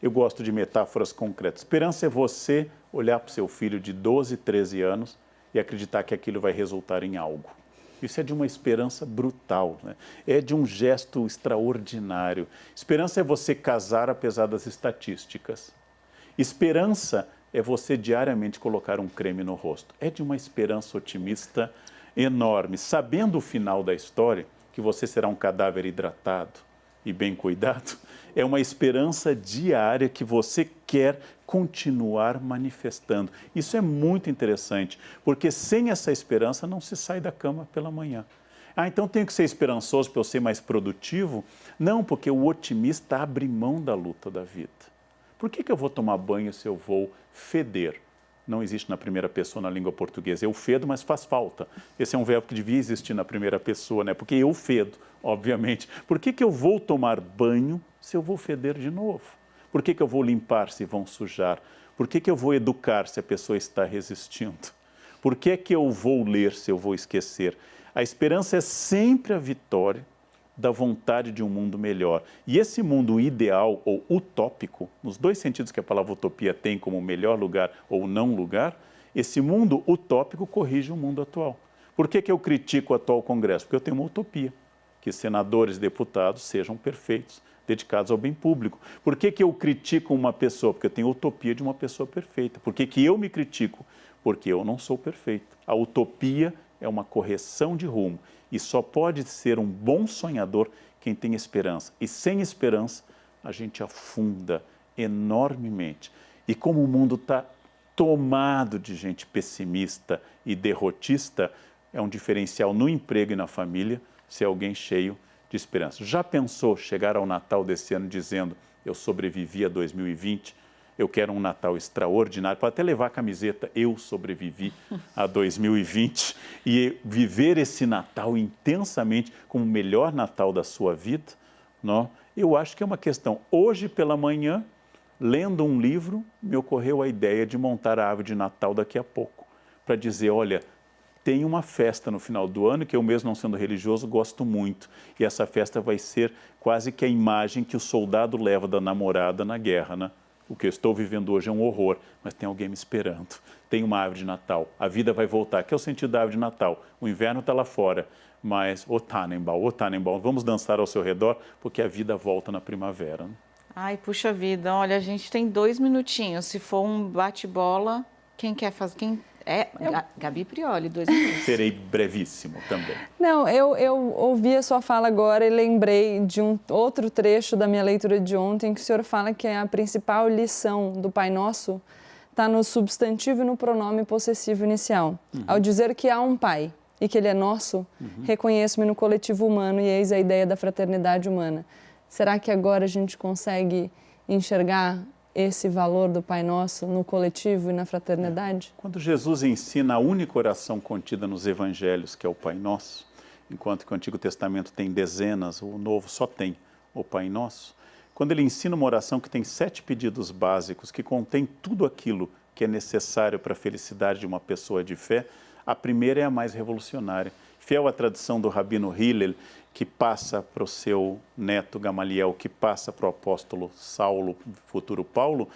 S2: eu gosto de metáforas concretas. Esperança é você olhar para o seu filho de 12, 13 anos e acreditar que aquilo vai resultar em algo. Isso é de uma esperança brutal, né? É de um gesto extraordinário. Esperança é você casar apesar das estatísticas. Esperança é você diariamente colocar um creme no rosto. É de uma esperança otimista enorme, sabendo o final da história, que você será um cadáver hidratado e bem cuidado. É uma esperança diária que você quer continuar manifestando. Isso é muito interessante, porque sem essa esperança não se sai da cama pela manhã. Então tenho que ser esperançoso para eu ser mais produtivo? Não, porque o otimista abre mão da luta da vida. Por que eu vou tomar banho se eu vou feder? Não existe na primeira pessoa na língua portuguesa. Eu fedo, mas faz falta. Esse é um verbo que devia existir na primeira pessoa, né? Porque eu fedo, obviamente. Por que eu vou tomar banho se eu vou feder de novo? Por que eu vou limpar se vão sujar? Por que eu vou educar se a pessoa está resistindo? Por que eu vou ler se eu vou esquecer? A esperança é sempre a vitória da vontade de um mundo melhor. E esse mundo ideal ou utópico, nos dois sentidos que a palavra utopia tem como melhor lugar ou não lugar, esse mundo utópico corrige o mundo atual. Por que eu critico o atual Congresso? Porque eu tenho uma utopia, que senadores e deputados sejam perfeitos, dedicados ao bem público. Por que eu critico uma pessoa? Porque eu tenho a utopia de uma pessoa perfeita. Por que eu me critico? Porque eu não sou perfeito. A utopia é uma correção de rumo. E só pode ser um bom sonhador quem tem esperança. E sem esperança, a gente afunda enormemente. E como o mundo está tomado de gente pessimista e derrotista, é um diferencial no emprego e na família ser alguém cheio de esperança. Já pensou chegar ao Natal desse ano dizendo, eu sobrevivi a 2020, eu quero um Natal extraordinário, pode até levar a camiseta, eu sobrevivi a 2020, e viver esse Natal intensamente como o melhor Natal da sua vida, não? Eu acho que é uma questão. Hoje pela manhã, lendo um livro, me ocorreu a ideia de montar a árvore de Natal daqui a pouco, para dizer, olha, tem uma festa no final do ano que eu mesmo não sendo religioso gosto muito, e essa festa vai ser quase que a imagem que o soldado leva da namorada na guerra, né? O que eu estou vivendo hoje é um horror, mas tem alguém me esperando. Tem uma árvore de Natal, a vida vai voltar, que é o sentido da árvore de Natal. O inverno está lá fora, mas, ô Tannenbaum, vamos dançar ao seu redor, porque a vida volta na primavera. Né?
S1: Ai, puxa vida, olha, a gente tem 2 minutinhos. Se for um bate-bola, quem quer fazer? Gabi Prioli, 2 minutos.
S2: Serei brevíssimo também.
S5: Não, eu ouvi a sua fala agora e lembrei de um outro trecho da minha leitura de ontem, que o senhor fala que a principal lição do Pai Nosso está no substantivo e no pronome possessivo inicial. Ao dizer que há um Pai e que Ele é nosso, reconheço-me no coletivo humano e eis a ideia da fraternidade humana. Será que agora a gente consegue enxergar esse valor do Pai Nosso no coletivo e na fraternidade?
S2: Quando Jesus ensina a única oração contida nos Evangelhos, que é o Pai Nosso, enquanto que o Antigo Testamento tem dezenas, o Novo só tem o Pai Nosso, quando ele ensina uma oração que tem 7 pedidos básicos, que contém tudo aquilo que é necessário para a felicidade de uma pessoa de fé, a primeira é a mais revolucionária. Fiel à tradição do Rabino Hillel, que passa para o seu neto Gamaliel, que passa para o apóstolo Saulo, futuro Paulo,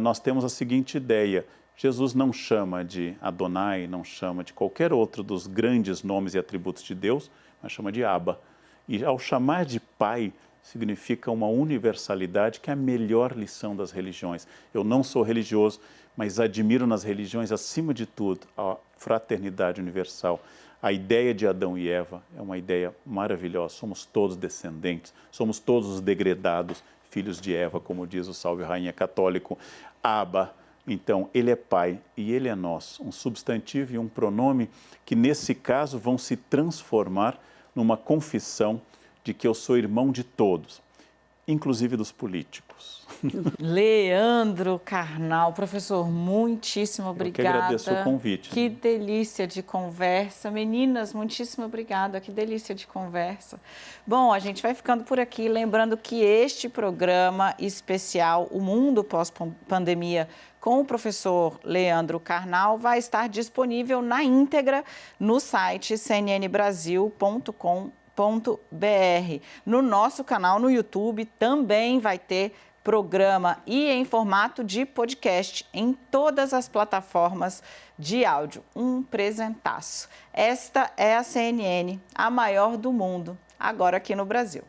S2: nós temos a seguinte ideia. Jesus não chama de Adonai, não chama de qualquer outro dos grandes nomes e atributos de Deus, mas chama de Abba. E ao chamar de Pai, significa uma universalidade que é a melhor lição das religiões. Eu não sou religioso, mas admiro nas religiões, acima de tudo, a fraternidade universal. A ideia de Adão e Eva é uma ideia maravilhosa. Somos todos descendentes, somos todos os degredados, filhos de Eva, como diz o Salve Rainha Católico. Abba, então, ele é Pai e ele é nós. Um substantivo e um pronome que, nesse caso, vão se transformar numa confissão de que eu sou irmão de todos, inclusive dos políticos.
S1: Leandro Carnal, professor, muitíssimo obrigada.
S2: Eu que agradeço o convite.
S1: Que delícia de conversa. Meninas, muitíssimo obrigada, que delícia de conversa. Bom, a gente vai ficando por aqui, lembrando que este programa especial, O Mundo Pós-Pandemia, com o professor Leandro Carnal, vai estar disponível na íntegra no site cnnbrasil.com.br. No nosso canal no YouTube também vai ter programa e em formato de podcast em todas as plataformas de áudio. Um presentaço. Esta é a CNN, a maior do mundo, agora aqui no Brasil.